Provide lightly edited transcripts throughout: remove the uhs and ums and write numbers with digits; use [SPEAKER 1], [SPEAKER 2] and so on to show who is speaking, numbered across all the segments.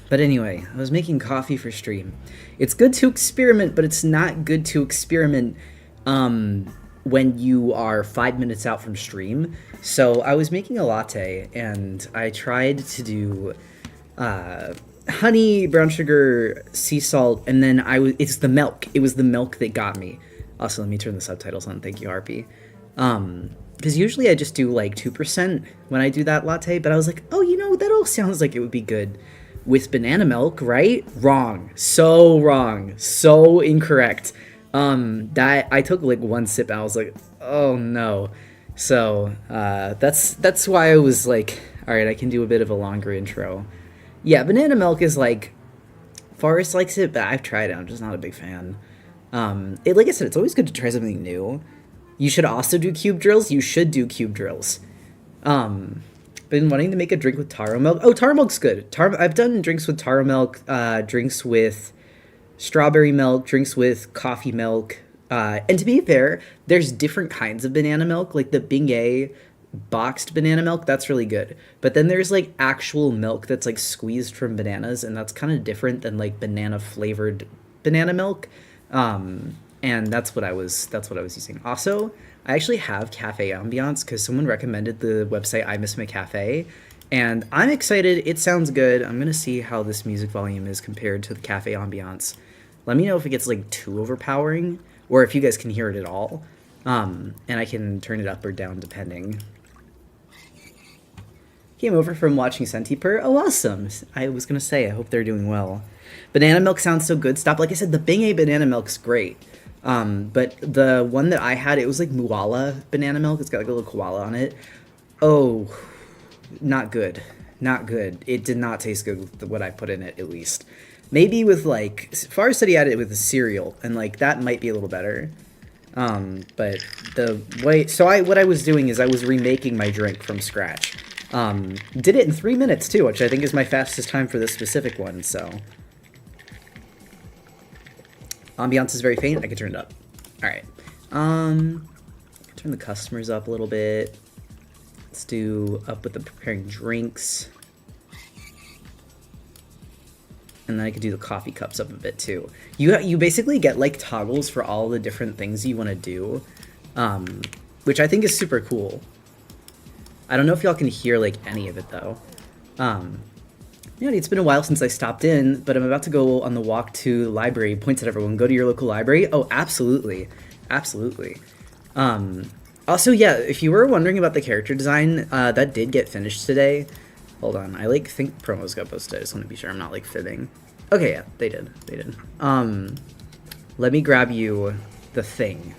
[SPEAKER 1] But anyway, I was making coffee for stream. It's good to experiment, but it's not good to experiment when you are 5 minutes out from stream. So I was making a latte, and I tried to do honey, brown sugar, sea salt, and then it's the milk. It was the milk that got me. Also, let me turn the subtitles on. Thank you, Harpy. Because usually I just do like 2% when I do that latte, but I was like, oh, that all sounds like it would be good with banana milk, right? Wrong. So wrong. So incorrect. That I took like one sip and I was like, oh no. So that's why I was like, all right, I can do a bit of a longer intro. Yeah, banana milk is like, Forrest likes it, but I've tried it. I'm just not a big fan. Like I said, it's always good to try something new. You should also do cube drills. You should do cube drills. Been wanting to make a drink with taro milk. Oh, taro milk's good. I've done drinks with taro milk, drinks with strawberry milk, drinks with coffee milk. And to be fair, there's different kinds of banana milk, like the Bingay boxed banana milk. That's really good. But then there's like actual milk that's like squeezed from bananas, and that's kind of different than like banana flavored banana milk. And that's what I was using. Also, I actually have cafe ambiance because someone recommended the website I Miss My Cafe, and I'm excited. It sounds good. I'm gonna see how this music volume is compared to the cafe ambiance. Let me know if it gets like too overpowering, or if you guys can hear it at all, and I can turn it up or down depending. Came over from watching Centipur. Oh, awesome. I was gonna say, I hope they're doing well. Banana milk sounds so good. Stop. Like I said, the Bingay banana milk's great. But the one that I had, it was like Muala banana milk. It's got like a little koala on it. Oh, not good. Not good. It did not taste good with what I put in it, at least. Maybe with like, Far said he had it with a cereal, and like that might be a little better. But the way, what I was doing is I was remaking my drink from scratch. Did it in 3 minutes too, which I think is my fastest time for this specific one, so. Ambiance is very faint. I can turn it up. All right. Turn the customers up a little bit. Let's do up with the preparing drinks. And then I could do the coffee cups up a bit too. You basically get like toggles for all the different things you want to do, which I think is super cool. I don't know if y'all can hear like any of it though. It's been a while since I stopped in, but I'm about to go on the walk to the library. Points at everyone. Go to your local library. Oh, absolutely. Absolutely. Also, yeah, if you were wondering about the character design, that did get finished today. Hold on. I think promos got posted. I just want to be sure I'm not like fibbing. Okay, yeah, they did. They did. Let me grab you the thing.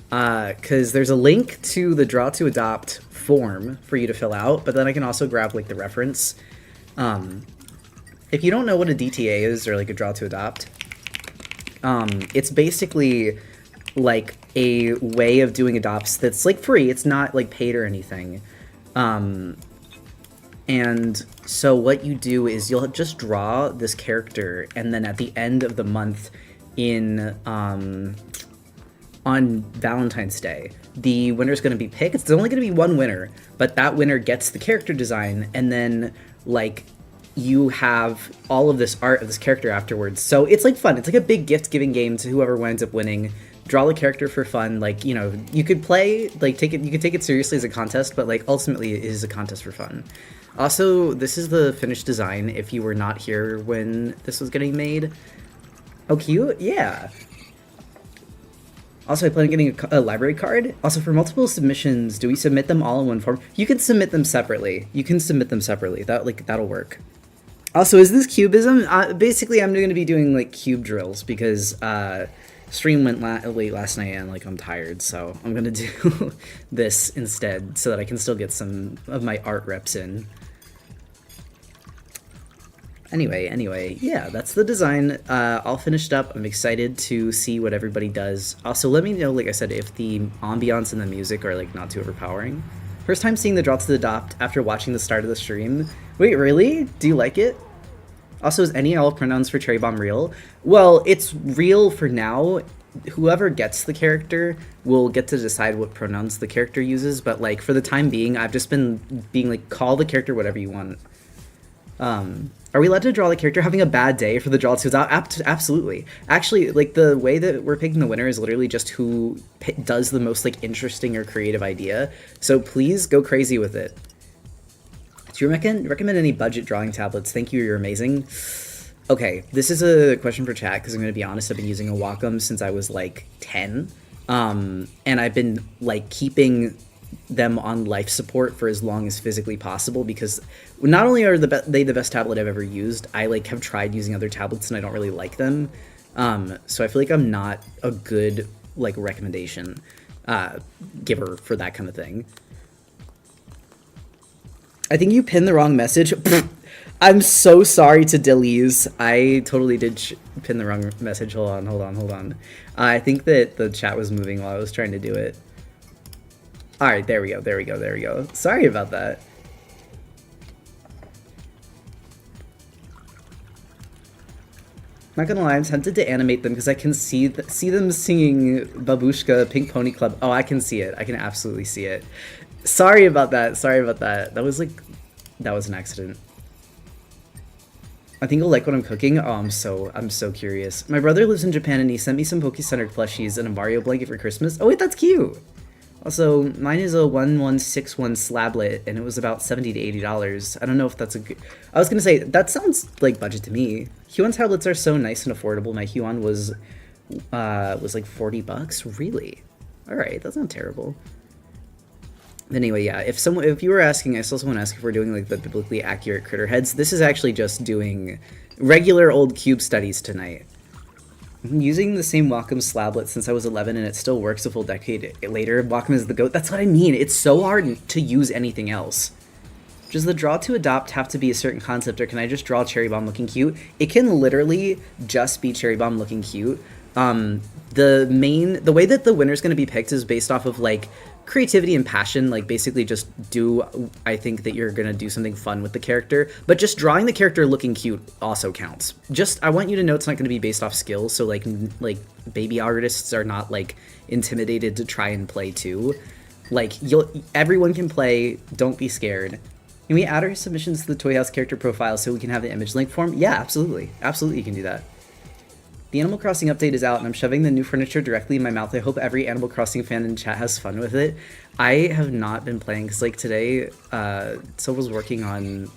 [SPEAKER 1] Because there's a link to the Draw to Adopt form for you to fill out, but then I can also grab like the reference. If you don't know what a DTA is, or like a Draw to Adopt, it's basically like a way of doing adopts that's like free. It's not like paid or anything. And so what you do is you'll just draw this character, and then at the end of the month on Valentine's Day, the winner's going to be picked. It's only going to be one winner, but that winner gets the character design, and then like you have all of this art of this character afterwards. So it's like fun. It's like a big gift giving game to whoever winds up winning. Draw the character for fun. Like, you could play, like you could take it seriously as a contest, but like ultimately it is a contest for fun. Also, this is the finished design if you were not here when this was getting made. Oh, cute? Yeah. Also, I plan on getting a library card. Also, for multiple submissions, do we submit them all in one form? You can submit them separately. That'll work. Also, is this cubism? Basically, I'm going to be doing like cube drills because stream went late last night and like I'm tired, so I'm going to do this instead so that I can still get some of my art reps in. Anyway, yeah, that's the design all finished up. I'm excited to see what everybody does. Also, let me know, like I said, if the ambiance and the music are like not too overpowering. First time seeing the Draw to Adopt after watching the start of the stream. Wait, really? Do you like it? Also, is any all pronouns for Cherry Bomb real? Well, it's real for now. Whoever gets the character will get to decide what pronouns the character uses, but like for the time being, I've just been being like, call the character whatever you want. Are we allowed to draw the character having a bad day for the draw to adopt? Absolutely. Actually, like the way that we're picking the winner is literally just who does the most like interesting or creative idea. So please go crazy with it. Do you recommend any budget drawing tablets? Thank you, you're amazing. Okay, this is a question for chat because I'm going to be honest, I've been using a Wacom since I was like 10. And I've been like keeping them on life support for as long as physically possible because not only are they the best tablet I've ever used, I like have tried using other tablets and I don't really like them. So I feel like I'm not a good like recommendation giver for that kind of thing. I think you pinned the wrong message. I'm so sorry to Dillies. I totally did pin the wrong message. Hold on. I think that the chat was moving while I was trying to do it. All right, there we go. Sorry about that. Not gonna lie, I'm tempted to animate them because I can see them singing Babushka Pink Pony Club. Oh, I can see it. I can absolutely see it. Sorry about that. That was an accident. I think you'll like what I'm cooking. Oh, I'm so curious. My brother lives in Japan and he sent me some Poke-centered plushies and a Mario blanket for Christmas. Oh wait, that's cute. Also, mine is a 1161 slablet and it was about $70 to $80. I don't know if that's a good... I was gonna say, that sounds like budget to me. Huan tablets are so nice and affordable. My Huan was like $40. Really? Alright, that's not terrible. Anyway, yeah, if you were asking, I still want to ask if we're doing like the biblically accurate critter heads. This is actually just doing regular old cube studies tonight. I'm using the same Wacom slablet since I was 11 and it still works a full decade later. Wacom is the GOAT. That's what I mean. It's so hard to use anything else. Does the draw to adopt have to be a certain concept or can I just draw Cherry Bomb looking cute? It can literally just be Cherry Bomb looking cute. The way that the winner's going to be picked is based off of like creativity and passion. Like basically just I think that you're going to do something fun with the character, but just drawing the character looking cute also counts. I want you to know it's not going to be based off skill. So like baby artists are not like intimidated to try and play too. Like everyone can play. Don't be scared. Can we add our submissions to the Toy House character profile so we can have the image link form? Yeah, absolutely. Absolutely you can do that. The Animal Crossing update is out, and I'm shoving the new furniture directly in my mouth. I hope every Animal Crossing fan in chat has fun with it. I have not been playing, because, like, today, so was working on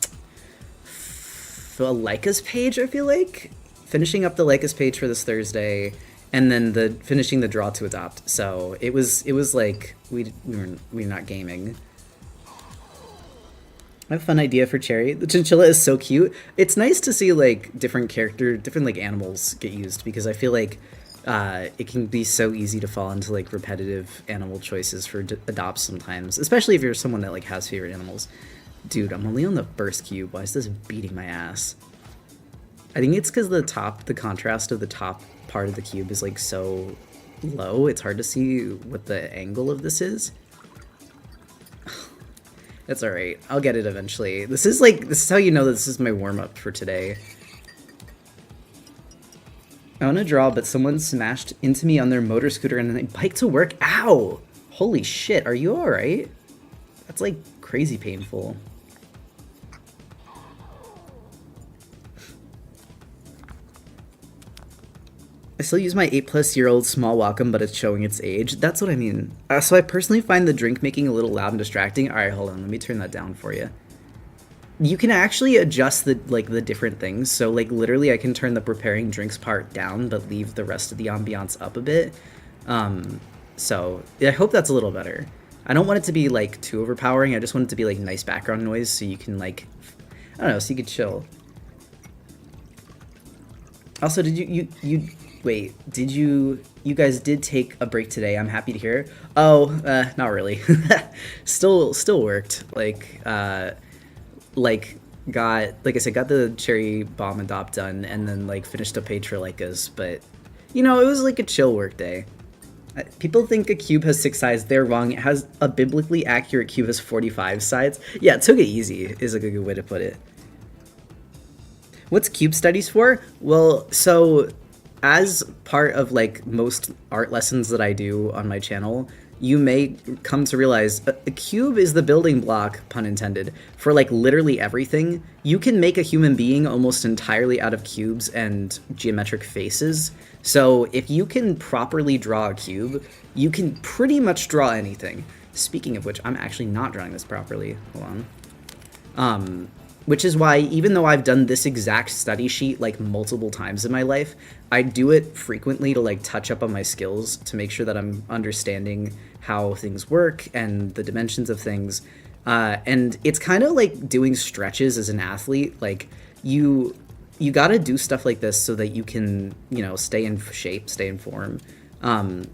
[SPEAKER 1] the Leica's page, I feel like. Finishing up the Leica's page for this Thursday, and then finishing the draw to adopt. So, it was like, we were not gaming. I have a fun idea for Cherry. The chinchilla is so cute. It's nice to see like different like animals get used because I feel like it can be so easy to fall into like repetitive animal choices for adopts sometimes, especially if you're someone that like has favorite animals. Dude, I'm only on the first cube. Why is this beating my ass? I think it's because the contrast of the top part of the cube is like so low. It's hard to see what the angle of this is. That's alright. I'll get it eventually. This is how you know that this is my warm-up for today. I want to draw, but someone smashed into me on their motor scooter and then they biked to work. Ow! Holy shit, are you alright? That's like crazy painful. I still use my 8+-year-old small Wacom, but it's showing its age. That's what I mean. So I personally find the drink making a little loud and distracting. All right, hold on. Let me turn that down for you. You can actually adjust the different things. So like literally I can turn the preparing drinks part down, but leave the rest of the ambiance up a bit. So I hope that's a little better. I don't want it to be like too overpowering. I just want it to be like nice background noise so you can like, I don't know, so you could chill. Also, did you guys did take a break today? I'm happy to hear. Oh, not really. still worked. Like I said, got the Cherry Bomb adopt done, and then like finished a page for Leica's. But you know, it was like a chill work day. People think a cube has 6 sides. They're wrong. It has a biblically accurate cube has 45 sides. Yeah, took it easy is a good way to put it. What's cube studies for? Well, so as part of like most art lessons that I do on my channel, you may come to realize a cube is the building block, pun intended, for like literally everything. You can make a human being almost entirely out of cubes and geometric faces. So if you can properly draw a cube, you can pretty much draw anything. Speaking of which, I'm actually not drawing this properly. Hold on. Which is why, even though I've done this exact study sheet like multiple times in my life, I do it frequently to like touch up on my skills to make sure that I'm understanding how things work and the dimensions of things. And it's kind of like doing stretches as an athlete. Like you got to do stuff like this so that you can, you know, stay in shape, stay in form.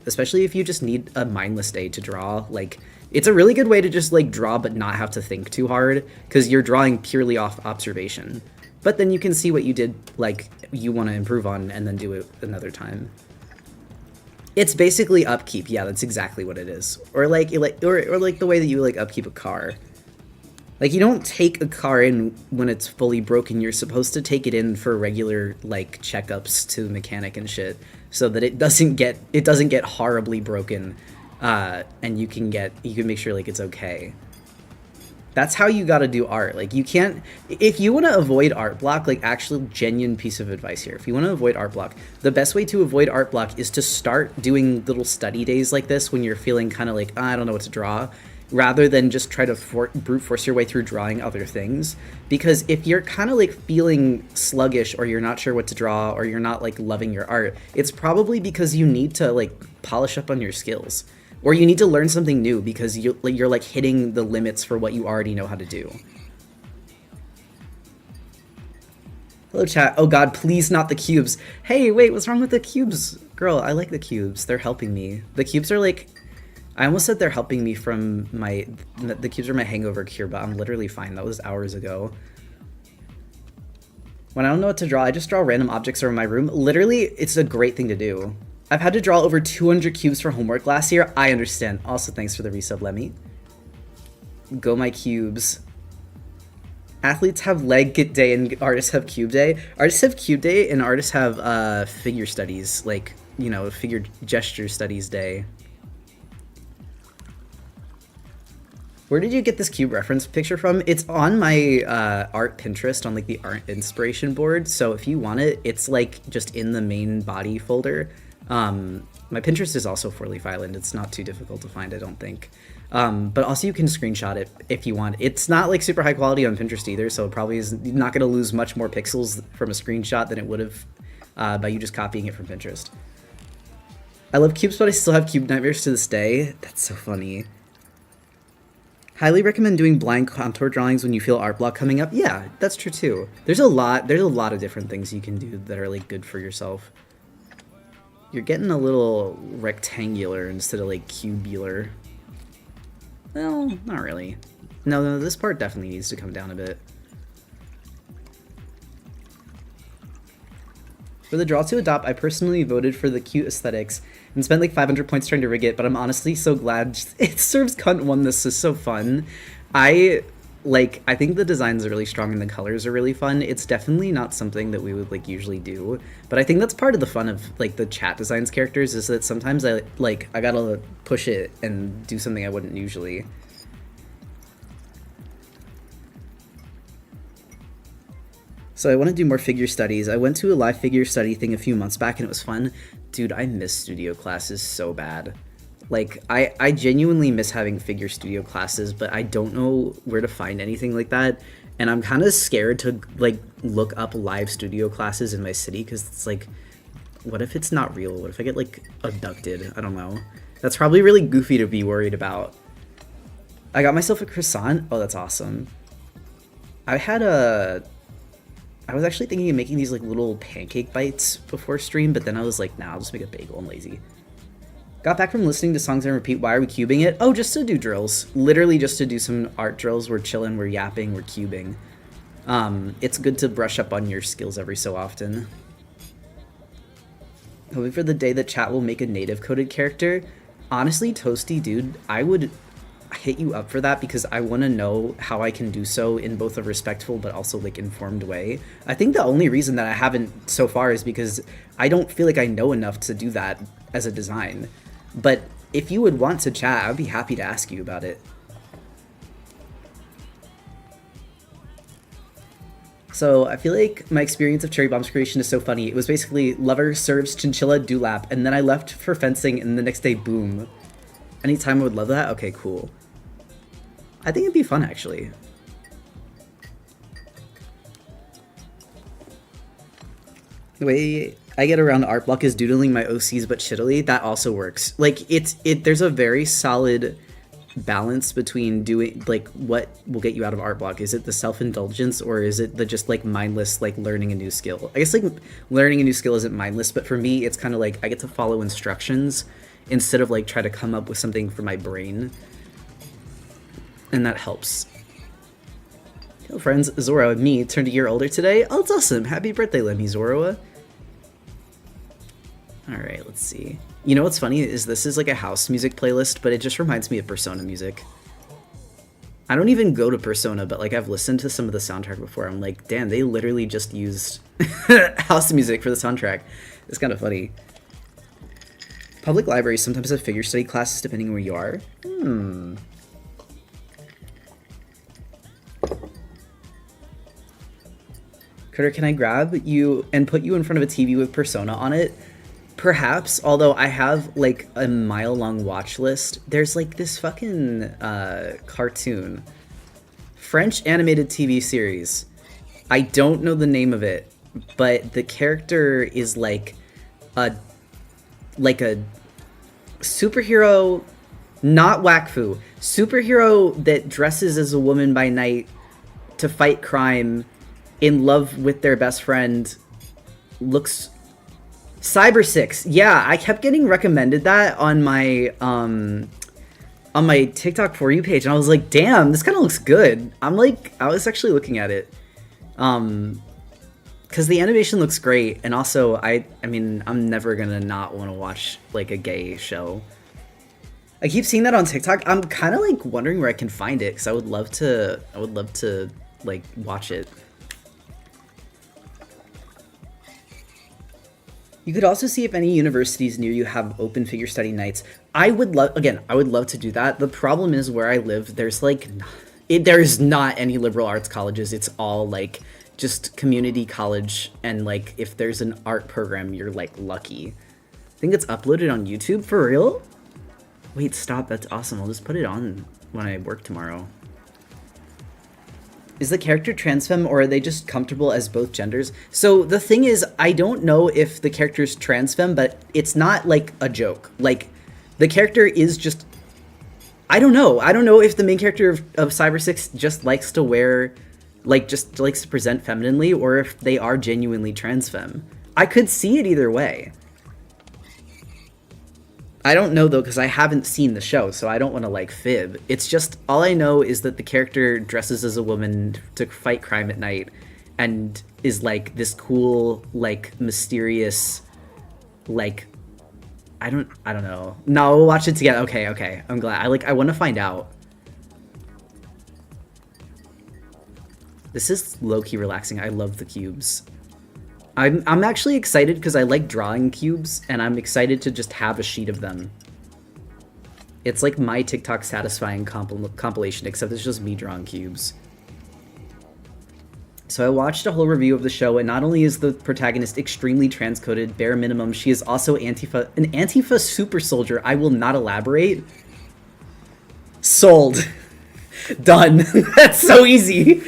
[SPEAKER 1] Especially if you just need a mindless day to draw. Like, it's a really good way to just like draw but not have to think too hard, because you're drawing purely off observation. But then you can see what you did, like, you want to improve on, and then do it another time. It's basically upkeep. Yeah, that's exactly what it is. Or like or like the way that you like upkeep a car. Like, you don't take a car in when it's fully broken. You're supposed to take it in for regular like checkups to the mechanic and shit, so that it doesn't get horribly broken, and you can make sure like it's okay. That's how you got to do art. Like, you can't, if you want to avoid art block, like, actual genuine piece of advice here. If you want to avoid art block, the best way to avoid art block is to start doing little study days like this when you're feeling kind of like, I don't know what to draw, rather than just try to brute force your way through drawing other things. Because if you're kind of like feeling sluggish, or you're not sure what to draw, or you're not like loving your art, it's probably because you need to like polish up on your skills. Or you need to learn something new because you're like hitting the limits for what you already know how to do. Hello, chat. Oh god, please not the cubes. Hey, wait, what's wrong with the cubes? Girl, I like the cubes. They're helping me. The cubes are like... I almost said they're helping me from my... The cubes are my hangover cure, but I'm literally fine. That was hours ago. When I don't know what to draw, I just draw random objects around my room. Literally, it's a great thing to do. I've had to draw over 200 cubes for homework last year. I understand. Also, thanks for the resub, Lemmy. Go my cubes. Athletes have leg day and artists have cube day. Artists have cube day and artists have figure studies, like, you know, figure gesture studies day. Where did you get this cube reference picture from? It's on my art Pinterest, on like the art inspiration board. So if you want it, it's like just in the main body folder. My Pinterest is also Four-Leaf Island. It's not too difficult to find, I don't think. But also you can screenshot it if you want. It's not like super high quality on Pinterest either, so it probably is not going to lose much more pixels from a screenshot than it would have by you just copying it from Pinterest. I love cubes, but I still have cube nightmares to this day. That's so funny. Highly recommend doing blind contour drawings when you feel art block coming up. Yeah, that's true too. There's a lot of different things you can do that are like good for yourself. You're getting a little rectangular instead of like cubular. Well, not really. No, this part definitely needs to come down a bit. For the draw to adopt, I personally voted for the cute aesthetics and spent like 500 points trying to rig it, but I'm honestly so glad it serves cunt won. This is so fun. I think the designs are really strong and the colors are really fun. It's definitely not something that we would like usually do, but I think that's part of the fun of like the chat designs characters, is that sometimes I gotta push it and do something I wouldn't usually. So I want to do more figure studies. I went to a live figure study thing a few months back and it was fun. Dude, I miss studio classes so bad. Like, I genuinely miss having figure studio classes, but I don't know where to find anything like that. And I'm kind of scared to, like, look up live studio classes in my city, because it's like, what if it's not real? What if I get, like, abducted? I don't know. That's probably really goofy to be worried about. I got myself a croissant. Oh, that's awesome. I was actually thinking of making these, like, little pancake bites before stream, but then I was like, nah, I'll just make a bagel. I'm lazy. Got back from listening to songs on repeat. Why are we cubing it? Oh, just to do drills. Literally just to do some art drills. We're chilling, we're yapping, we're cubing. It's good to brush up on your skills every so often. Hoping for the day that chat will make a native coded character. Honestly, Toasty, dude, I would hit you up for that, because I want to know how I can do so in both a respectful but also like informed way. I think the only reason that I haven't so far is because I don't feel like I know enough to do that as a design. But if you would want to chat, I'd be happy to ask you about it. So I feel like my experience of Cherry Bomb's creation is so funny. It was basically lover serves chinchilla dewlap, and then I left for fencing, and the next day, boom. Anytime I would love that? Okay, cool. I think it'd be fun, actually. The way I get around art block is doodling my OCs but shittily. That also works. Like, there's a very solid balance between doing, like, what will get you out of art block. Is it the self-indulgence, or is it the just, like, mindless, like, learning a new skill? I guess, like, learning a new skill isn't mindless, but for me, it's kind of like I get to follow instructions instead of, like, try to come up with something for my brain. And that helps. Hello, friends. Zoro and me turned a year older today. Oh, it's awesome. Happy birthday, Lemmy Zoroa. Alright, let's see. You know what's funny is this is like a house music playlist, but it just reminds me of Persona music. I don't even go to Persona, but like I've listened to some of the soundtrack before. I'm like, damn, they literally just used house music for the soundtrack. It's kind of funny. Public libraries sometimes have figure study classes depending on where you are. Critter, can I grab you and put you in front of a TV with Persona on it? Perhaps, although I have like a mile-long watch list. There's like this fucking cartoon. French animated TV series. I don't know the name of it, but the character is like a superhero, not Wakfu, superhero that dresses as a woman by night to fight crime, in love with their best friend, looks... Cyber 6. Yeah, I kept getting recommended that on my TikTok For You page, and I was like, damn, this kind of looks good. I was actually looking at it. Because the animation looks great, and also, I mean, I'm never gonna not want to watch, like, a gay show. I keep seeing that on TikTok. I'm kind of, like, wondering where I can find it, because I would love to, like, watch it. You could also see if any universities near you have open figure study nights. I would love to do that. The problem is where I live, there's like, there's not any liberal arts colleges. It's all like just community college. And like, if there's an art program, you're like lucky. I think it's uploaded on YouTube for real. Wait, stop. That's awesome. I'll just put it on when I work tomorrow. Is the character trans femme, or are they just comfortable as both genders? So the thing is, I don't know if the character's trans femme, but it's not like a joke. Like, the character is just... I don't know. I don't know if the main character of Cyber 6 just likes to wear... like, just likes to present femininely, or if they are genuinely trans femme. I could see it either way. I don't know, though, because I haven't seen the show, so I don't want to, like, fib. It's just, all I know is that the character dresses as a woman to fight crime at night, and is, like, this cool, like, mysterious, like, I don't know. No, we'll watch it together. Okay, I'm glad. I want to find out. This is low-key relaxing. I love the cubes. I'm actually excited because I like drawing cubes, and I'm excited to just have a sheet of them. It's like my TikTok satisfying compilation, except it's just me drawing cubes. So I watched a whole review of the show, and not only is the protagonist extremely transcoded, bare minimum, she is also an Antifa super soldier. I will not elaborate. Sold. Done. That's so easy.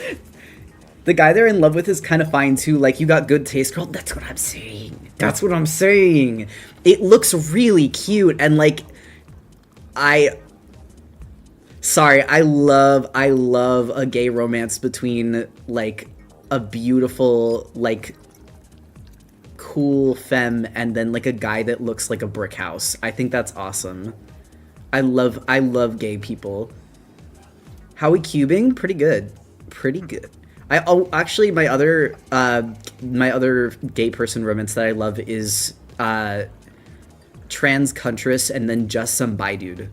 [SPEAKER 1] The guy they're in love with is kind of fine, too. Like, you got good taste, girl. That's what I'm saying. That's what I'm saying. It looks really cute, and, like, I love a gay romance between, like, a beautiful, like, cool femme and then, like, a guy that looks like a brick house. I think that's awesome. I love gay people. How we cubing? Pretty good. Pretty good. Actually, my other gay person romance that I love is trans Huntress and then just some bi dude,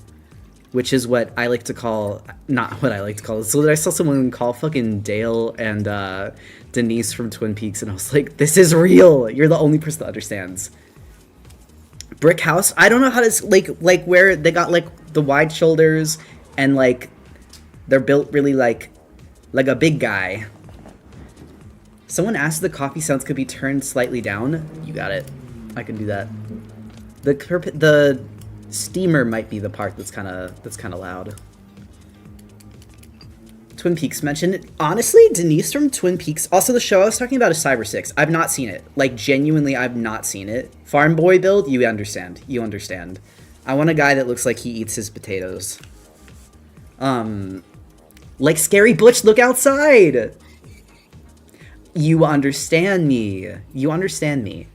[SPEAKER 1] which is what I like to call, not what I like to call. So I saw someone call fucking Dale and Denise from Twin Peaks, and I was like, this is real. You're the only person that understands. brick house. I don't know how to like where they got like the wide shoulders and like they're built really like a big guy. Someone asked if the coffee sounds could be turned slightly down. You got it. I can do that. The steamer might be the part that's kind of loud. Twin Peaks mentioned. Honestly, Denise from Twin Peaks. Also, the show I was talking about is Cyber 6. I've not seen it. Like, genuinely, I've not seen it. Farm boy build, you understand. You understand. I want a guy that looks like he eats his potatoes. Like Scary Butch, look outside! You understand me. You understand me.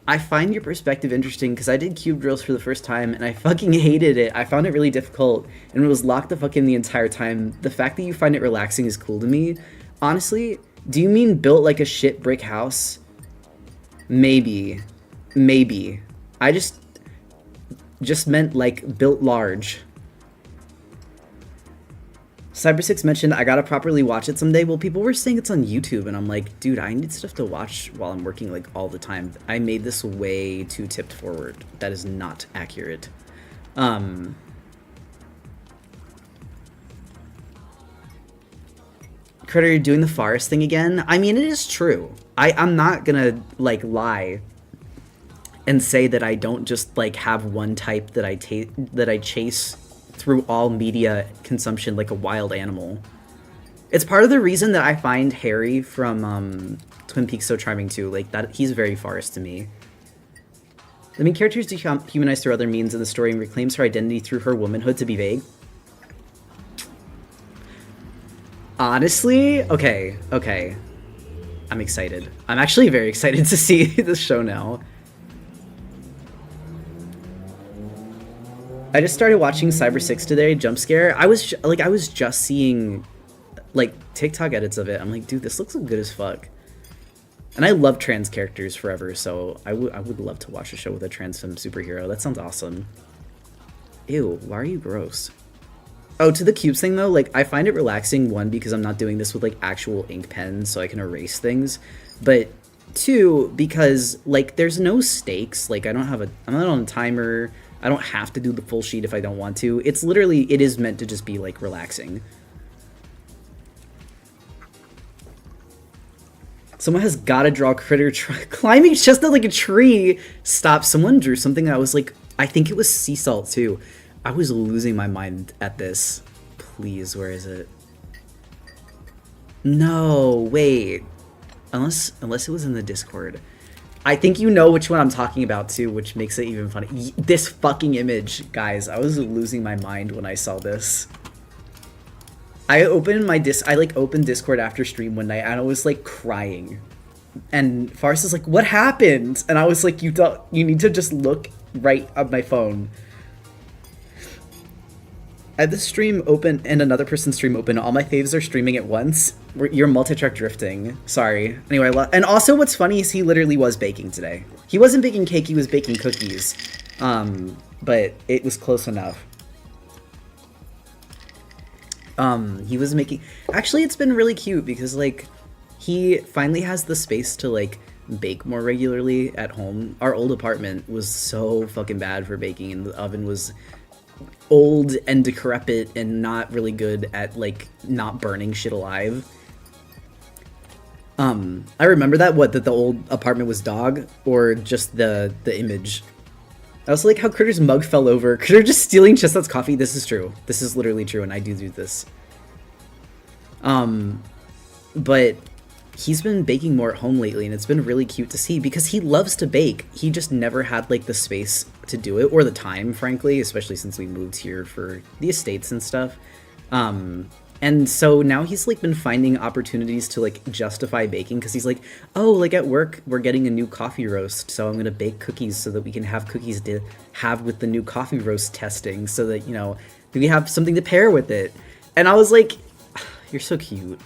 [SPEAKER 1] I find your perspective interesting because I did cube drills for the first time and I fucking hated it. I found it really difficult and it was locked the fuck in the entire time. The fact that you find it relaxing is cool to me. Honestly, do you mean built like a shit brick house? Maybe. Maybe. I just meant like built large. Cyber 6 mentioned I gotta properly watch it someday. Well, people were saying it's on YouTube, and I'm like, dude, I need stuff to watch while I'm working like all the time. I made this way too tipped forward. That is not accurate. Critter, you're doing the forest thing again? I mean, it is true. I'm not gonna like lie and say that I don't just like have one type that I chase through all media consumption like a wild animal. It's part of the reason that I find Harry from Twin Peaks so charming too. Like that, he's very forest to me. The main character is dehumanized through other means in the story and reclaims her identity through her womanhood to be vague. Honestly, okay. I'm excited. I'm actually very excited to see this show now. I just started watching Cyber 6 today, jump scare. I was just seeing like TikTok edits of it. I'm like, dude, this looks good as fuck. And I love trans characters forever, so I would love to watch a show with a trans superhero. That sounds awesome. Ew, why are you gross? Oh, to the cubes thing though, like I find it relaxing, one, because I'm not doing this with like actual ink pens so I can erase things. But two, because like there's no stakes. Like I'm not on a timer. I don't have to do the full sheet if I don't want to. It's literally, it is meant to just be like relaxing. Someone has gotta draw critter climbing just like a tree. Stop. Someone drew something that was like, I think it was sea salt too. I was losing my mind at this. Please, where is it? No, wait. Unless it was in the Discord. I think you know which one I'm talking about too, which makes it even funny. This fucking image, guys. I was losing my mind when I saw this. I opened opened Discord after stream one night and I was like crying. And Faris is like, "What happened?" And I was like, you need to just look right at my phone." I had this stream open and another person's stream open. All my faves are streaming at once. You're multi-track drifting. Sorry. Anyway, and also what's funny is he literally was baking today. He wasn't baking cake, he was baking cookies. But it was close enough. He was making... Actually, it's been really cute because, like, he finally has the space to, like, bake more regularly at home. Our old apartment was so fucking bad for baking and the oven was old and decrepit and not really good at like not burning shit alive. I remember that the old apartment was dog or just the image. I also like how Critter's mug fell over. Critter just stealing Chestnut's coffee. This is true. This is literally true and I do this. But he's been baking more at home lately and it's been really cute to see because he loves to bake. He just never had like the space to do it or the time, frankly, especially since we moved here for the estates and stuff. And so now he's like been finding opportunities to like justify baking because he's like, oh, like at work we're getting a new coffee roast, so I'm gonna bake cookies so that we can have cookies to have with the new coffee roast testing so that, you know, we have something to pair with it. And I was like, you're so cute.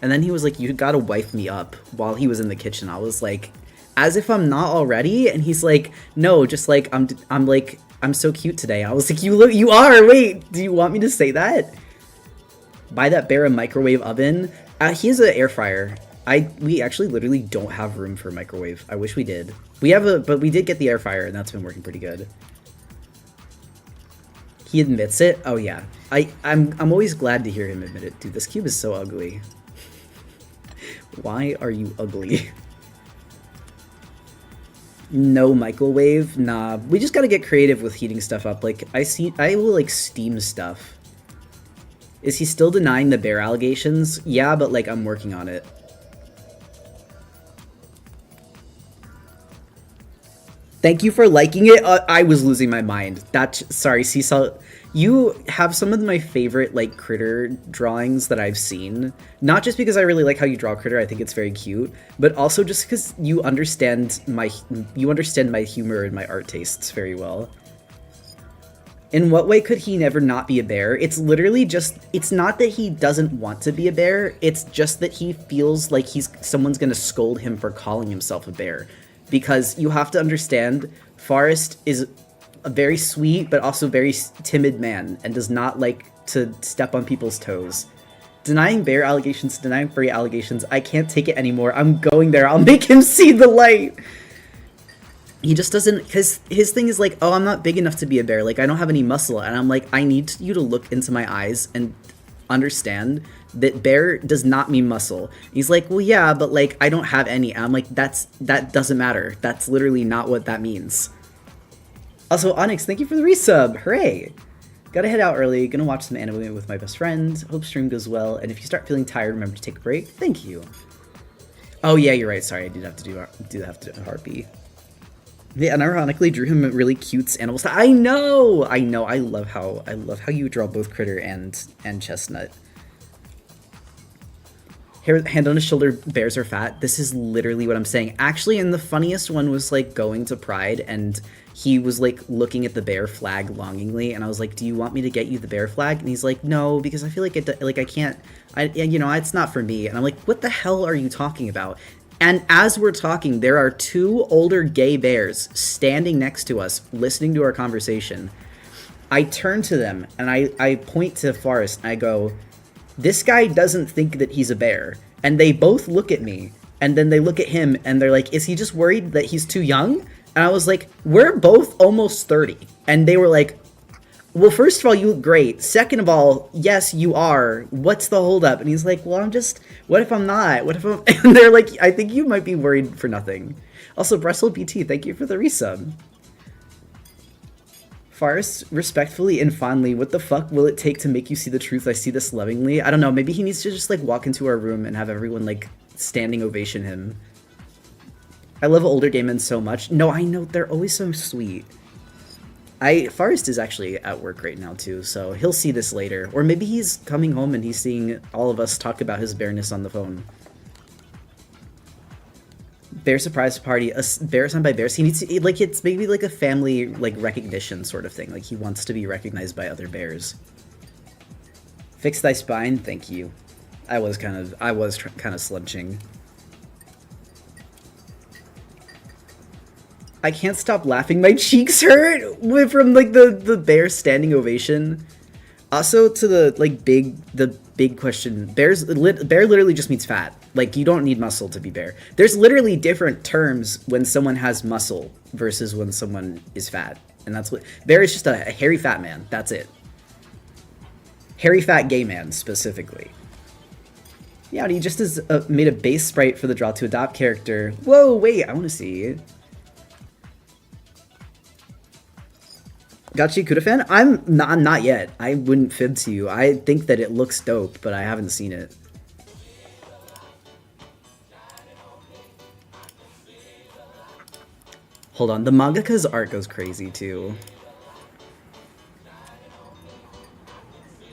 [SPEAKER 1] And then he was like, you gotta wife me up while he was in the kitchen. I was like, as if I'm not already. And he's like, no, just like, I'm so cute today. I was like, you are, wait, do you want me to say that? Buy that bear a microwave oven. He has an air fryer. We actually literally don't have room for a microwave. I wish we did. But we did get the air fryer, and that's been working pretty good. He admits it? Oh yeah. I'm always glad to hear him admit it. Dude, this cube is so ugly. Why are you ugly? No microwave? Nah, we just gotta get creative with heating stuff up. Like, I will, like, steam stuff. Is he still denying the bear allegations? Yeah, but, like, I'm working on it. Thank you for liking it. I was losing my mind. Sorry, Seesaw. You have some of my favorite, like, critter drawings that I've seen. Not just because I really like how you draw critter, I think it's very cute, but also just because you understand my humor and my art tastes very well. In what way could he never not be a bear? It's literally just, it's not that he doesn't want to be a bear, it's just that he feels like someone's gonna scold him for calling himself a bear. Because you have to understand, Forrest is a very sweet but also very timid man and does not like to step on people's toes. Denying bear allegations, denying furry allegations, I can't take it anymore. I'm going there. I'll make him see the light. He just doesn't, because his thing is like, oh, I'm not big enough to be a bear. Like, I don't have any muscle. And I'm like, I need you to look into my eyes and understand that bear does not mean muscle. He's like, well, yeah, but like, I don't have any. And I'm like, that doesn't matter. That's literally not what that means. Also, Onyx, thank you for the resub. Hooray. Gotta head out early. Gonna watch some anime with my best friend. Hope stream goes well. And if you start feeling tired, remember to take a break. Thank you. Oh yeah, you're right. Sorry, I did have to do a heartbeat. They unironically drew him really cute animal style. I know. I love how you draw both critter and chestnut. Hand on his shoulder, bears are fat. This is literally what I'm saying. Actually, and the funniest one was like going to Pride and he was like looking at the bear flag longingly, and I was like, "Do you want me to get you the bear flag?" And he's like, "No, because I feel like I can't. It's not for me." And I'm like, "What the hell are you talking about?" And as we're talking, there are two older gay bears standing next to us, listening to our conversation. I turn to them and I point to Forrest and I go, "This guy doesn't think that he's a bear." And they both look at me and then they look at him and they're like, "Is he just worried that he's too young?" And I was like, "We're both almost 30. And they were like, "Well, first of all, you look great. Second of all, yes, you are. What's the holdup?" And he's like, "Well, what if I'm not? What if I'm," and they're like, "I think you might be worried for nothing." Also, Brussels BT, thank you for the resub. Forrest, respectfully and fondly, what the fuck will it take to make you see the truth? I see this lovingly. I don't know, maybe he needs to just like walk into our room and have everyone like standing ovation him. I love older gay men so much. No, I know, they're always so sweet. Forrest is actually at work right now too, so he'll see this later. Or maybe he's coming home and he's seeing all of us talk about his bareness on the phone. Bear surprise party, a bear signed by bears. He needs to, like, it's maybe like a family, like, recognition sort of thing. Like, he wants to be recognized by other bears. Fix thy spine, thank you. I was kind of slouching. I can't stop laughing. My cheeks hurt from like the bear standing ovation. Also, to the big question, bear literally just means fat. Like, you don't need muscle to be bear. There's literally different terms when someone has muscle versus when someone is fat, and that's what bear is. Just a hairy fat man. That's it. Hairy fat gay man specifically. Yeah, and he just has made a base sprite for the draw to adopt character. Whoa, wait, I want to see. Got you, Kuda fan? I'm not yet. I wouldn't fib to you. I think that it looks dope, but I haven't seen it. Hold on, the mangaka's art goes crazy too.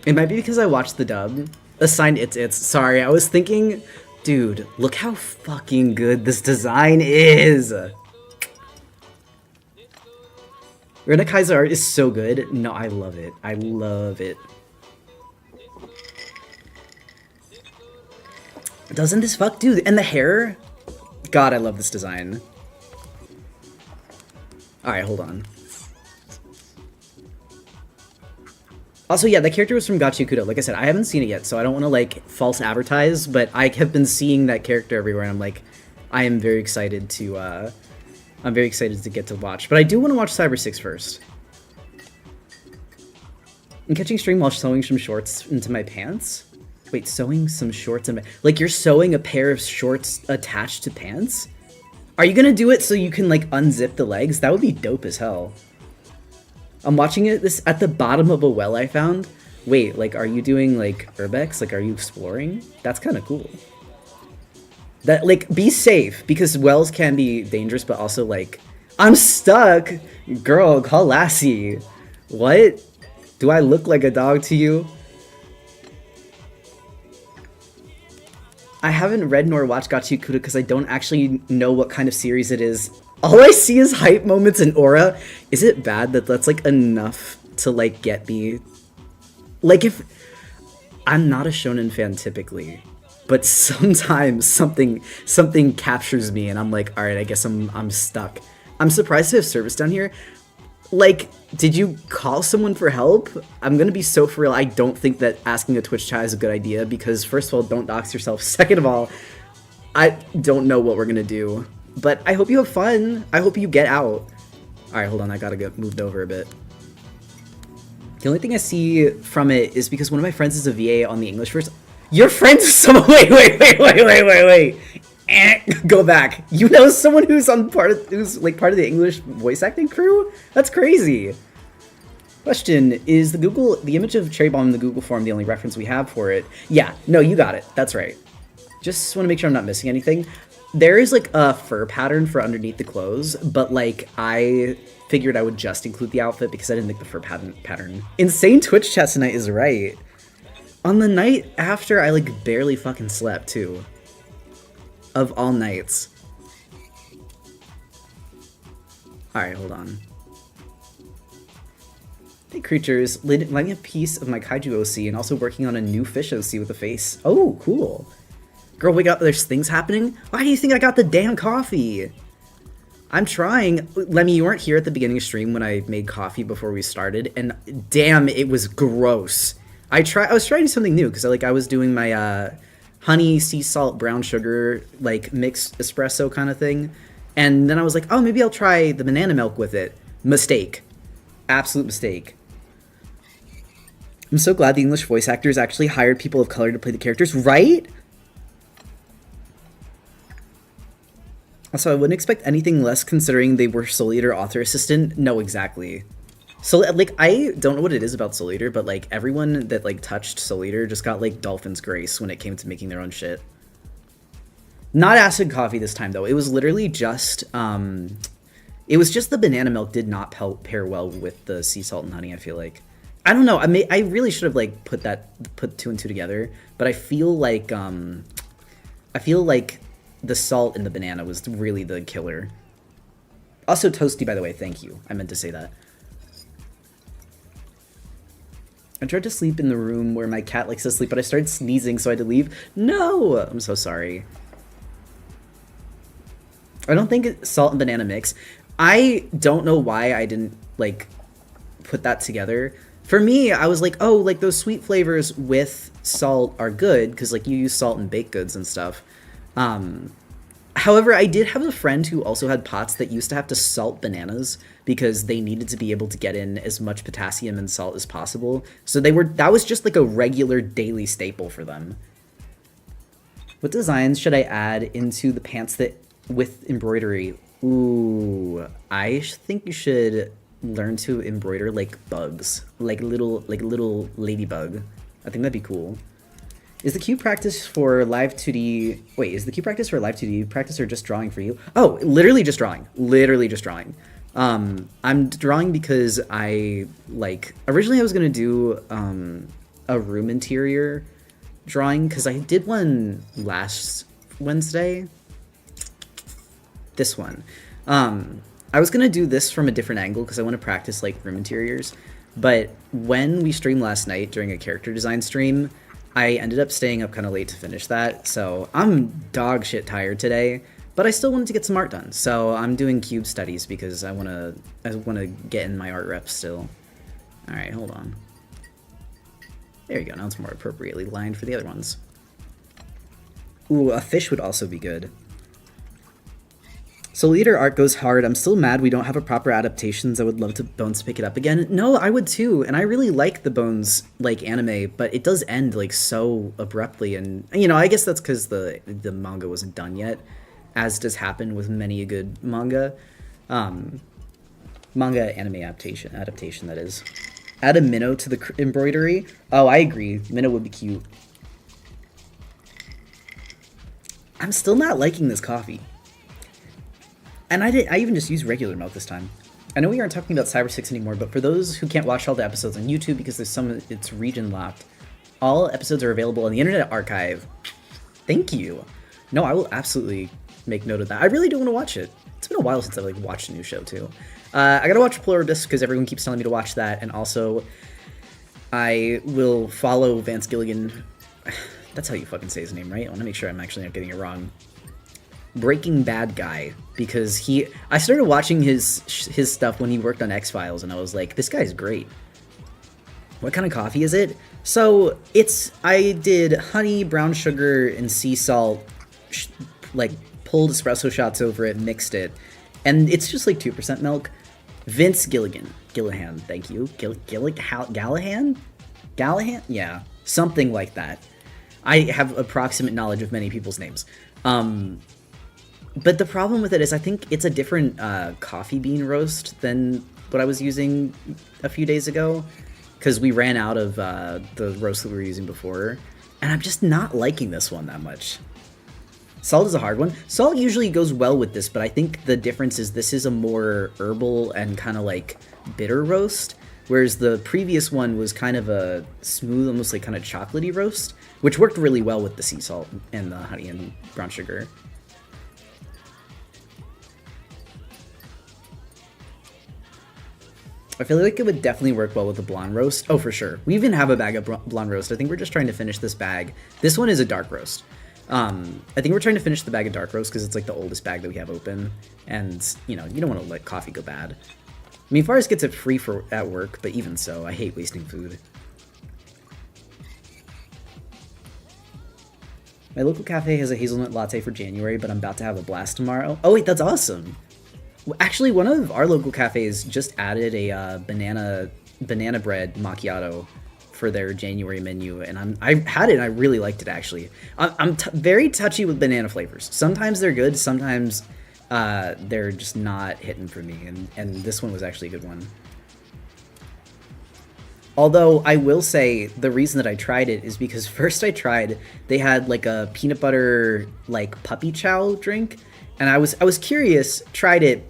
[SPEAKER 1] It might be because I watched the dub. Assigned it's. Sorry, I was thinking, dude, look how fucking good this design is. Renakai's art is so good. No, I love it. I love it. Doesn't this fuck, dude? And the hair? God, I love this design. Alright, hold on. Also, yeah, that character was from Gachi. Like I said, I haven't seen it yet, so I don't want to like false advertise, but I have been seeing that character everywhere, and I'm like, I am very excited to I'm very excited to get to watch. But I do want to watch Cyber 6 first. I'm catching stream while sewing some shorts into my pants. Wait, sewing some shorts in my... Like, you're sewing a pair of shorts attached to pants? Are you gonna do it so you can, like, unzip the legs? That would be dope as hell. I'm watching it this at the bottom of a well I found. Wait, like, are you doing, like, urbex? Like, are you exploring? That's kind of cool. That, like, be safe, because wells can be dangerous, but also, like... I'm stuck! Girl, call Lassie. What? Do I look like a dog to you? I haven't read nor watched Gachi because I don't actually know what kind of series it is. All I see is hype moments and aura. Is it bad that that's, like, enough to, like, get me? Like, if... I'm not a shonen fan typically, but sometimes something captures me and I'm like, alright, I guess I'm stuck. I'm surprised to have service down here. Like, did you call someone for help? I'm gonna be so for real, I don't think that asking a Twitch chat is a good idea, because first of all, don't dox yourself. Second of all, I don't know what we're gonna do. But I hope you have fun. I hope you get out. Alright, hold on, I gotta get moved over a bit. The only thing I see from it is because one of my friends is a VA on the English verse. Your friend is someone- wait. Go back. You know someone who's who's like part of the English voice acting crew? That's crazy. Question, is the image of Cherry Bomb in the Google form the only reference we have for it? Yeah, no, you got it. That's right. Just want to make sure I'm not missing anything. There is like a fur pattern for underneath the clothes, but like I figured I would just include the outfit because I didn't think the fur pattern. Insane Twitch chat tonight is right. On the night after, I like barely fucking slept too. Of all nights. Alright, hold on. Hey creatures, lighting a piece of my kaiju OC and also working on a new fish OC with a face. Oh, cool. Girl, wake up, there's things happening? Why do you think I got the damn coffee? I'm trying. Lemmy, you weren't here at the beginning of stream when I made coffee before we started, and damn, it was gross. I was trying something new, because I was doing my, honey, sea salt, brown sugar, like, mixed espresso kind of thing. And then I was like, oh, maybe I'll try the banana milk with it. Mistake. Absolute mistake. I'm so glad the English voice actors actually hired people of color to play the characters, right? Also, I wouldn't expect anything less considering they were Soul Eater author assistant. No, exactly. So, like, I don't know what it is about Soul Eater, but, like, everyone that, like, touched Soul Eater just got, like, Dolphin's Grace when it came to making their own shit. Not acid coffee this time, though. It was literally just, it was just the banana milk did not pair well with the sea salt and honey, I feel like. I don't know, I really should have, like, put two and two together, but I feel like the salt in the banana was really the killer. Also toasty, by the way, thank you. I meant to say that. I tried to sleep in the room where my cat likes to sleep, but I started sneezing, so I had to leave. No! I'm so sorry. I don't think it's salt and banana mix. I don't know why I didn't, like, put that together. For me, I was like, oh, like, those sweet flavors with salt are good, because, like, you use salt in baked goods and stuff. However, I did have a friend who also had pots that used to have to salt bananas because they needed to be able to get in as much potassium and salt as possible. So that was just like a regular daily staple for them. What designs should I add into the pants with embroidery? Ooh, I think you should learn to embroider like bugs, like little ladybug. I think that'd be cool. Is the cue practice for live 2D... Wait, is the cue practice for live 2D practice or just drawing for you? Oh, literally just drawing. Literally just drawing. I'm drawing because originally I was going to do a room interior drawing, because I did one last Wednesday. This one. I was going to do this from a different angle because I want to practice, like, room interiors. But when we streamed last night during a character design stream, I ended up staying up kind of late to finish that, so I'm dog shit tired today, but I still wanted to get some art done, so I'm doing cube studies because I wanna get in my art reps still. Alright, hold on. There you go, now it's more appropriately lined for the other ones. Ooh, a fish would also be good. So Leader art goes hard. I'm still mad we don't have a proper adaptations. I would love to Bones to pick it up again. No, I would too, and I really like the Bones like anime, but it does end like so abruptly, and you know I guess that's because the manga wasn't done yet, as does happen with many a good manga, manga anime adaptation that is. Add a minnow to the embroidery. Oh, I agree. Minnow would be cute. I'm still not liking this coffee. And I even just used regular milk this time. I know we aren't talking about Cyber 6 anymore, but for those who can't watch all the episodes on YouTube because there's some it's region locked, all episodes are available on the Internet Archive. Thank you. No, I will absolutely make note of that. I really do want to watch it. It's been a while since I've like watched a new show too. I gotta watch Pluribus because everyone keeps telling me to watch that, and also I will follow Vance Gilligan. That's how you fucking say his name, right? I want to make sure I'm actually not getting it wrong. Breaking Bad guy, because I started watching his stuff when he worked on X-Files, and I was like, this guy's great. What kind of coffee is it? So I did honey, brown sugar, and sea salt, like pulled espresso shots over it, mixed it, and it's just like 2% milk. Vince Gillihan, thank you. Gallahan? Yeah, something like that. I have approximate knowledge of many people's names. But the problem with it is I think it's a different coffee bean roast than what I was using a few days ago, because we ran out of the roast that we were using before, and I'm just not liking this one that much. Salt is a hard one. Salt usually goes well with this, but I think the difference is this is a more herbal and kind of like bitter roast, whereas the previous one was kind of a smooth, almost like kind of chocolatey roast, which worked really well with the sea salt and the honey and brown sugar. I feel like it would definitely work well with the blonde roast. Oh, for sure. We even have a bag of blonde roast. I think we're just trying to finish this bag. This one is a dark roast. I think we're trying to finish the bag of dark roast because it's like the oldest bag that we have open. And, you know, you don't want to let coffee go bad. I mean, Faris gets it free at work, but even so, I hate wasting food. My local cafe has a hazelnut latte for January, but I'm about to have a blast tomorrow. Oh, wait, that's awesome. Actually, one of our local cafes just added a banana bread macchiato for their January menu, and I had it and I really liked it, actually. I'm very touchy with banana flavors. Sometimes they're good, sometimes they're just not hitting for me, and this one was actually a good one. Although, I will say, the reason that I tried it is because first they had like a peanut butter, like puppy chow drink, and I was curious, tried it.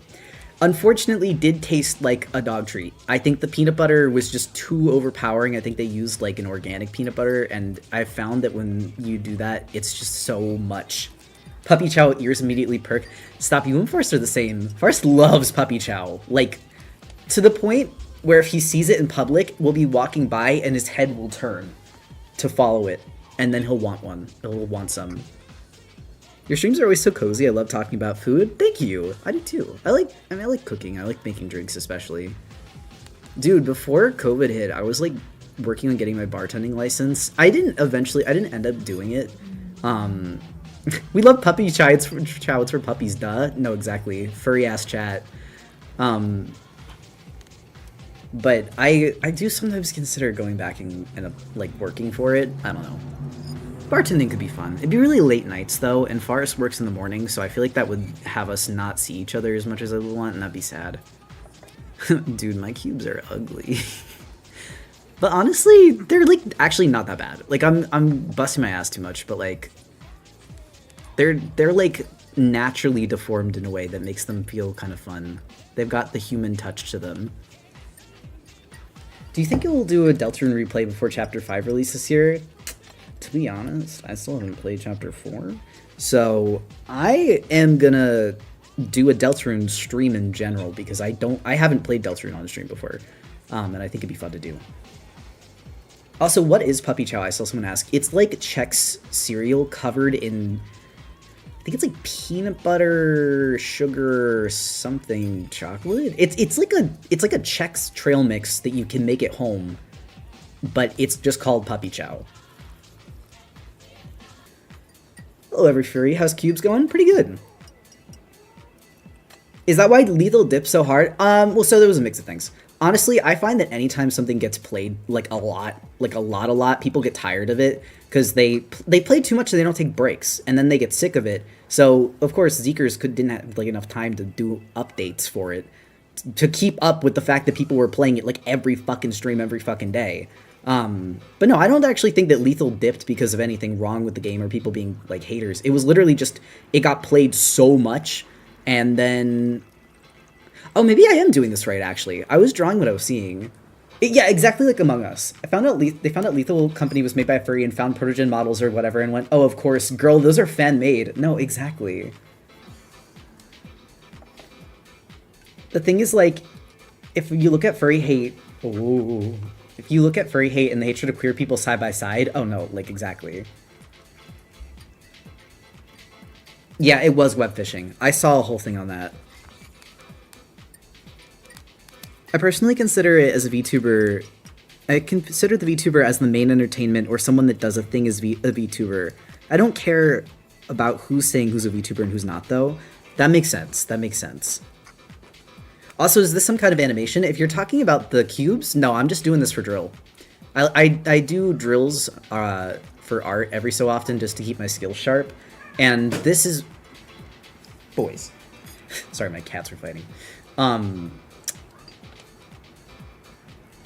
[SPEAKER 1] Unfortunately, did taste like a dog treat. I think the peanut butter was just too overpowering. I think they used like an organic peanut butter, and I found that when you do that, it's just so much. Puppy chow ears immediately perk. Stop, you and Forrest are the same. Forrest loves puppy chow. Like, to the point where if he sees it in public, we'll be walking by and his head will turn to follow it, and then he'll want one. He'll want some. Your streams are always so cozy. I love talking about food. Thank you. I do too. I like cooking. I like making drinks especially. Dude, before COVID hit, I was like working on getting my bartending license. I didn't end up doing it. We love puppy chow. It's for puppies, duh. No, exactly. Furry ass chat. But I do sometimes consider going back and like working for it. I don't know. Bartending could be fun. It'd be really late nights though, and Forrest works in the morning, so I feel like that would have us not see each other as much as I would want, and that'd be sad. Dude, my cubes are ugly. But honestly, they're like actually not that bad. Like I'm busting my ass too much, but like they're like naturally deformed in a way that makes them feel kind of fun. They've got the human touch to them. Do you think you'll do a Deltarune replay before Chapter 5 release this year? To be honest, I still haven't played Chapter 4. So I am gonna do a Deltarune stream in general because I haven't played Deltarune on stream before. And I think it'd be fun to do. Also, what is puppy chow? I saw someone ask. It's like Chex cereal covered in, I think it's like peanut butter, sugar, something chocolate. It's like a Chex trail mix that you can make at home. but it's just called Puppy Chow. Hello, every furry. How's Cubes going? Pretty good. Is that why Lethal dipped so hard? Well, so there was a mix of things. Honestly, I find that anytime something gets played like a lot, people get tired of it because they play too much and they don't take breaks, and then they get sick of it. So of course, Zeekers didn't have like enough time to do updates for it to keep up with the fact that people were playing it like every fucking stream every fucking day. But no, I don't actually think that Lethal dipped because of anything wrong with the game or people being like haters. It was literally just it got played so much, and then. Oh, maybe I am doing this right, actually. I was drawing what I was seeing. Yeah, exactly like Among Us. I found out they found out Lethal Company was made by a furry and found protogen models or whatever and went, oh, of course, girl, those are fan-made. No, exactly. The thing is, like, if you look at furry hate... Ooh, if you look at furry hate and the hatred of queer people side by side, oh no, like, exactly. Yeah, it was web phishing. I saw a whole thing on that. I personally consider it as a VTuber. I consider the VTuber as the main entertainment or someone that does a thing as a VTuber. I don't care about who's saying who's a VTuber and who's not, though. That makes sense. That makes sense. Also, is this some kind of animation? If you're talking about the cubes, no, I'm just doing this for drill. I do drills for art every so often just to keep my skills sharp. And this is... Boys. Sorry, my cats were fighting.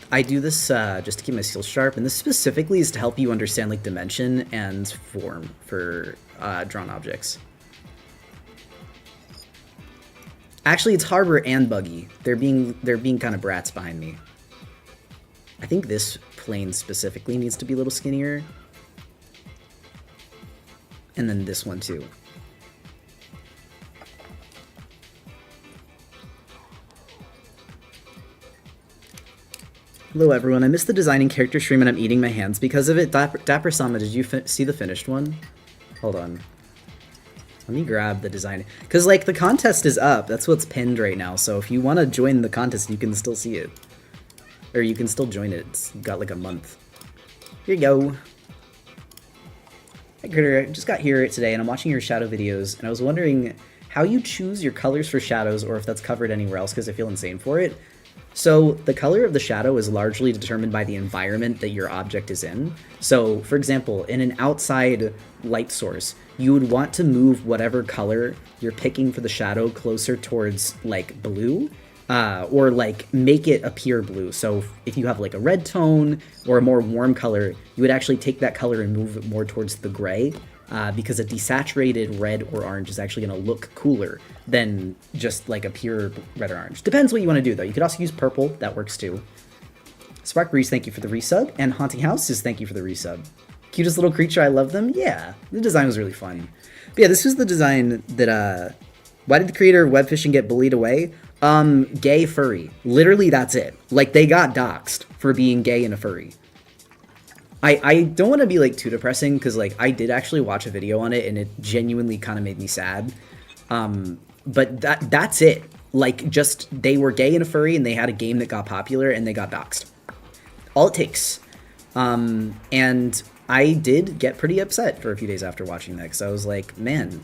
[SPEAKER 1] I do this just to keep my skills sharp, and this specifically is to help you understand like dimension and form for drawn objects. Actually, it's Harbor and Buggy. They're being kind of brats behind me. I think this plane specifically needs to be a little skinnier, and then this one too. Hello everyone, I missed the designing character stream and I'm eating my hands because of it. Dapper Sama, did you see the finished one? Hold on. Let me grab the design. Because, like, the contest is up. That's what's pinned right now. So if you want to join the contest, you can still see it. Or you can still join it. It's got, like, a month. Here you go. Hi, Critter. I just got here today and I'm watching your shadow videos. And I was wondering how you choose your colors for shadows or if that's covered anywhere else because I feel insane for it. So the color of the shadow is largely determined by the environment that your object is in. So, for example, in an outside light source, you would want to move whatever color you're picking for the shadow closer towards, like, blue, or, like, make it appear blue. So if you have, like, a red tone or a more warm color, you would actually take that color and move it more towards the gray, because a desaturated red or orange is actually going to look cooler than just like a pure red or orange. Depends what you want to do, though. You could also use purple. That works, too. Spark Breeze, thank you for the resub. And Haunting Houses, thank you for the resub. Cutest little creature, I love them. Yeah, the design was really fun. But yeah, this was the design that, why did the creator of web fishing get bullied away? Gay furry. Literally, that's it. Like, they got doxxed for being gay and a furry. I don't want to be, like, too depressing, because, like, I did actually watch a video on it, and it genuinely kind of made me sad. But that's it. Like, just, they were gay and a furry, and they had a game that got popular, and they got doxxed. All it takes. And I did get pretty upset for a few days after watching that, because I was like, man.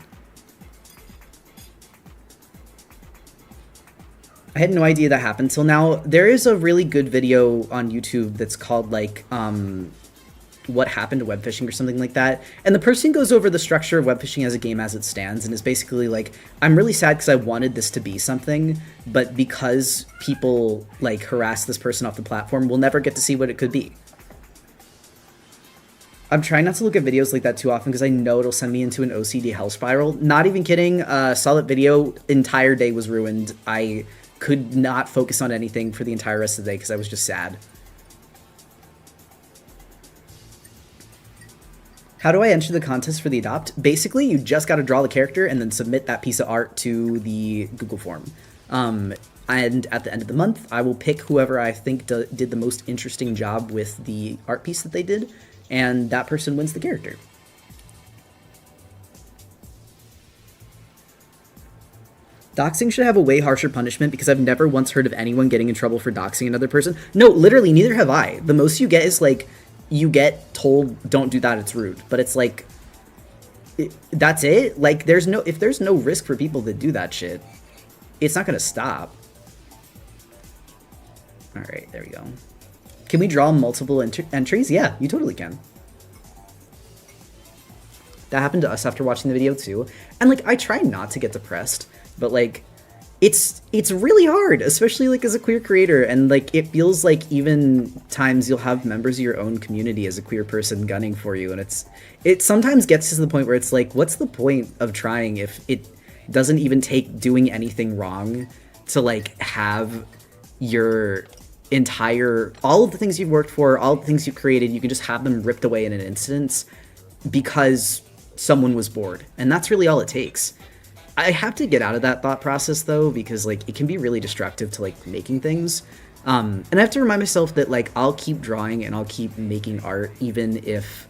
[SPEAKER 1] I had no idea that happened till now. There is a really good video on YouTube that's called, like, what happened to web phishing or something like that, and the person goes over the structure of web phishing as a game as it stands, and is basically like, I'm really sad because I wanted this to be something, but because people like harass this person off the platform, we'll never get to see what it could be. I'm trying not to look at videos like that too often because I know it'll send me into an OCD hell spiral. Not even kidding. Saw that video, entire day was ruined. I could not focus on anything for the entire rest of the day because I was just sad. How do I enter the contest for the Adopt? Basically, you just got to draw the character and then submit that piece of art to the Google form. And at the end of the month, I will pick whoever I think did the most interesting job with the art piece that they did, and that person wins the character. Doxing should have a way harsher punishment because I've never once heard of anyone getting in trouble for doxing another person. No, literally, neither have I. The most you get is like, you get told, don't do that, it's rude. But it's like, that's it? Like, if there's no risk for people that do that shit, it's not gonna stop. Alright, there we go. Can we draw multiple entries? Yeah, you totally can. That happened to us after watching the video too. And like, I try not to get depressed, but like, it's really hard, especially like as a queer creator, and like it feels like even times you'll have members of your own community as a queer person gunning for you, and it sometimes gets to the point where it's like, what's the point of trying if it doesn't even take doing anything wrong to like have your entire, all of the things you've worked for, all the things you've created, you can just have them ripped away in an instant because someone was bored. And that's really all it takes. I have to get out of that thought process though, because like it can be really destructive to like making things. And I have to remind myself that like I'll keep drawing and I'll keep making art even if,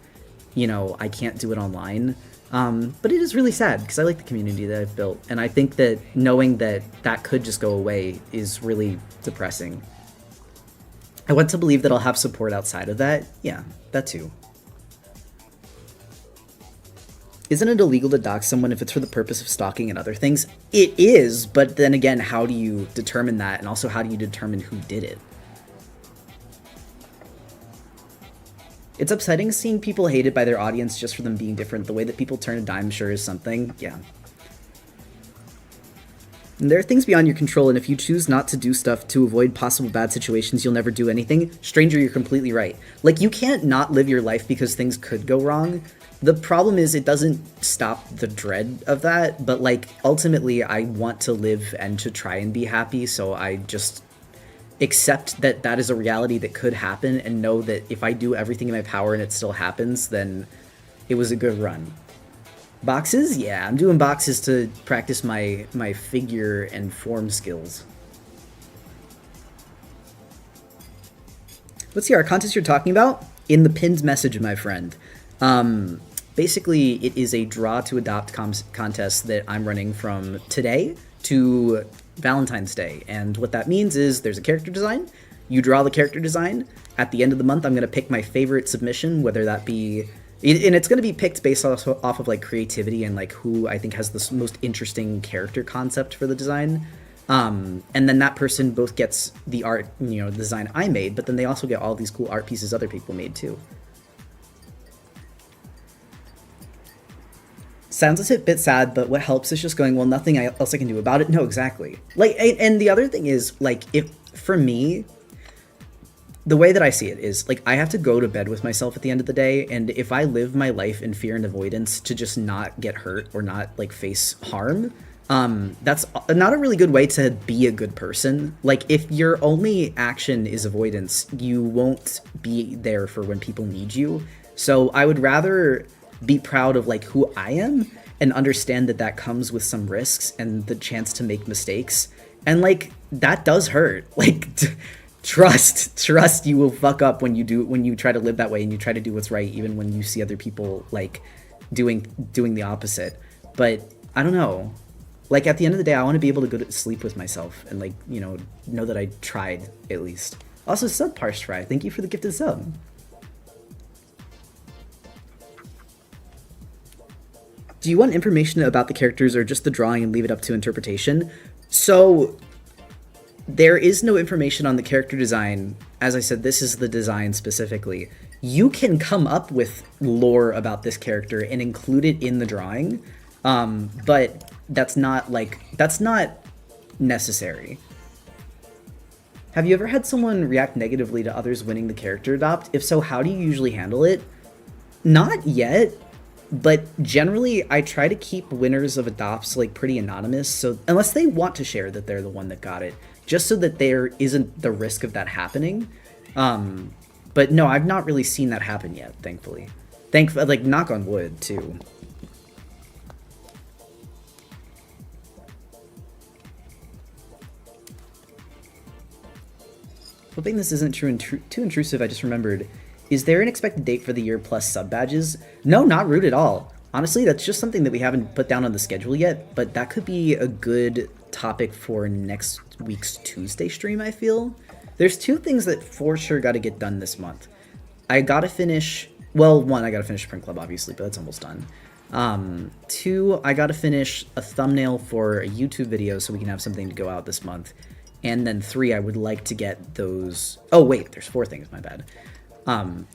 [SPEAKER 1] you know, I can't do it online. But it is really sad because I like the community that I've built, and I think that knowing that that could just go away is really depressing. I want to believe that I'll have support outside of that. Yeah, that too. Isn't it illegal to dox someone if it's for the purpose of stalking and other things? It is, but then again, how do you determine that? And also, how do you determine who did it? It's upsetting seeing people hated by their audience just for them being different. The way that people turn a dime sure is something. Yeah. And there are things beyond your control, and if you choose not to do stuff to avoid possible bad situations, you'll never do anything. Stranger, you're completely right. Like, you can't not live your life because things could go wrong. The problem is it doesn't stop the dread of that, but like, ultimately I want to live and to try and be happy, so I just accept that that is a reality that could happen and know that if I do everything in my power and it still happens, then it was a good run. Boxes? Yeah, I'm doing boxes to practice my figure and form skills. What's the art contest you're talking about? In the pinned message, my friend. Basically, it is a draw to adopt contest that I'm running from today to Valentine's Day. And what that means is there's a character design. You draw the character design. At the end of the month, I'm going to pick my favorite submission, whether that be... And it's going to be picked based off of like creativity and like who I think has the most interesting character concept for the design. And then that person both gets the art, you know, the design I made, but then they also get all these cool art pieces other people made too. Sounds a bit sad, but what helps is just going, well, nothing else I can do about it. No, exactly. Like, and the other thing is, like, if for me, the way that I see it is, like, I have to go to bed with myself at the end of the day, and if I live my life in fear and avoidance to just not get hurt or not, like, face harm, that's not a really good way to be a good person. Like, if your only action is avoidance, you won't be there for when people need you. So I would rather be proud of, like, who I am and understand that that comes with some risks and the chance to make mistakes. And, like, that does hurt. Like, trust you will fuck up when you try to live that way and you try to do what's right, even when you see other people like doing the opposite. But I don't know, like at the end of the day, I want to be able to go to sleep with myself and like, you know that I tried at least. Also, sub Parse Fry, thank you for the gifted sub. Do you want information about the characters or just the drawing and leave it up to interpretation? So there is no information on the character design. As I said, this is the design specifically. You can come up with lore about this character and include it in the drawing, but that's not necessary. Have you ever had someone react negatively to others winning the character adopt? If so, how do you usually handle it? Not yet, but generally I try to keep winners of adopts like pretty anonymous, so unless they want to share that they're the one that got it, just so that there isn't the risk of that happening. But no, I've not really seen that happen yet, thankfully. Like, knock on wood, too. Hoping this isn't too intrusive, I just remembered. Is there an expected date for the year plus sub badges? No, not rude at all. Honestly, that's just something that we haven't put down on the schedule yet, but that could be a good topic for next week's Tuesday stream, I feel. There's 2 things that for sure got to get done this month. I got to finish... Well, 1, I got to finish Print Club, obviously, but that's almost done. 2, I got to finish a thumbnail for a YouTube video so we can have something to go out this month. And then 3, I would like to get those... Oh, wait, there's 4 things, my bad.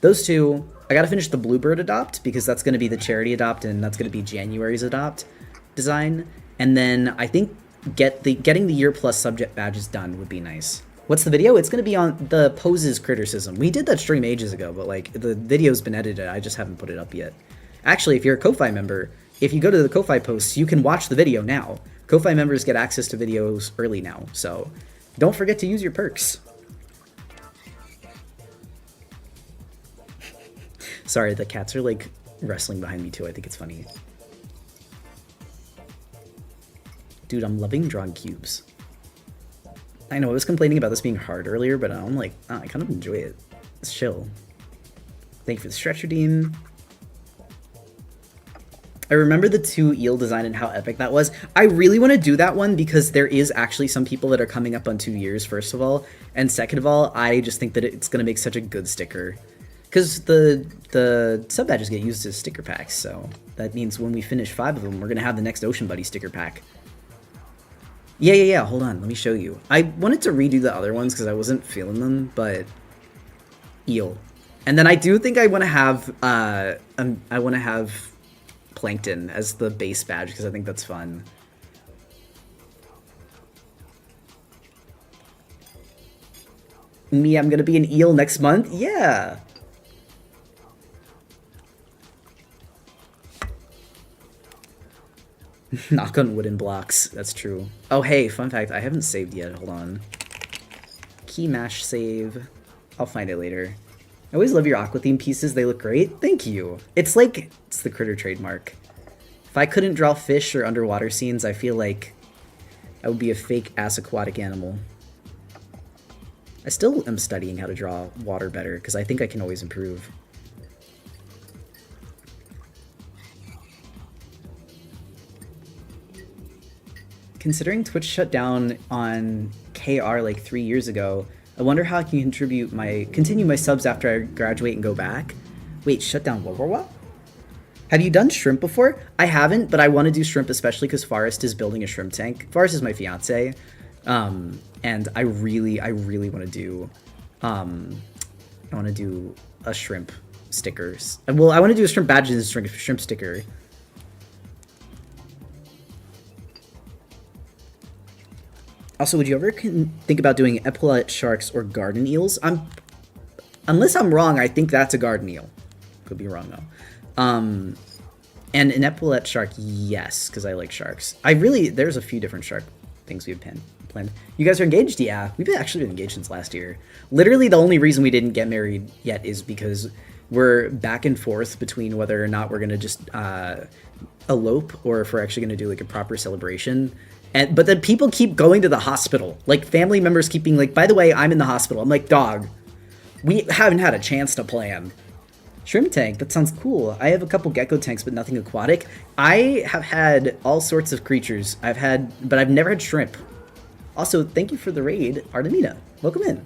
[SPEAKER 1] Those 2, I got to finish the Bluebird Adopt, because that's going to be the charity Adopt, and that's going to be January's Adopt design. And then I think getting the Year Plus subject badges done would be nice. What's the video? It's going to be on the Poses Criticism. We did that stream ages ago, but like the video's been edited. I just haven't put it up yet. Actually, if you're a Ko-Fi member, if you go to the Ko-Fi posts, you can watch the video now. Ko-Fi members get access to videos early now, so don't forget to use your perks. Sorry, the cats are like wrestling behind me too. I think it's funny. Dude, I'm loving drawing cubes. I know I was complaining about this being hard earlier, but I'm like, oh, I kind of enjoy it. It's chill. Thank you for the stretch redeem. I remember the 2 eel design and how epic that was. I really want to do that one because there is actually some people that are coming up on 2 years, first of all. And second of all, I just think that it's going to make such a good sticker. Because the sub badges get used as sticker packs, so that means when we finish 5 of them, we're going to have the next Ocean Buddy sticker pack. Yeah, hold on, let me show you. I wanted to redo the other ones because I wasn't feeling them, but... Eel. And then I do think I want to have Plankton as the base badge because I think that's fun. Me, I'm gonna be an eel next month? Yeah! Knock on wooden blocks. That's true. Oh, hey, fun fact. I haven't saved yet. Hold on. Key mash save. I'll find it later. I always love your aqua theme pieces. They look great. Thank you. It's like, it's the Critter trademark. If I couldn't draw fish or underwater scenes, I feel like I would be a fake ass aquatic animal. I still am studying how to draw water better because I think I can always improve. Considering Twitch shut down on KR like 3 years ago, I wonder how I can continue my subs after I graduate and go back. Wait, shut down what? Have you done shrimp before? I haven't, but I want to do shrimp especially because Forrest is building a shrimp tank. Forrest is my fiance, and I really want to do, a shrimp stickers. Well, I want to do a shrimp badges and shrimp sticker. Also, would you ever think about doing epaulette sharks or garden eels? Unless I'm wrong, I think that's a garden eel. Could be wrong though. And an epaulette shark, yes, because I like sharks. There's a few different shark things we've planned. You guys are engaged? Yeah, we've actually been engaged since last year. Literally, the only reason we didn't get married yet is because we're back and forth between whether or not we're gonna just elope or if we're actually gonna do like a proper celebration. But then people keep going to the hospital. Like, family members keep being like, by the way, I'm in the hospital. I'm like, dog, we haven't had a chance to plan. Shrimp tank, that sounds cool. I have a couple gecko tanks, but nothing aquatic. I have had all sorts of creatures. But I've never had shrimp. Also, thank you for the raid, Artemida. Welcome in.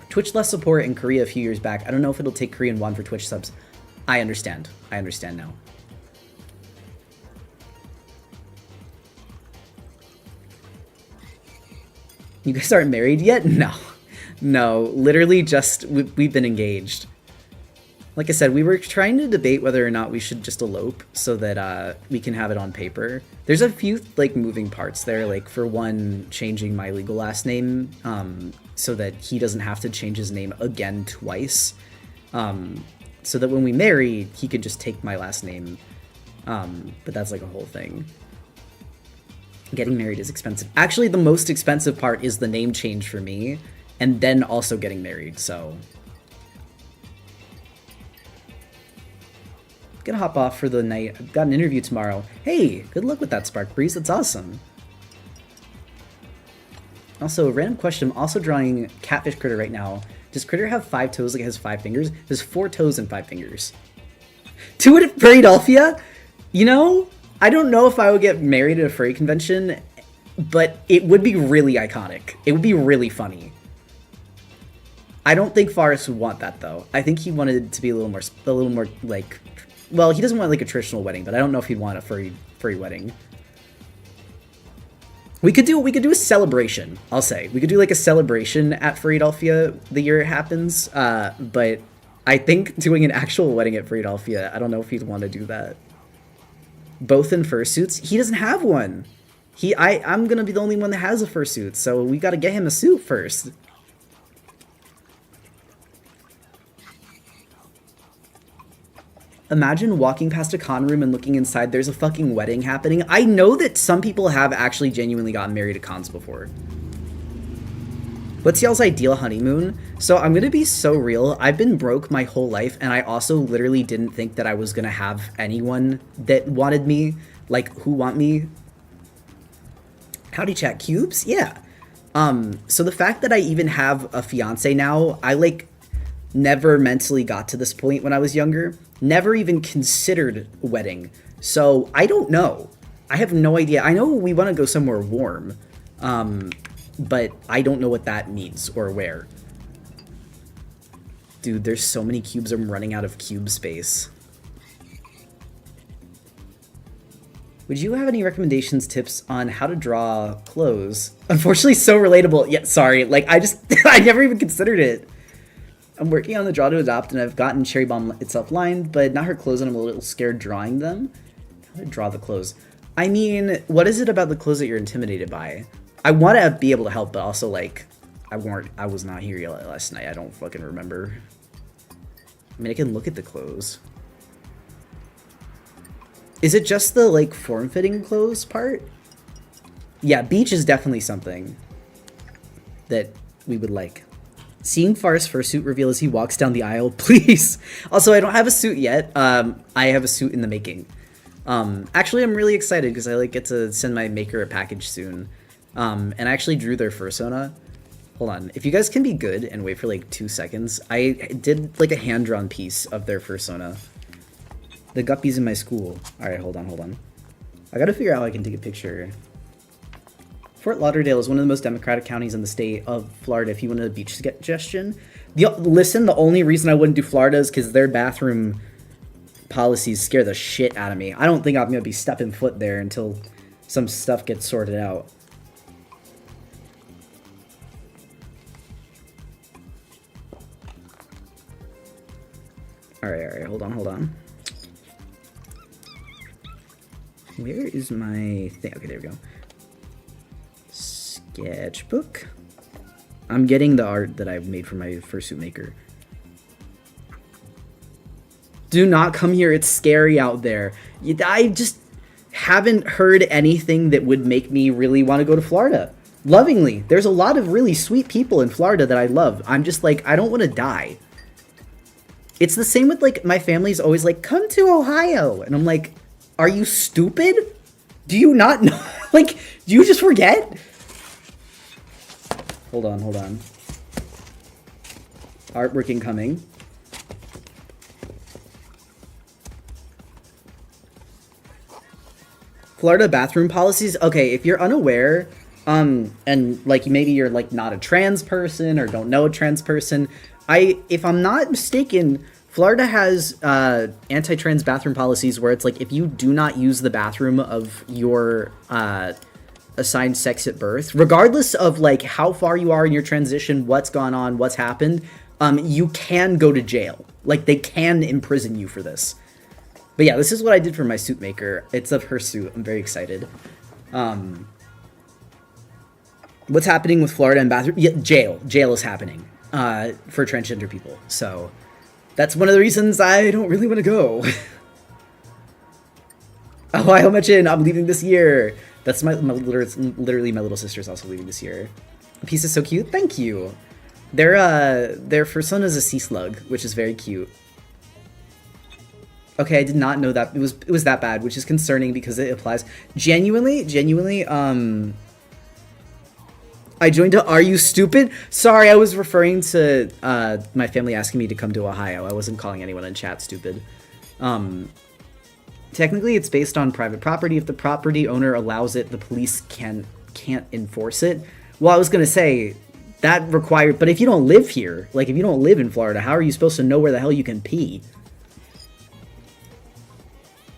[SPEAKER 1] Twitch less support in Korea a few years back. I don't know if it'll take Korean won for Twitch subs. I understand. I understand now. You guys aren't married yet? No. No, literally just, we've been engaged. Like I said, we were trying to debate whether or not we should just elope so that we can have it on paper. There's a few like moving parts there, like for one, changing my legal last name so that he doesn't have to change his name again twice. So that when we marry, he could just take my last name. But that's like a whole thing. Getting married is expensive. Actually, the most expensive part is the name change for me, and then also getting married, so. Gonna hop off for the night. I've got an interview tomorrow. Hey, good luck with that, Spark Breeze. That's awesome. Also, random question. I'm also drawing Catfish Critter right now. Does Critter have 5 toes like it has 5 fingers? There's 4 toes and 5 fingers. 2 at Furry-Dolphia? You know, I don't know if I would get married at a furry convention but it would be really iconic. It would be really funny. I don't think Forrest would want that though. I think he wanted it to be a little more like, well, he doesn't want like a traditional wedding, but I don't know if he'd want a furry wedding. We could do a celebration. I'll say we could do like a celebration at Philadelphia the year it happens. But I think doing an actual wedding at Philadelphia, I don't know if he'd want to do that. Both in fursuits. He doesn't have one. I'm gonna be the only one that has a fursuit, so we got to get him a suit first. Imagine walking past a con room and looking inside, there's a fucking wedding happening. I know that some people have actually genuinely gotten married at cons before. What's y'all's ideal honeymoon? So I'm gonna be so real. I've been broke my whole life, and I also literally didn't think that I was gonna have anyone that wanted me, like, who want me. Howdy chat, cubes? Yeah. So the fact that I even have a fiance now, I, like, never mentally got to this point when I was younger. Never even considered a wedding. So I don't know. I have no idea. I know we want to go somewhere warm, but I don't know what that means or where. Dude, there's so many cubes, I'm running out of cube space. Would you have any recommendations, tips on how to draw clothes? Unfortunately, so relatable. Yeah, sorry. Like, I never even considered it. I'm working on the draw to adopt, and I've gotten Cherry Bomb itself lined, but not her clothes, and I'm a little scared drawing them. How to draw the clothes? I mean, what is it about the clothes that you're intimidated by? I want to be able to help, but also, like, I was not here last night. I don't fucking remember. I mean, I can look at the clothes. Is it just the, like, form-fitting clothes part? Yeah, beach is definitely something that we would like. Seeing Far's fursuit reveal as he walks down the aisle, please. Also, I don't have a suit yet. I have a suit in the making. Actually, I'm really excited because I like get to send my maker a package soon. And I actually drew their fursona. Hold on. If you guys can be good and wait for like 2 seconds, I did like a hand-drawn piece of their fursona. The guppies in my school. All right, hold on. I gotta figure out how I can take a picture. Fort Lauderdale is one of the most democratic counties in the state of Florida if you wanted a beach suggestion. Listen, the only reason I wouldn't do Florida is because their bathroom policies scare the shit out of me. I don't think I'm going to be stepping foot there until some stuff gets sorted out. Alright, hold on. Where is my thing? Okay, there we go. Sketchbook. I'm getting the art that I've made for my fursuit maker. Do not come here, it's scary out there. I just haven't heard anything that would make me really want to go to Florida. Lovingly, there's a lot of really sweet people in Florida that I love. I'm just like, I don't want to die. It's the same with, like, my family's always like, come to Ohio. And I'm like, are you stupid? Do you not know? Like, do you just forget? Hold on. Artwork incoming. Florida bathroom policies. Okay, if you're unaware, and like maybe you're like not a trans person or don't know a trans person, if I'm not mistaken, Florida has anti-trans bathroom policies where it's like if you do not use the bathroom of your assigned sex at birth, regardless of like how far you are in your transition, what's gone on, what's happened, you can go to jail. Like they can imprison you for this. But yeah, this is what I did for my suit maker. It's of her suit. I'm very excited. What's happening with Florida and bathroom? Yeah, jail. Jail is happening for transgender people. So that's one of the reasons I don't really want to go. Oh, I mentioned I'm leaving this year. That's literally my little sister's also leaving this year. The piece is so cute. Thank you. Their fursona is a sea slug, which is very cute. Okay, I did not know that it was that bad, which is concerning because it applies. Genuinely, I joined a Are You Stupid? Sorry, I was referring to my family asking me to come to Ohio. I wasn't calling anyone in chat stupid. Technically, it's based on private property. If the property owner allows it, the police can can't enforce it. Well, I was gonna say that required, but if you don't live here, like if you don't live in Florida, how are you supposed to know where the hell you can pee?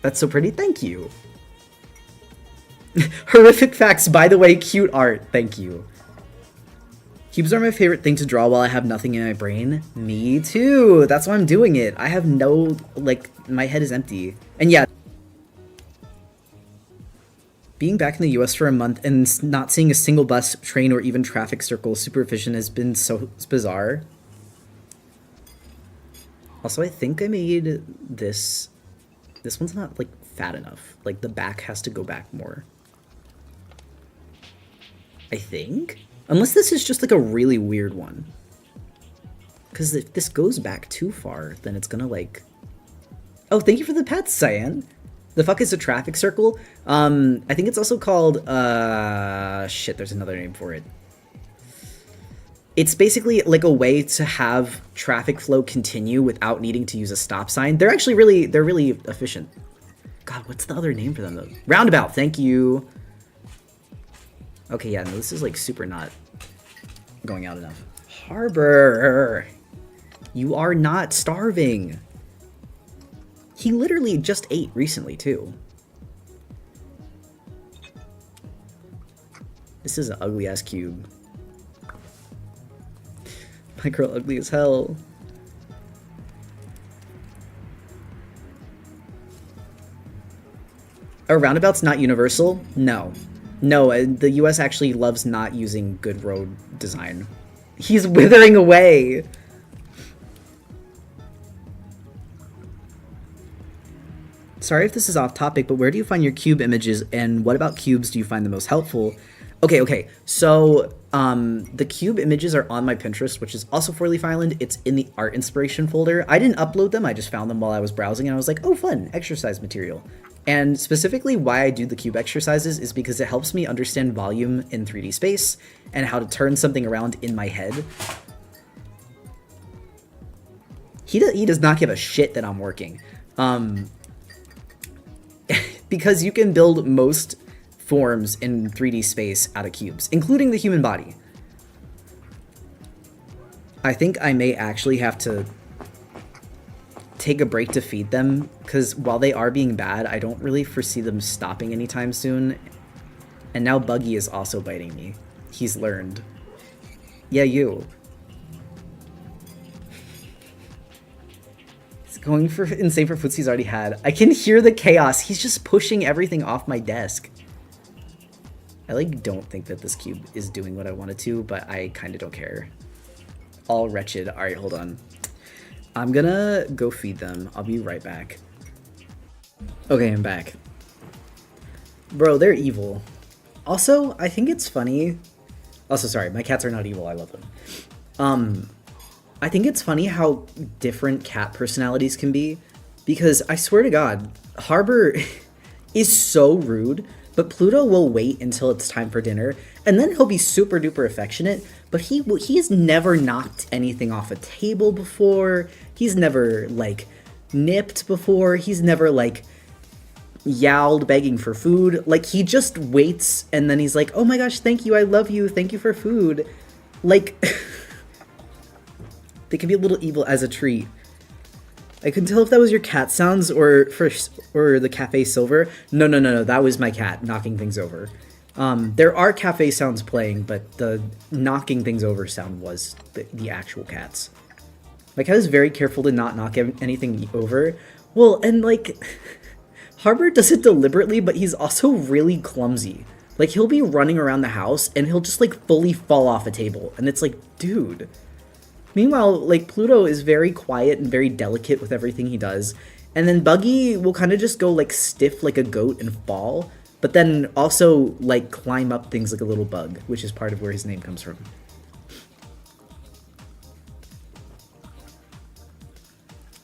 [SPEAKER 1] That's so pretty. Thank you. Horrific facts, by the way, cute art. Thank you. Cubes are my favorite thing to draw while I have nothing in my brain. Me too. That's why I'm doing it. I have no, like, my head is empty. And yeah, being back in the US for a month and not seeing a single bus, train, or even traffic circle super efficient has been so bizarre. Also, I think I made this... This one's not, like, fat enough. Like, the back has to go back more. I think? Unless this is just, like, a really weird one. Because if this goes back too far, then it's gonna, like... Oh, thank you for the pets, Cyan! The fuck is a traffic circle? I think it's also called, shit, there's another name for it. It's basically like a way to have traffic flow continue without needing to use a stop sign. They're actually they're really efficient. God, what's the other name for them though? Roundabout, thank you. Okay, yeah, no, this is like super not going out enough. Harbor, you are not starving. He literally just ate recently too. This is an ugly ass cube. My girl ugly as hell. Are roundabouts not universal? No. No, the US actually loves not using good road design. He's withering away! Sorry if this is off topic, but where do you find your cube images, and what about cubes do you find the most helpful? Okay, so the cube images are on my Pinterest, which is also 4-Leaf Island. It's in the art inspiration folder. I didn't upload them, I just found them while I was browsing, and I was like, oh fun, exercise material. And specifically why I do the cube exercises is because it helps me understand volume in 3D space and how to turn something around in my head. He does not give a shit that I'm working. Because you can build most forms in 3D space out of cubes, including the human body. I think I may actually have to take a break to feed them, because while they are being bad, I don't really foresee them stopping anytime soon. And now Buggy is also biting me. He's learned. Yeah, you. He's going for insane for foods he's already had. I can hear the chaos. He's just pushing everything off my desk. I like don't think that this cube is doing what I wanted to, but I kind of don't care. All wretched. All right, hold on. I'm gonna go feed them. I'll be right back. Okay, I'm back. Bro, they're evil. Also, I think it's funny. Also, sorry, my cats are not evil. I love them. I think it's funny how different cat personalities can be, because I swear to God, Harbor is so rude. But Pluto will wait until it's time for dinner, and then he'll be super duper affectionate, but he's never knocked anything off a table before, he's never, like, nipped before, he's never, like, yowled begging for food. Like, he just waits, and then he's like, oh my gosh, thank you, I love you, thank you for food. Like, they can be a little evil as a treat. I couldn't tell if that was your cat sounds or the cafe silver. No, that was my cat knocking things over. There are cafe sounds playing, but the knocking things over sound was the actual cats. My cat is very careful to not knock anything over. Well, and like, Harbor does it deliberately, but he's also really clumsy. Like, he'll be running around the house and he'll just like fully fall off a table. And it's like, dude. Meanwhile, like, Pluto is very quiet and very delicate with everything he does. And then Buggy will kind of just go, like, stiff like a goat and fall. But then also, like, climb up things like a little bug, which is part of where his name comes from.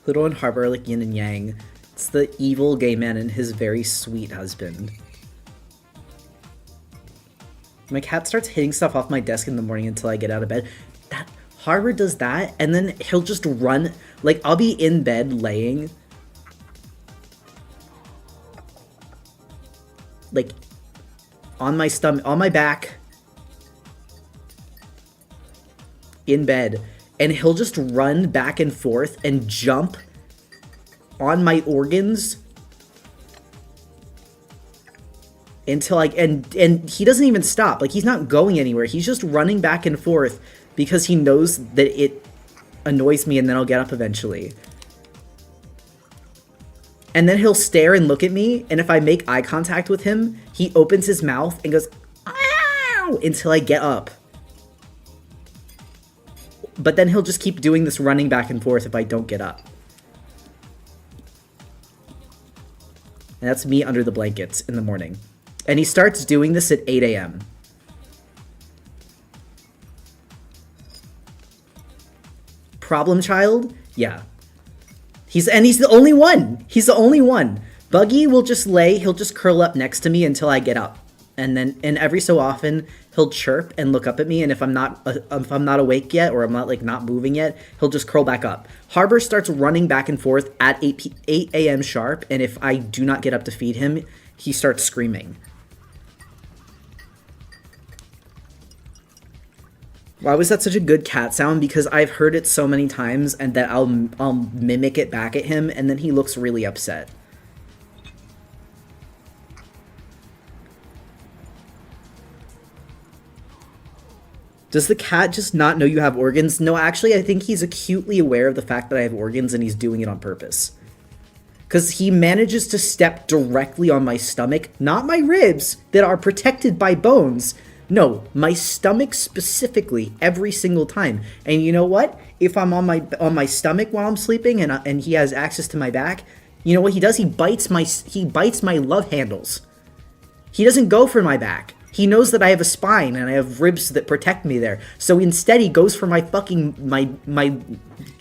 [SPEAKER 1] Pluto and Harbor are like yin and yang. It's the evil gay man and his very sweet husband. My cat starts hitting stuff off my desk in the morning until I get out of bed. Harbor does that, and then he'll just run. Like, I'll be in bed laying, like, on my stomach, on my back, in bed, and he'll just run back and forth and jump on my organs until and he doesn't even stop. Like, he's not going anywhere. He's just running back and forth because he knows that it annoys me, and then I'll get up eventually. And then he'll stare and look at me, and if I make eye contact with him, he opens his mouth and goes, "Ow!" until I get up. But then he'll just keep doing this running back and forth if I don't get up. And that's me under the blankets in the morning. And he starts doing this at 8 a.m. Problem child? Yeah. He's the only one. He's the only one. Buggy will just he'll just curl up next to me until I get up. And every so often he'll chirp and look up at me, and if I'm not awake yet, or I'm not moving yet, he'll just curl back up. Harbor starts running back and forth at 8 a.m. sharp, and if I do not get up to feed him, he starts screaming. Why was that such a good cat sound? Because I've heard it so many times, and that I'll mimic it back at him, and then he looks really upset. Does the cat just not know you have organs? No, actually, I think he's acutely aware of the fact that I have organs, and he's doing it on purpose. Because he manages to step directly on my stomach, not my ribs that are protected by bones. No, my stomach specifically, every single time. And you know what? If I'm on my stomach while I'm sleeping, and he has access to my back, you know what he does? He bites my love handles. He doesn't go for my back. He knows that I have a spine and I have ribs that protect me there. So instead, he goes for my fucking my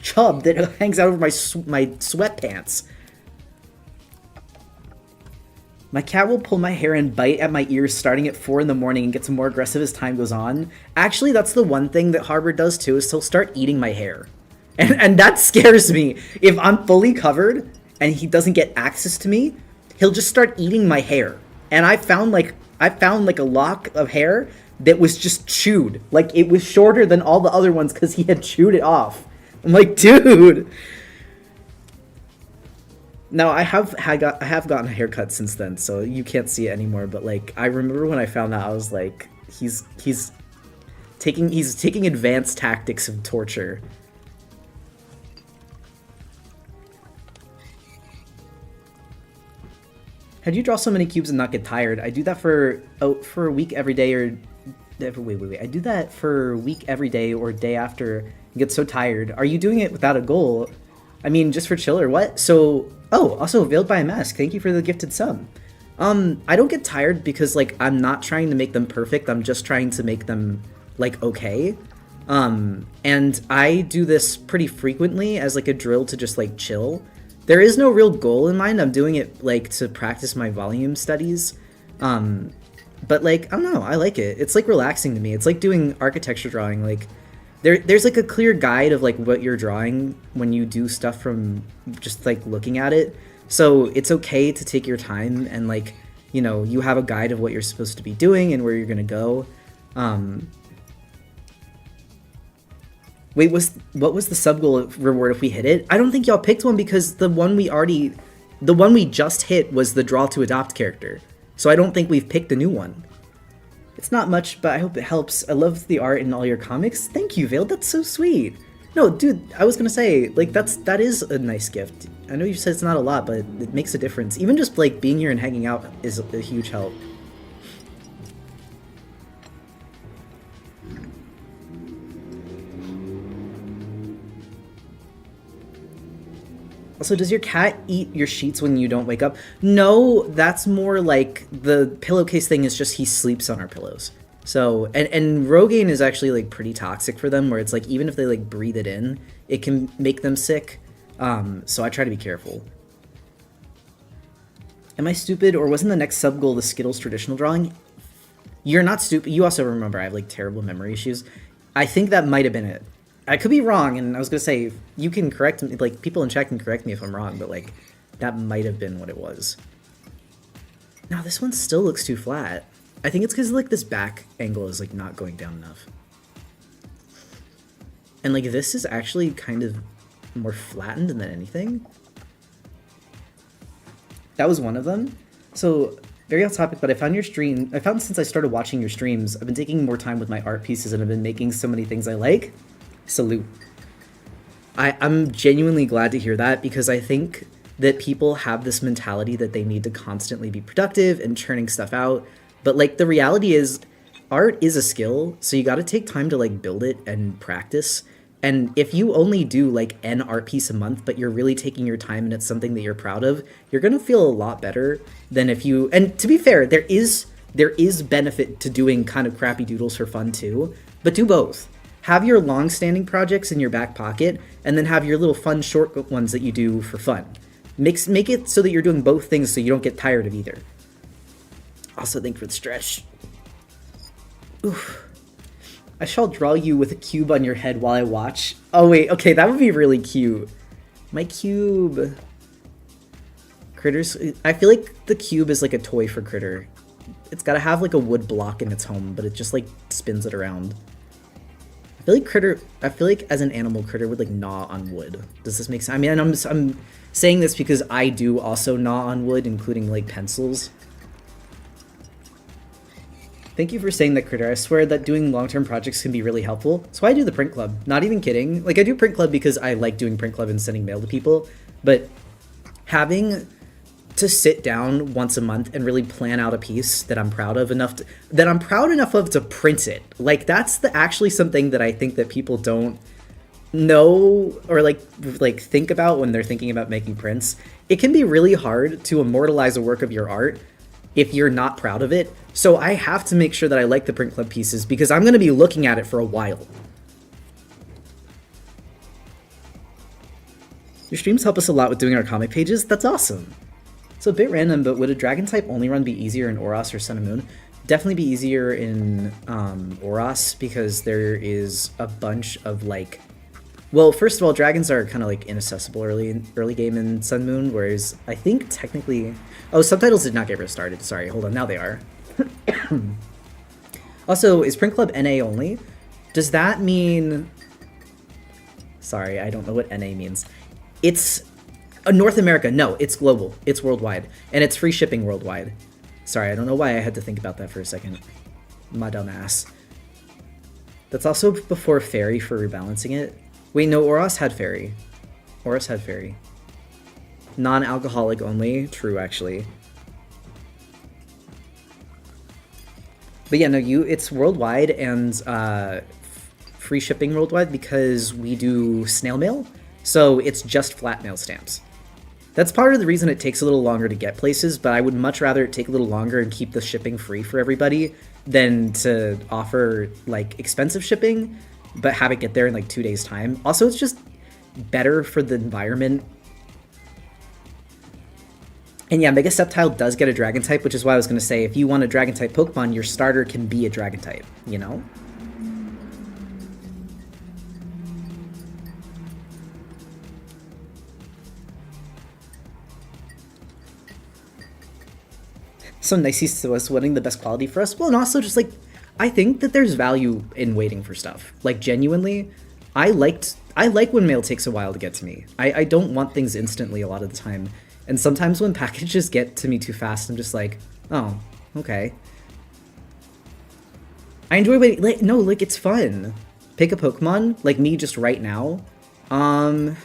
[SPEAKER 1] chub that hangs out over my sweatpants. My cat will pull my hair and bite at my ears starting at 4 in the morning and gets more aggressive as time goes on. Actually, that's the one thing that Harbor does too, is he'll start eating my hair. And that scares me. If I'm fully covered and he doesn't get access to me, he'll just start eating my hair. And I found a lock of hair that was just chewed. Like, it was shorter than all the other ones because he had chewed it off. I'm like, dude. Now, I have gotten a haircut since then, so you can't see it anymore. But like, I remember when I found out, I was like, he's taking advanced tactics of torture. How do you draw so many cubes and not get tired? I do that for a week every day, or wait. I do that for a week every day or day after and get so tired. Are you doing it without a goal? I mean, just for chill or what? So, also Veiled by a Mask. Thank you for the gifted sub. I don't get tired because like I'm not trying to make them perfect. I'm just trying to make them like okay. And I do this pretty frequently as like a drill to just like chill. There is no real goal in mind. I'm doing it like to practice my volume studies. But like, I don't know, I like it. It's like relaxing to me. It's like doing architecture drawing. Like there's like a clear guide of like what you're drawing when you do stuff from just like looking at it. So it's okay to take your time and like, you know, you have a guide of what you're supposed to be doing and where you're gonna go. Wait, what was the sub goal reward if we hit it? I don't think y'all picked one because the one we just hit was the draw to adopt character. So I don't think we've picked a new one. It's not much, but I hope it helps. I love the art in all your comics. Thank you, Veiled. That's so sweet. No, dude, I was gonna say, like, that is a nice gift. I know you said it's not a lot, but it makes a difference. Even just, like, being here and hanging out is a huge help. Also, does your cat eat your sheets when you don't wake up? No, that's more like the pillowcase thing is just he sleeps on our pillows. So, and Rogaine is actually like pretty toxic for them, where it's like even if they like breathe it in, it can make them sick. So I try to be careful. Am I stupid, or wasn't the next sub goal the Skittles traditional drawing? You're not stupid. You also remember I have like terrible memory issues. I think that might have been it. I could be wrong, and I was gonna say, you can correct me, like, people in chat can correct me if I'm wrong, but, like, that might have been what it was. No, this one still looks too flat. I think it's because like this back angle is like not going down enough. And like this is actually kind of more flattened than anything. That was one of them. So very off topic, but I found your stream. I found since I started watching your streams, I've been taking more time with my art pieces and I've been making so many things I like. Salute. I'm genuinely glad to hear that because I think that people have this mentality that they need to constantly be productive and churning stuff out. But like the reality is art is a skill. So you got to take time to like build it and practice. And if you only do like an art piece a month, but you're really taking your time and it's something that you're proud of, you're going to feel a lot better than if you, and to be fair, there is benefit to doing kind of crappy doodles for fun too, but do both. Have your long-standing projects in your back pocket and then have your little fun short ones that you do for fun. Make it so that you're doing both things so you don't get tired of either. Also, thanks for the stretch. Oof. I shall draw you with a cube on your head while I watch. Oh wait, okay, that would be really cute. My cube. Critters, I feel like the cube is like a toy for Critter. It's gotta have like a wood block in its home, but it just like spins it around. I feel like as an animal, Critter would like gnaw on wood. Does this make sense? I mean, I'm saying this because I do also gnaw on wood, including like pencils. Thank you for saying that, Critter. I swear that doing long-term projects can be really helpful. So I do the print club. Not even kidding. Like, I do print club because I like doing print club and sending mail to people. But having to sit down once a month and really plan out a piece that I'm proud of enough to print it. Like, that's actually something that I think that people don't know or like think about when they're thinking about making prints. It can be really hard to immortalize a work of your art if you're not proud of it. So I have to make sure that I like the print club pieces because I'm going to be looking at it for a while. Your streams help us a lot with doing our comic pages. That's awesome. So a bit random, but would a dragon type only run be easier in Oros or Sun and Moon? Definitely be easier in Oros because there is a bunch of like... Well, first of all, dragons are kind of like inaccessible early game in Sun Moon, whereas I think technically... Oh, subtitles did not get restarted. Sorry, hold on. Now they are. Also, is Print Club NA only? Does that mean... Sorry, I don't know what NA means. It's North America. No, it's global. It's worldwide. And it's free shipping worldwide. Sorry, I don't know why I had to think about that for a second. My dumb ass. That's also before Fairy for rebalancing it. Wait, no, Oros had Fairy. Oros had Fairy. Non-alcoholic only. True, actually. But yeah, no, it's worldwide and free shipping worldwide because we do snail mail. So it's just flat mail stamps. That's part of the reason it takes a little longer to get places, but I would much rather it take a little longer and keep the shipping free for everybody than to offer like expensive shipping, but have it get there in like 2 days' time. Also, it's just better for the environment. And yeah, Mega Sceptile does get a Dragon type, which is why I was going to say, if you want a Dragon type Pokemon, your starter can be a Dragon type, you know? So Nicey was winning the best quality for us. Well, and also just like, I think that there's value in waiting for stuff. Like, genuinely, I like when mail takes a while to get to me. I don't want things instantly a lot of the time. And sometimes when packages get to me too fast, I'm just like, oh, okay. I enjoy waiting. Like, no, like, it's fun. Pick a Pokemon, like me just right now. I'm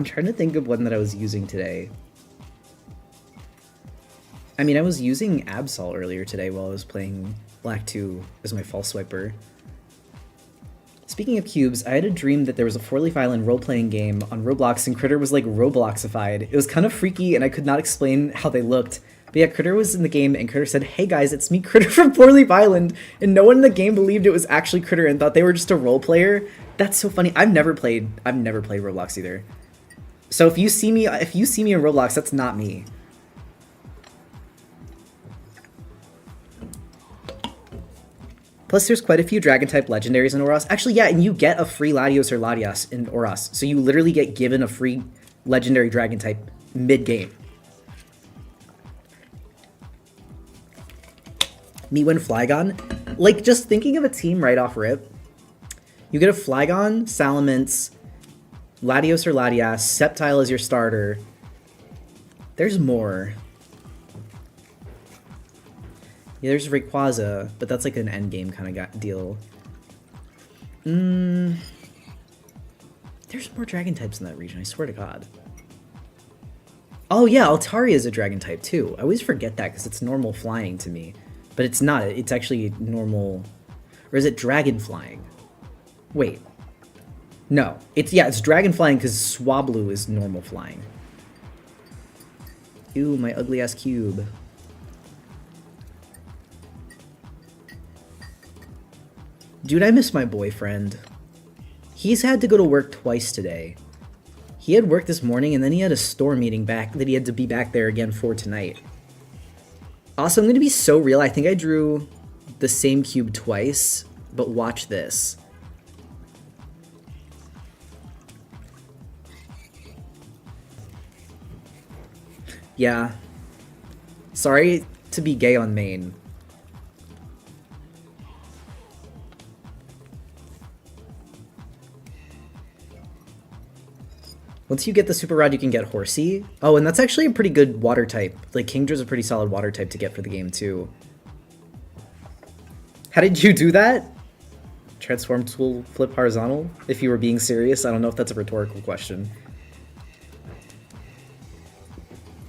[SPEAKER 1] trying to think of one that I was using today. I mean, I was using Absol earlier today while I was playing Black 2 as my false swiper. Speaking of cubes, I had a dream that there was a Four-Leaf Island role-playing game on Roblox and Critter was like Robloxified. It was kind of freaky and I could not explain how they looked. But yeah, Critter was in the game and Critter said, "Hey guys, it's me, Critter from Four-Leaf Island." And no one in the game believed it was actually Critter and thought they were just a role player. That's so funny. I've never played Roblox either. So if you see me in Roblox, that's not me. Plus, there's quite a few Dragon-type legendaries in Oros. Actually, yeah, and you get a free Latios or Latias in Oros. So you literally get given a free legendary Dragon-type mid-game. Me when Flygon. Like, just thinking of a team right off rip. You get a Flygon, Salamence, Latios or Latias, Sceptile as your starter. There's more. Yeah, there's Rayquaza, but that's like an endgame kind of deal. There's more dragon types in that region, I swear to God. Oh yeah, Altaria is a dragon type too. I always forget that because it's normal flying to me. But it's not, it's actually normal. Or is it dragon flying? Wait. No, it's dragon flying because Swablu is normal flying. Ew, my ugly ass cube. Dude, I miss my boyfriend. He's had to go to work twice today. He had work this morning and then he had a store meeting back that he had to be back there again for tonight. Also, I'm gonna be so real, I think I drew the same cube twice, but watch this. Yeah. Sorry to be gay on main. Once you get the super rod, you can get Horsey. Oh, and that's actually a pretty good water type. Like, Kingdra's a pretty solid water type to get for the game, too. How did you do that? Transform tool flip horizontal? If you were being serious, I don't know if that's a rhetorical question.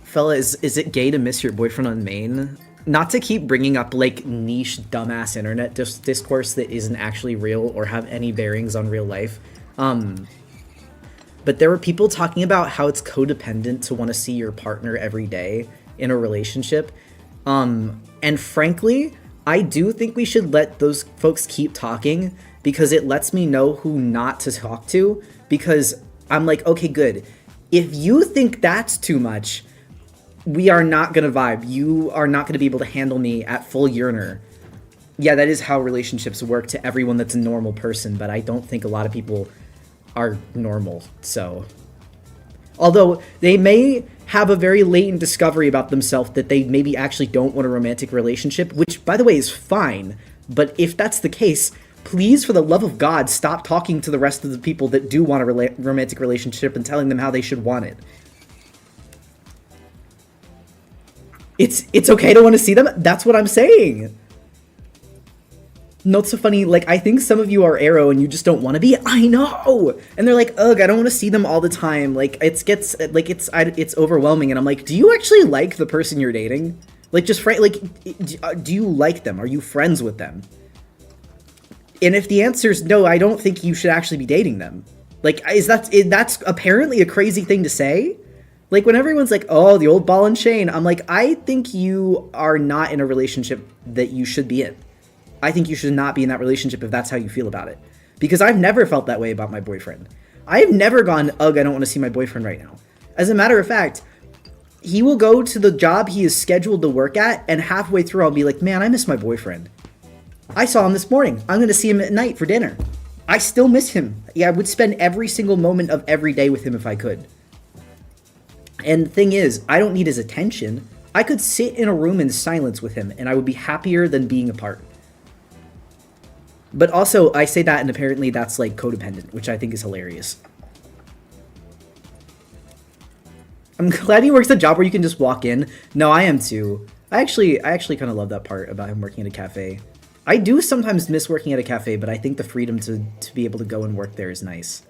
[SPEAKER 1] Fella, is it gay to miss your boyfriend on main? Not to keep bringing up, like, niche, dumbass internet discourse that isn't actually real or have any bearings on real life. But there were people talking about how it's codependent to want to see your partner every day in a relationship. And frankly, I do think we should let those folks keep talking because it lets me know who not to talk to. Because I'm like, okay, good. If you think that's too much, we are not going to vibe. You are not going to be able to handle me at full yearner. Yeah, that is how relationships work to everyone that's a normal person, but I don't think a lot of people are normal, so. Although, they may have a very latent discovery about themselves that they maybe actually don't want a romantic relationship, which, by the way, is fine. But if that's the case, please, for the love of God, stop talking to the rest of the people that do want a romantic relationship and telling them how they should want it. It's okay to want to see them? That's what I'm saying! Not so funny, like, I think some of you are Arrow and you just don't want to be. I know! And they're like, ugh, I don't want to see them all the time. Like, it's overwhelming. And I'm like, do you actually like the person you're dating? Like, just, do you like them? Are you friends with them? And if the answer is no, I don't think you should actually be dating them. Like, that's apparently a crazy thing to say? Like, when everyone's like, oh, the old ball and chain, I'm like, I think you are not in a relationship that you should be in. I think you should not be in that relationship if that's how you feel about it. Because I've never felt that way about my boyfriend. I've never gone, ugh, I don't want to see my boyfriend right now. As a matter of fact, he will go to the job he is scheduled to work at, and halfway through I'll be like, man, I miss my boyfriend. I saw him this morning. I'm going to see him at night for dinner. I still miss him. Yeah, I would spend every single moment of every day with him if I could. And the thing is, I don't need his attention. I could sit in a room in silence with him, and I would be happier than being apart. But also, I say that, and apparently that's, like, codependent, which I think is hilarious. I'm glad he works a job where you can just walk in. No, I am too. I actually kind of love that part about him working at a cafe. I do sometimes miss working at a cafe, but I think the freedom to be able to go and work there is nice.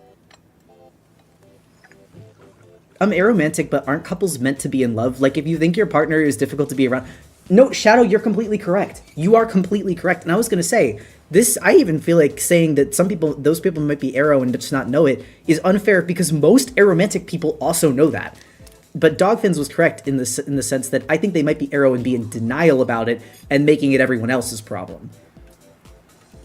[SPEAKER 1] I'm aromantic, but aren't couples meant to be in love? Like, if you think your partner is difficult to be around... No, Shadow, you're completely correct. You are completely correct. And I was going to say, this, I even feel like saying that those people might be Arrow and just not know it, is unfair because most aromantic people also know that. But Dogfins was correct in the sense that I think they might be Arrow and be in denial about it and making it everyone else's problem.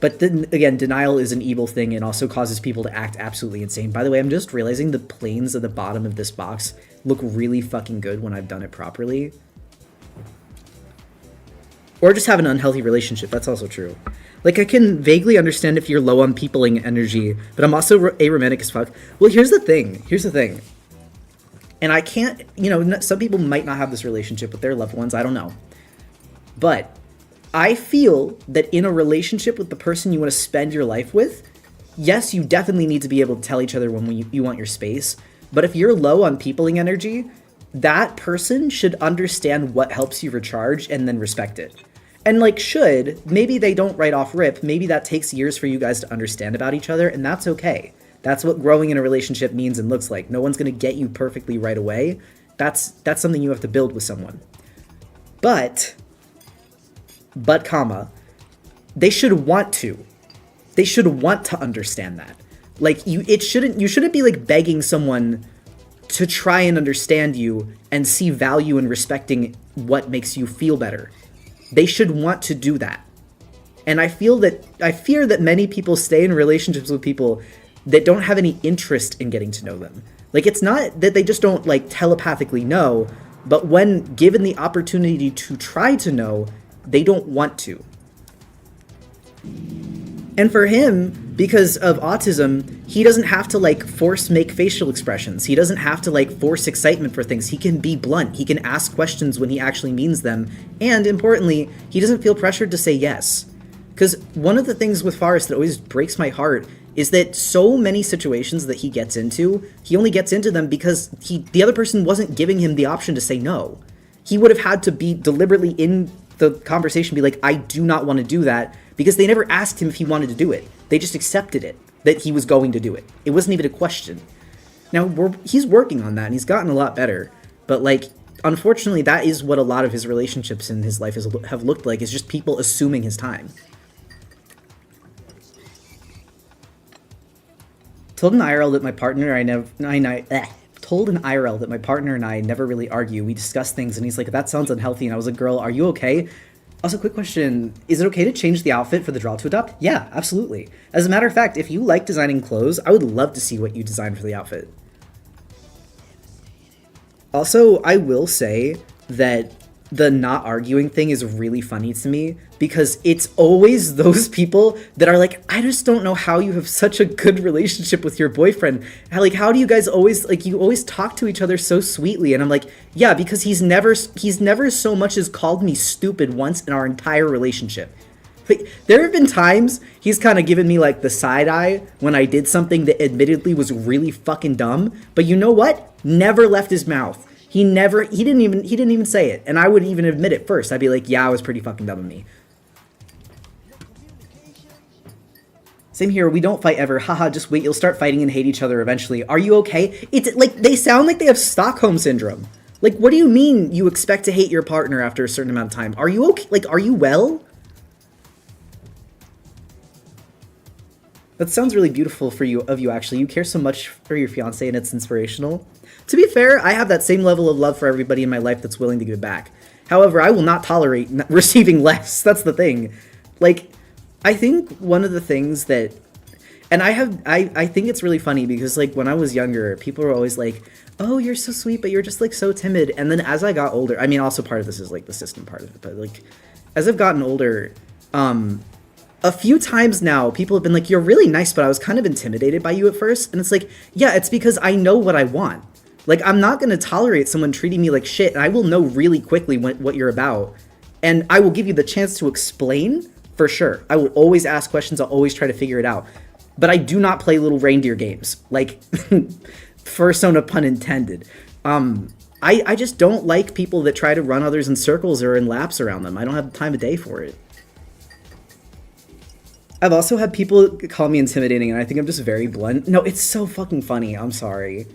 [SPEAKER 1] But then, again, denial is an evil thing and also causes people to act absolutely insane. By the way, I'm just realizing the planes at the bottom of this box look really fucking good when I've done it properly. Or just have an unhealthy relationship. That's also true. Like, I can vaguely understand if you're low on peopling energy, but I'm also aromantic as fuck. Well, here's the thing. And I can't, some people might not have this relationship with their loved ones. I don't know. But I feel that in a relationship with the person you want to spend your life with, yes, you definitely need to be able to tell each other when you want your space. But if you're low on peopling energy, that person should understand what helps you recharge and then respect it. And maybe they don't right off rip. Maybe that takes years for you guys to understand about each other, and that's okay. That's what growing in a relationship means and looks like. No one's going to get you perfectly right away. That's something you have to build with someone. But, they should want to. They should want to understand that. You shouldn't be begging someone to try and understand you and see value in respecting what makes you feel better. They should want to do that. And I fear that many people stay in relationships with people that don't have any interest in getting to know them. It's not that they just don't telepathically know, but when given the opportunity to try to know, they don't want to. And for him, because of autism, he doesn't have to force make facial expressions. He doesn't have to force excitement for things. He can be blunt. He can ask questions when he actually means them. And importantly, he doesn't feel pressured to say yes. Because one of the things with Forrest that always breaks my heart is that so many situations that he gets into, he only gets into them because the other person wasn't giving him the option to say no. He would have had to be deliberately in the conversation, be I do not want to do that, because they never asked him if he wanted to do it. They just accepted it, that he was going to do it. It wasn't even a question. Now, he's working on that, and he's gotten a lot better. But, unfortunately, that is what a lot of his relationships in his life have looked like, is just people assuming his time. Told an IRL that my partner and I never really argue. We discuss things, and he's like, that sounds unhealthy. And I was like, girl, are you okay? Also, quick question. Is it okay to change the outfit for the draw to adopt? Yeah, absolutely. As a matter of fact, if you like designing clothes, I would love to see what you design for the outfit. Also, I will say that the not arguing thing is really funny to me, because it's always those people that are I just don't know how you have such a good relationship with your boyfriend. How do you guys always, you always talk to each other so sweetly? And I'm yeah, because he's never so much as called me stupid once in our entire relationship. There have been times he's kind of given me the side eye when I did something that admittedly was really fucking dumb, but you know what? Never left his mouth. He didn't even say it, and I would even admit it first. I'd be yeah, I was pretty fucking dumb of me. Same here, we don't fight ever. Haha, just wait, you'll start fighting and hate each other eventually. Are you okay? It's they sound like they have Stockholm syndrome. What do you mean you expect to hate your partner after a certain amount of time? Are you okay? Are you well? That sounds really beautiful of you actually. You care so much for your fiance, and it's inspirational. To be fair, I have that same level of love for everybody in my life that's willing to give it back. However, I will not tolerate receiving less. That's the thing. I think one of the things that, and I think it's really funny because when I was younger, people were always oh, you're so sweet, but you're just so timid. And then as I got older, I mean, also part of this is the system part of it, but as I've gotten older, a few times now, people have been you're really nice, but I was kind of intimidated by you at first. And it's yeah, it's because I know what I want. I'm not going to tolerate someone treating me like shit, and I will know really quickly what you're about. And I will give you the chance to explain, for sure. I will always ask questions. I'll always try to figure it out. But I do not play little reindeer games. Fursona pun intended. I just don't like people that try to run others in circles or in laps around them. I don't have the time of day for it. I've also had people call me intimidating, and I think I'm just very blunt. No, it's so fucking funny. I'm sorry.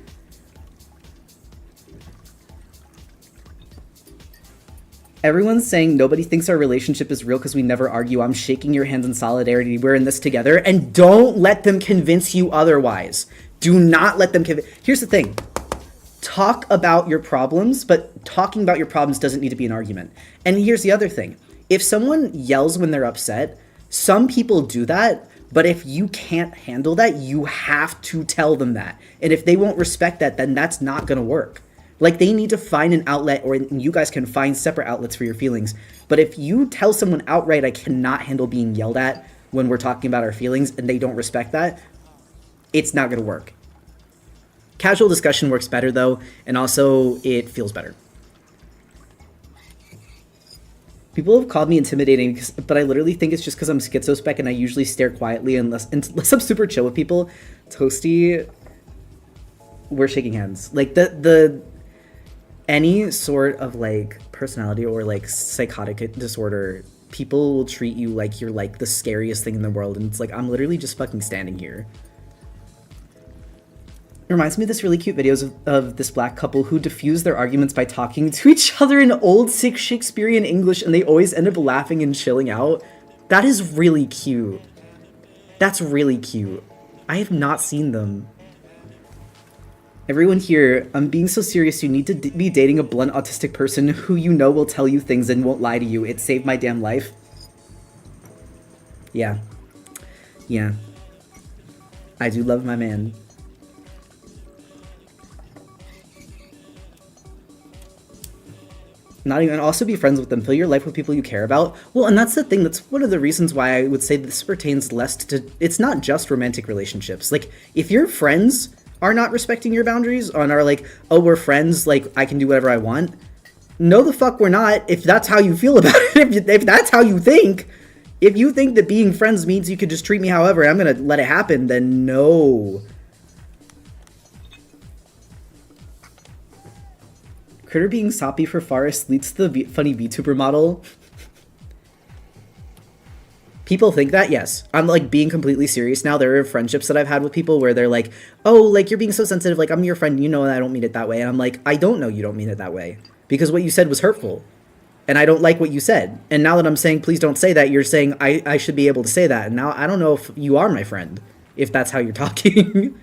[SPEAKER 1] Everyone's saying nobody thinks our relationship is real because we never argue. I'm shaking your hands in solidarity. We're in this together. And don't let them convince you otherwise. Do not let them convince. Here's the thing. Talk about your problems, but talking about your problems doesn't need to be an argument. And here's the other thing. If someone yells when they're upset, some people do that, but if you can't handle that, you have to tell them that. And if they won't respect that, then that's not going to work. Like, they need to find an outlet, or you guys can find separate outlets for your feelings. But if you tell someone outright, I cannot handle being yelled at when we're talking about our feelings, and they don't respect that, it's not going to work. Casual discussion works better, though, and also it feels better. People have called me intimidating, but I literally think it's just because I'm schizospec and I usually stare quietly unless I'm super chill with people. Toasty, we're shaking hands. Like, any sort of, like, personality or, like, psychotic disorder, people will treat you like you're, like, the scariest thing in the world, and it's like, I'm literally just fucking standing here. It reminds me of this really cute videos of this black couple who diffuse their arguments by talking to each other in old sick Shakespearean English, and they always end up laughing and chilling out. That is really cute. That's really cute. I have not seen them. Everyone here, I'm being so serious. You need to be dating a blunt autistic person who you know will tell you things and won't lie to you. It saved my damn life. Yeah. Yeah. I do love my man. Not even, also be friends with them. Fill your life with people you care about. Well, and that's the thing. That's one of the reasons why I would say this pertains less to, it's not just romantic relationships. Like, if your friends are not respecting your boundaries and are like, oh, we're friends, like, I can do whatever I want. No, the fuck we're not, if that's how you feel about it. If that's how you think. If you think that being friends means you could just treat me however, and I'm going to let it happen, then no. Critter being soppy for Forest leads to the funny VTuber model. People think that, yes. I'm, like, being completely serious now. There are friendships that I've had with people where they're like, oh, like, you're being so sensitive. Like, I'm your friend. You know I don't mean it that way. And I'm like, I don't know you don't mean it that way. Because what you said was hurtful. And I don't like what you said. And now that I'm saying, please don't say that, you're saying I should be able to say that. And now I don't know if you are my friend, if that's how you're talking.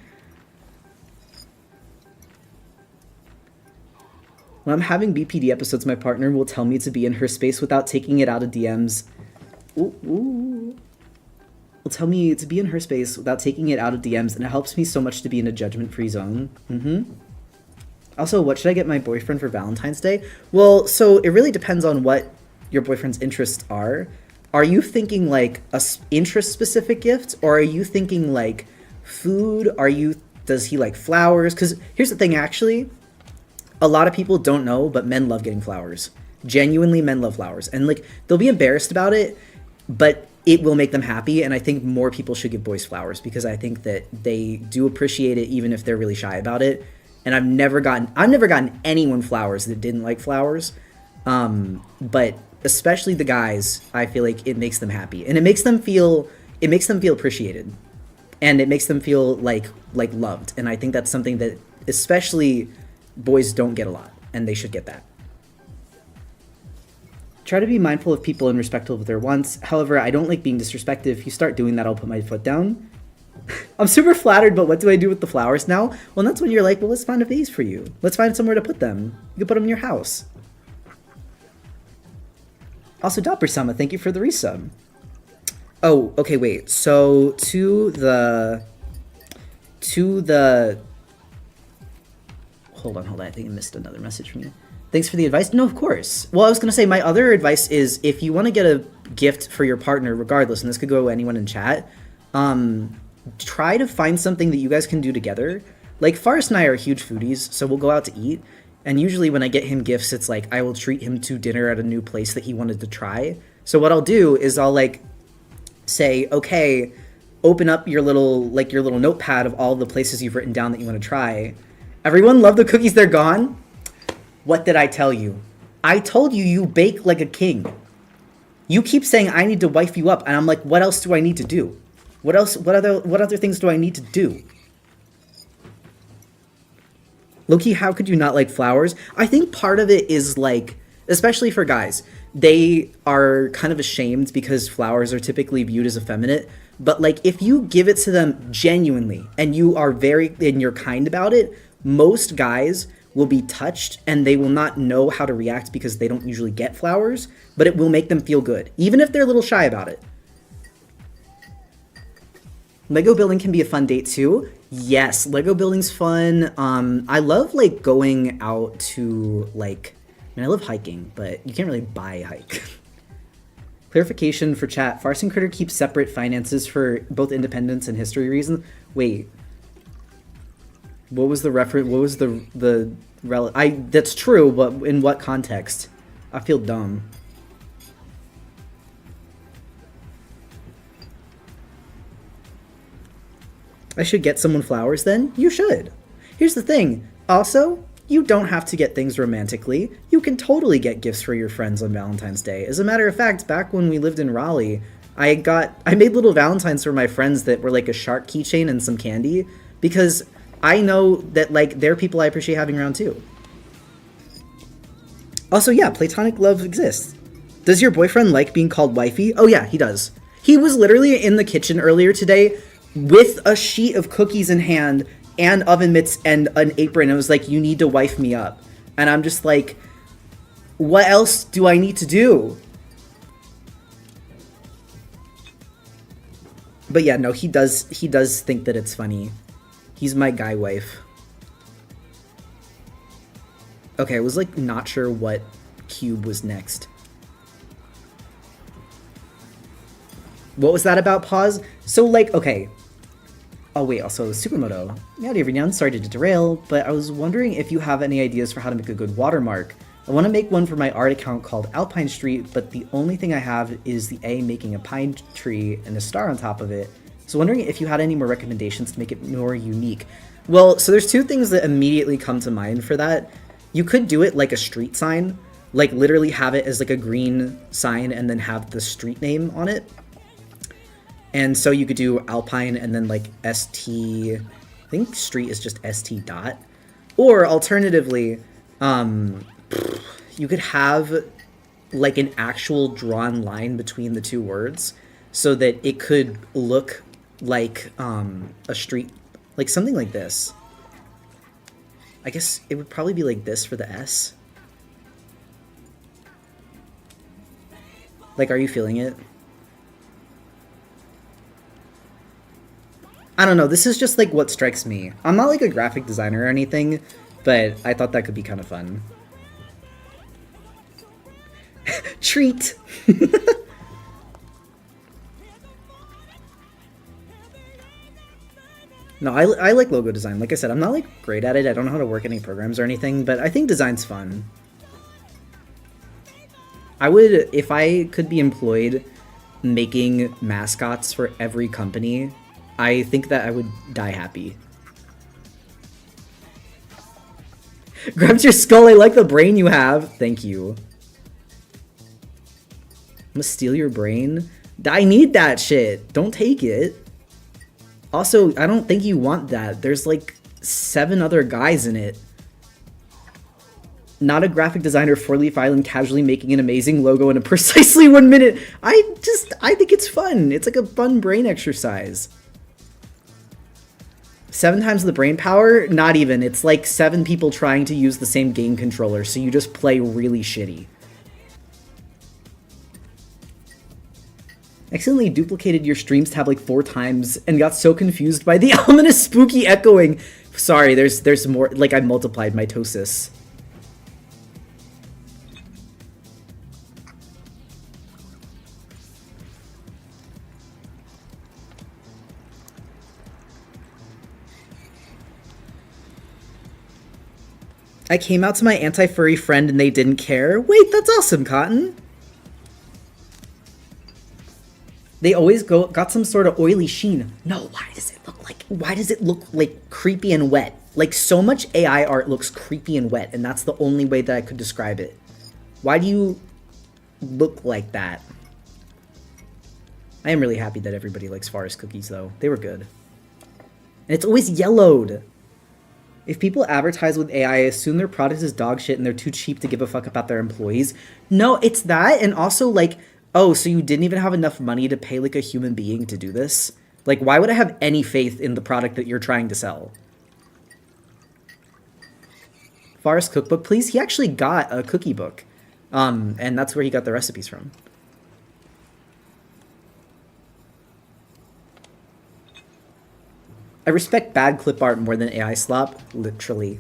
[SPEAKER 1] When I'm having BPD episodes, my partner will tell me to be in her space without taking it out of DMs. Will tell me to be in her space without taking it out of DMs, and it helps me so much to be in a judgment-free zone. Also, what should I get my boyfriend for Valentine's Day? Well, so it really depends on what your boyfriend's interests are. Are you thinking, like, a interest-specific gift, or are you thinking, like, food? Does he like flowers? Because here's the thing, actually. A lot of people don't know, but men love getting flowers. Genuinely, men love flowers. And, like, they'll be embarrassed about it, but it will make them happy. And I think more people should give boys flowers because I think that they do appreciate it even if they're really shy about it. And I've never gotten anyone flowers that didn't like flowers. But especially the guys, I feel like it makes them happy. And it makes them feel appreciated. And it makes them feel like loved. And I think that's something that especially boys don't get a lot, and they should get that. Try to be mindful of people and respectful of their wants. However, I don't like being disrespectful. If you start doing that, I'll put my foot down. I'm super flattered, but what do I do with the flowers now? Well, that's when you're like, well, let's find a vase for you. Let's find somewhere to put them. You can put them in your house. Also, Dopper-sama, thank you for the resub. Oh, okay, wait. So, to the... Hold on. I think I missed another message from you. Thanks for the advice. No, of course. Well, I was going to say my other advice is if you want to get a gift for your partner, regardless, and this could go to anyone in chat, try to find something that you guys can do together. Like, Forrest and I are huge foodies, so we'll go out to eat. And usually when I get him gifts, it's like I will treat him to dinner at a new place that he wanted to try. So what I'll do is I'll, like, say, okay, open up your little notepad of all the places you've written down that you want to try. Everyone love the cookies, they're gone? What did I tell you? I told you you bake like a king. You keep saying I need to wife you up, and I'm like, what else do I need to do? What other things do I need to do? Loki, how could you not like flowers? I think part of it is, like, especially for guys, they are kind of ashamed because flowers are typically viewed as effeminate. But, like, if you give it to them genuinely and you're kind about it, most guys will be touched and they will not know how to react because they don't usually get flowers, but it will make them feel good, even if they're a little shy about it. Lego building can be a fun date too. Yes, Lego building's fun. I love like going out to like, I mean, I love hiking, but you can't really buy a hike. Clarification for chat: Farce and Critter keep separate finances for both independence and history reasons. Wait, what was the reference? What was the that's true, but in what context? I feel dumb. I should get someone flowers then? You should. Here's the thing. Also, you don't have to get things romantically. You can totally get gifts for your friends on Valentine's Day. As a matter of fact, back when we lived in Raleigh, I made little Valentines for my friends that were like a shark keychain and some candy, because I know that like they're people I appreciate having around too. Also, yeah, platonic love exists. Does your boyfriend like being called wifey? Oh yeah, he does. He was literally in the kitchen earlier today with a sheet of cookies in hand and oven mitts and an apron. It was like, you need to wife me up. And I'm just like, what else do I need to do? But yeah, no, he does think that it's funny. He's my guy wife. Okay, I was like not sure what cube was next. What was that about? Pause. So like, okay. Oh wait, also Supermoto. Howdy everyone, sorry to derail, but I was wondering if you have any ideas for how to make a good watermark. I want to make one for my art account called Alpine Street, but the only thing I have is the A making a pine tree and a star on top of it. So wondering if you had any more recommendations to make it more unique. Well, so there's two things that immediately come to mind for that. You could do it like a street sign, like literally have it as like a green sign and then have the street name on it. And so you could do Alpine and then like ST, I think street is just ST dot. Or alternatively, you could have like an actual drawn line between the two words so that it could look like a street, like something like this. I guess it would probably be like this for the S. Like, are you feeling it? I don't know, this is just like what strikes me. I'm not like a graphic designer or anything, but I thought that could be kind of fun. Treat! No, I like logo design. Like I said, I'm not like great at it. I don't know how to work any programs or anything, but I think design's fun. I would, if I could be employed making mascots for every company, I think that I would die happy. Grabs your skull, I like the brain you have. Thank you. I'm gonna steal your brain? I need that shit. Don't take it. Also, I don't think you want that. There's like 7 other guys in it. Not a graphic designer, 4-Leaf Island casually making an amazing logo in a precisely 1 minute. I think it's fun. It's like a fun brain exercise. 7 times the brain power? Not even. It's like 7 people trying to use the same game controller, so you just play really shitty. Accidentally duplicated your streams tab like 4 times and got so confused by the ominous spooky echoing. Sorry, there's more, like I multiplied mitosis. I came out to my anti-furry friend and they didn't care. Wait, that's awesome, Cotton. They always got some sort of oily sheen. No, why does it look like creepy and wet? Like so much AI art looks creepy and wet, and that's the only way that I could describe it. Why do you look like that? I am really happy that everybody likes Forest cookies though. They were good. And it's always yellowed. If people advertise with AI, I assume their product is dog shit and they're too cheap to give a fuck about their employees. No, it's that, and also like, oh, so you didn't even have enough money to pay like a human being to do this? Like, why would I have any faith in the product that you're trying to sell? Forest cookbook, please? He actually got a cookie book. And that's where he got the recipes from. I respect bad clip art more than AI slop, literally.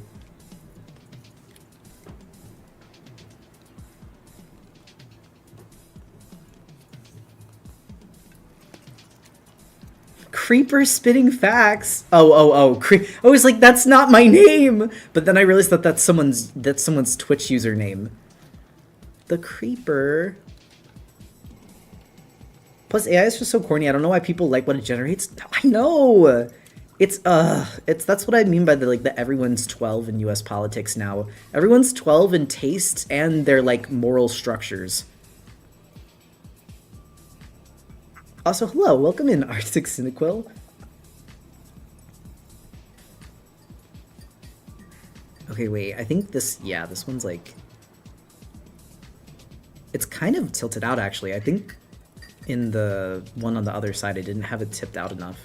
[SPEAKER 1] Creeper spitting facts. Oh. I was like, that's not my name. But then I realized that that's someone's Twitch username. The Creeper. Plus, AI is just so corny. I don't know why people like what it generates. I know. It's that's what I mean by the everyone's 12 in US politics now. Everyone's 12 in tastes and their moral structures. Also, hello, welcome in Arctic Cinequil. Okay, wait, I think this one's it's kind of tilted out actually. I think in the one on the other side I didn't have it tipped out enough.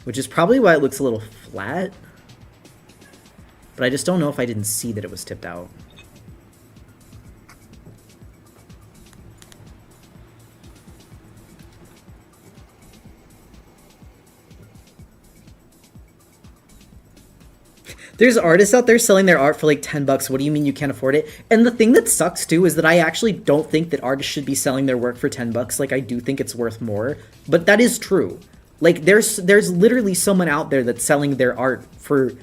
[SPEAKER 1] Which is probably why it looks a little flat. But I just don't know if I didn't see that it was tipped out. There's artists out there selling their art for like $10. What do you mean you can't afford it? And the thing that sucks too is that I actually don't think that artists should be selling their work for $10. Like I do think it's worth more, but that is true. Like there's literally someone out there that's selling their art for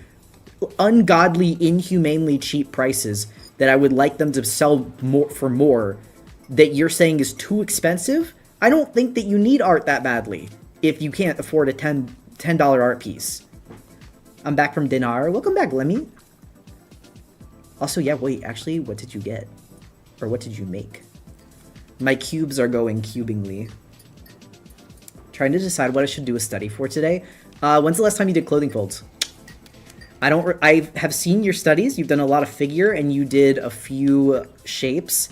[SPEAKER 1] ungodly, inhumanely cheap prices that I would like them to sell more that you're saying is too expensive. I don't think that you need art that badly if you can't afford a $10 art piece. I'm back from Dinar. Welcome back, Lemmy. Also, yeah, wait, actually, what did you get? Or what did you make? My cubes are going cubingly. Trying to decide what I should do a study for today. When's the last time you did clothing folds? I have seen your studies. You've done a lot of figure and you did a few shapes,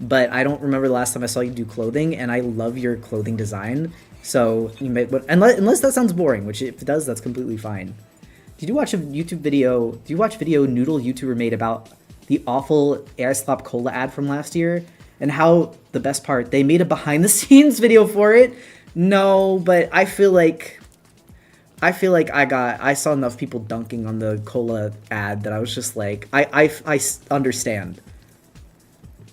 [SPEAKER 1] but I don't remember the last time I saw you do clothing, and I love your clothing design. So you may, unless that sounds boring, which if it does, that's completely fine. Did you watch a YouTube video? Do you watch video Noodle YouTuber made about the awful AI Slop Cola ad from last year? And how, the best part, they made a behind the scenes video for it? No, but I feel like I saw enough people dunking on the cola ad that I was just like, I understand.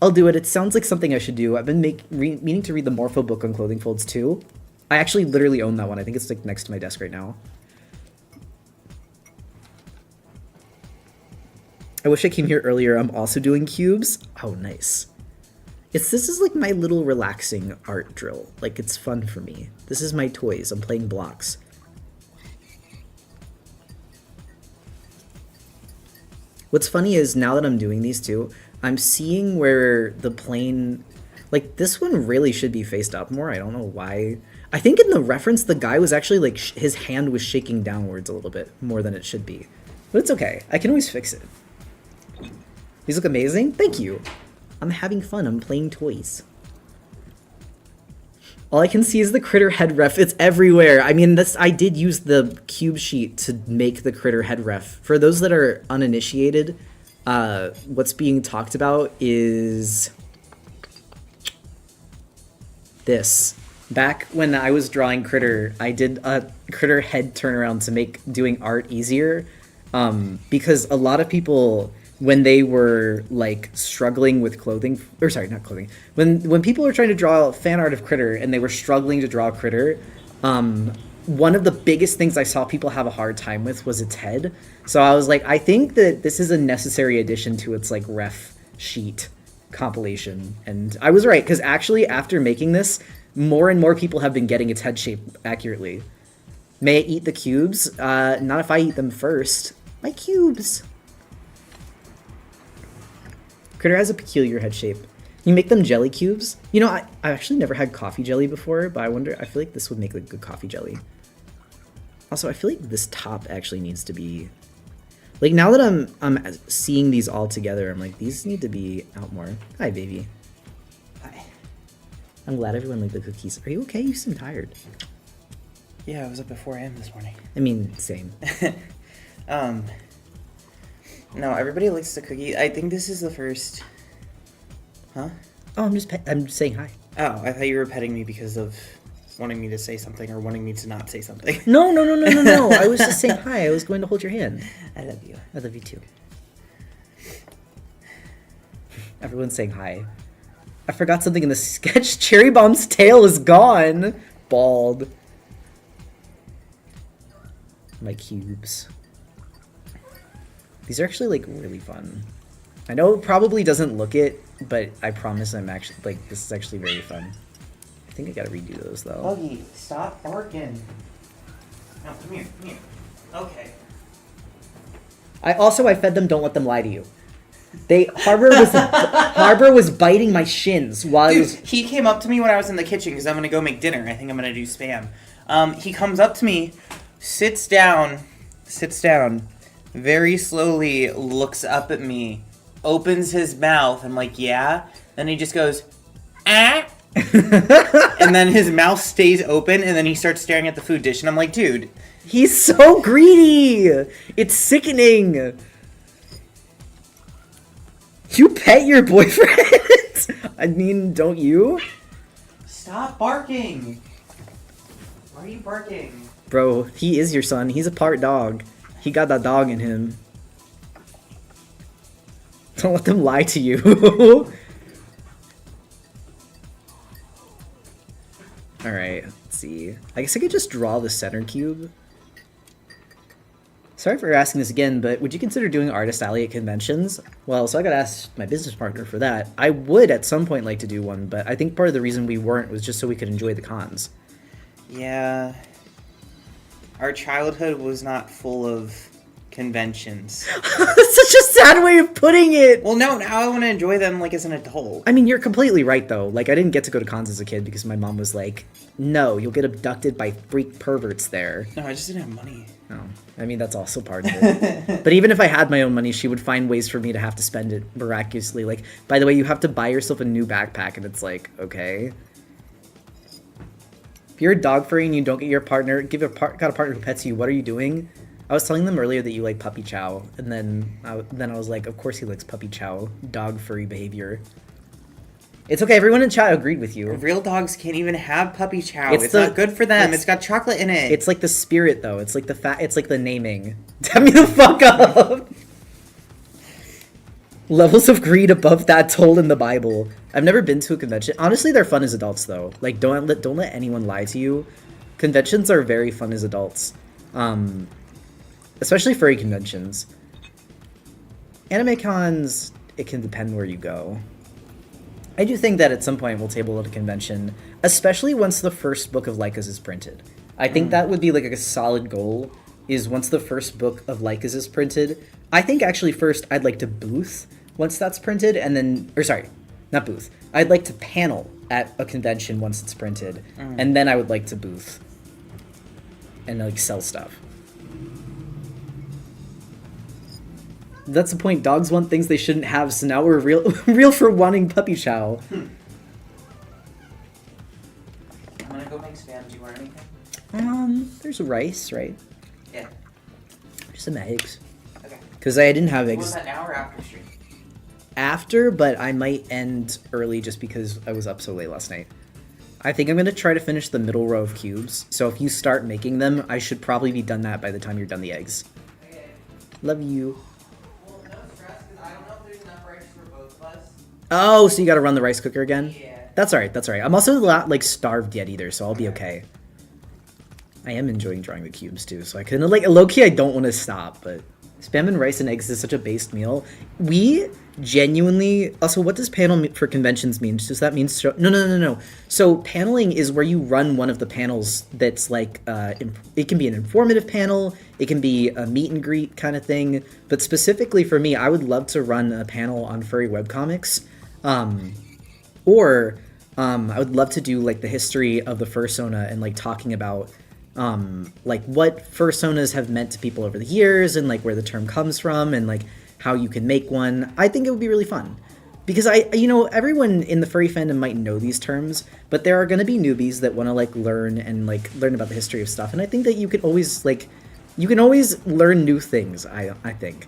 [SPEAKER 1] I'll do it. It sounds like something I should do. I've been meaning to read the Morpho book on clothing folds too. I actually literally own that one. I think it's like next to my desk right now. I wish I came here earlier. I'm also doing cubes. Oh, nice. This is like my little relaxing art drill. Like, it's fun for me. This is my toys. I'm playing blocks. What's funny is now that I'm doing these two, I'm seeing where the plane, like this one really should be faced up more. I don't know why. I think in the reference, the guy was actually like, his hand was shaking downwards a little bit more than it should be. But it's okay. I can always fix it. These look amazing. Thank you. I'm having fun. I'm playing toys. All I can see is the critter head ref. It's everywhere. I mean, I did use the cube sheet to make the critter head ref. For those that are uninitiated, what's being talked about is this. Back when I was drawing critter, I did a critter head turnaround to make doing art easier, because a lot of people, when they were like struggling with clothing, or sorry, not clothing, when people were trying to draw fan art of Critter and they were struggling to draw Critter, one of the biggest things I saw people have a hard time with was its head. So I was like, I think that this is a necessary addition to its like ref sheet compilation. And I was right, because actually after making this, more and more people have been getting its head shape accurately. May it eat the cubes? Not if I eat them first. My cubes. Critter has a peculiar head shape. You make them jelly cubes. You know, I actually never had coffee jelly before, but I feel like this would make a good coffee jelly. Also, I feel like this top actually needs to be, like, now that I'm seeing these all together, I'm like, these need to be out more. Hi, baby. Hi. I'm glad everyone liked the cookies. Are you okay? You seem tired.
[SPEAKER 2] Yeah, I was up at 4 a.m. this morning.
[SPEAKER 1] I mean, same.
[SPEAKER 2] No, everybody likes the cookie. I think this is the first... Huh?
[SPEAKER 1] Oh, I'm just saying hi.
[SPEAKER 2] Oh, I thought you were petting me because of wanting me to say something or wanting me to not say something.
[SPEAKER 1] No. I was just saying hi. I was going to hold your hand.
[SPEAKER 2] I love you.
[SPEAKER 1] I love you too. Everyone's saying hi. I forgot something in the sketch. Cherry Bomb's tail is gone. Bald. My cubes. These are actually, like, really fun. I know it probably doesn't look it, but I promise I'm actually, like, this is actually very fun. I think I gotta redo those, though.
[SPEAKER 2] Buggy, stop barking. No, come here. Okay.
[SPEAKER 1] I fed them Don't Let Them Lie to You. Harbor was biting my shins while
[SPEAKER 2] He came up to me when I was in the kitchen because I'm gonna go make dinner. I think I'm gonna do Spam. He comes up to me, sits down, very slowly looks up at me, opens his mouth. I'm like, yeah. Then he just goes, ah. And then his mouth stays open, and then he starts staring at the food dish, and I'm like, dude.
[SPEAKER 1] He's so greedy. It's sickening. You pet your boyfriend? I mean, don't you?
[SPEAKER 2] Stop barking. Why are you barking?
[SPEAKER 1] Bro, he is your son. He's a part dog. He got that dog in him. Don't let them lie to you. Alright, let's see. I guess I could just draw the center cube. Sorry for asking this again, but would you consider doing Artist Alley at conventions? Well, so I gotta ask my business partner for that. I would at some point like to do one, but I think part of the reason we weren't was just so we could enjoy the cons.
[SPEAKER 2] Yeah. Our childhood was not full of conventions.
[SPEAKER 1] That's such a sad way of putting it!
[SPEAKER 2] Well, no, now I want to enjoy them, like, as an adult.
[SPEAKER 1] I mean, you're completely right, though. Like, I didn't get to go to cons as a kid because my mom was like, no, you'll get abducted by freak perverts there.
[SPEAKER 2] No, I just didn't have money.
[SPEAKER 1] Oh, I mean, that's also part of it. But even if I had my own money, she would find ways for me to have to spend it miraculously. Like, by the way, you have to buy yourself a new backpack, and it's like, okay. If you're a dog furry and you don't get your partner, got a partner who pets you, what are you doing? I was telling them earlier that you like puppy chow, and then I was like, of course he likes puppy chow, dog furry behavior. It's okay, everyone in chat agreed with you.
[SPEAKER 2] Real dogs can't even have puppy chow. It's not good for them. It's got chocolate in it.
[SPEAKER 1] It's like the spirit, though. It's like it's like the naming. Tell me the fuck up! Levels of greed above that told in the Bible. I've never been to a convention. Honestly, they're fun as adults, though. Like, don't let anyone lie to you. Conventions are very fun as adults. Especially furry conventions. Anime cons, it can depend where you go. I do think that at some point we'll table at a convention, especially once the first book of Lycas is printed. I think that would be like a solid goal, is once the first book of Lycas is printed. I think actually first I'd like to booth once that's printed, and then, or sorry, not booth. I'd like to panel at a convention once it's printed, and then I would like to booth and like sell stuff. That's the point. Dogs want things they shouldn't have, so now we're real for wanting puppy chow.
[SPEAKER 2] I'm gonna go make spam. Do you want anything?
[SPEAKER 1] There's rice, right?
[SPEAKER 2] Yeah.
[SPEAKER 1] Just some eggs.
[SPEAKER 2] Okay.
[SPEAKER 1] Because I didn't have eggs.
[SPEAKER 2] Was that now or after stream?
[SPEAKER 1] After, but I might end early just because I was up so late last night. I think I'm going to try to finish the middle row of cubes, so if you start making them, I should probably be done that by the time you're done the eggs.
[SPEAKER 2] Okay.
[SPEAKER 1] Love you.
[SPEAKER 2] Well, no stress, because I don't know if there's enough rice for both of us.
[SPEAKER 1] Oh, so you gotta run the rice cooker again?
[SPEAKER 2] Yeah.
[SPEAKER 1] That's alright, that's alright. I'm also not, like, starved yet either, so I'll be okay. I am enjoying drawing the cubes, too, so I can, like, low-key I don't want to stop, but... Spam and rice and eggs is such a based meal. We genuinely... Also, what does panel for conventions mean? Does that mean... No. So, paneling is where you run one of the panels that's, like... it can be an informative panel, it can be a meet and greet kind of thing, but specifically for me, I would love to run a panel on furry webcomics. Or I would love to do, like, the history of the fursona and, like, talking about... like what fursonas have meant to people over the years and like where the term comes from and like how you can make one. I think it would be really fun because everyone in the furry fandom might know these terms, but there are going to be newbies that want to like learn about the history of stuff. And I think that you can always learn new things. I think.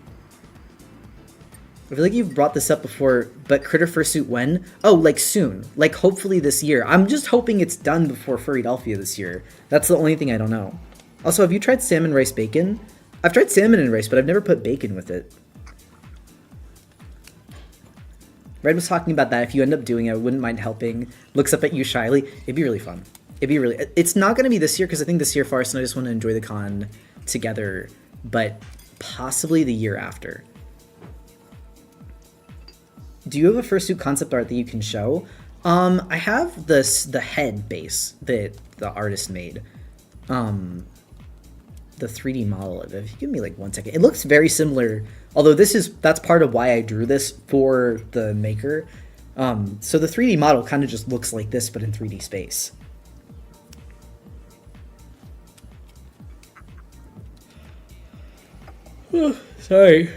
[SPEAKER 1] I feel like you've brought this up before, but critter fursuit when? Oh, like soon. Like hopefully this year. I'm just hoping it's done before Furrydelphia this year. That's the only thing I don't know. Also, have you tried salmon rice bacon? I've tried salmon and rice, but I've never put bacon with it. Red was talking about that. If you end up doing it, I wouldn't mind helping. Looks up at you shyly. It'd be really fun. It'd be really... It's not going to be this year, because I think this year Forrest and I just want to enjoy the con together, but possibly the year after. Do you have a fursuit concept art that you can show? I have the head base that the artist made. The 3D model of it. If you give me like 1 second. It looks very similar, although that's part of why I drew this for the maker. So the 3D model kind of just looks like this, but in 3D space. Oh, sorry.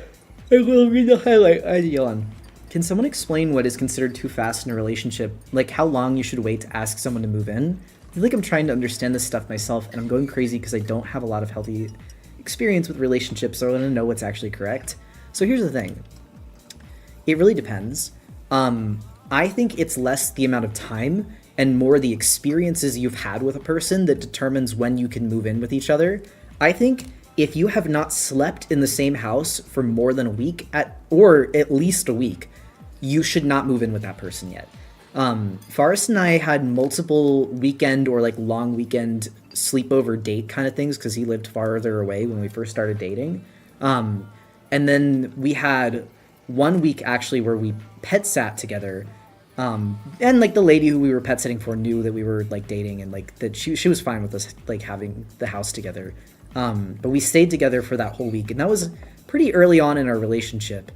[SPEAKER 1] I will read the highlight. I yawn. Can someone explain what is considered too fast in a relationship? Like how long you should wait to ask someone to move in? I feel like I'm trying to understand this stuff myself, and I'm going crazy because I don't have a lot of healthy experience with relationships, so I want to know what's actually correct. So here's the thing. It really depends. I think it's less the amount of time and more the experiences you've had with a person that determines when you can move in with each other. I think if you have not slept in the same house for more than a week, or at least a week, you should not move in with that person yet. Forrest and I had multiple weekend or like long weekend sleepover date kind of things because he lived farther away when we first started dating. And then we had 1 week actually where we pet sat together. And like the lady who we were pet sitting for knew that we were like dating, and like that she was fine with us like having the house together. But we stayed together for that whole week, and that was pretty early on in our relationship.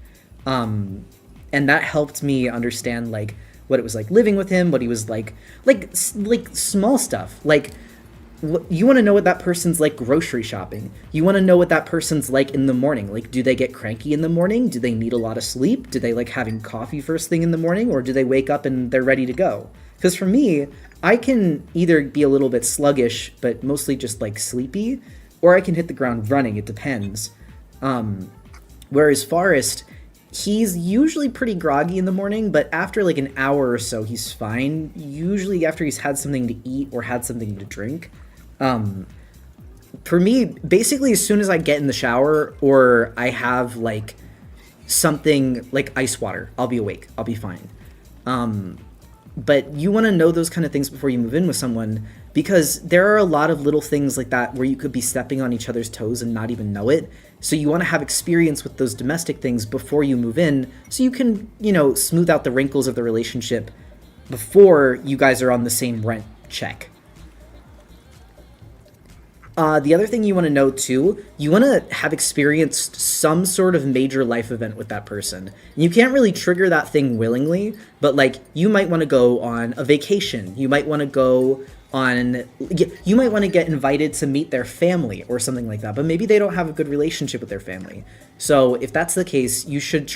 [SPEAKER 1] And that helped me understand like what it was like living with him, what he was like small stuff. Like you want to know what that person's like grocery shopping. You want to know what that person's like in the morning. Like, do they get cranky in the morning? Do they need a lot of sleep? Do they like having coffee first thing in the morning, or do they wake up and they're ready to go? Because for me, I can either be a little bit sluggish, but mostly just like sleepy, or I can hit the ground running. It depends. Whereas Forrest, he's usually pretty groggy in the morning, but after like an hour or so, he's fine. Usually after he's had something to eat or had something to drink. For me, basically as soon as I get in the shower or I have like something like ice water, I'll be awake. I'll be fine. But you want to know those kind of things before you move in with someone, because there are a lot of little things like that where you could be stepping on each other's toes and not even know it. So you want to have experience with those domestic things before you move in, so you can, smooth out the wrinkles of the relationship before you guys are on the same rent check. The other thing you want to know too, you want to have experienced some sort of major life event with that person. You can't really trigger that thing willingly, but like you might want to go on a vacation. You might want to get invited to meet their family or something like that, but maybe they don't have a good relationship with their family. So if that's the case, you should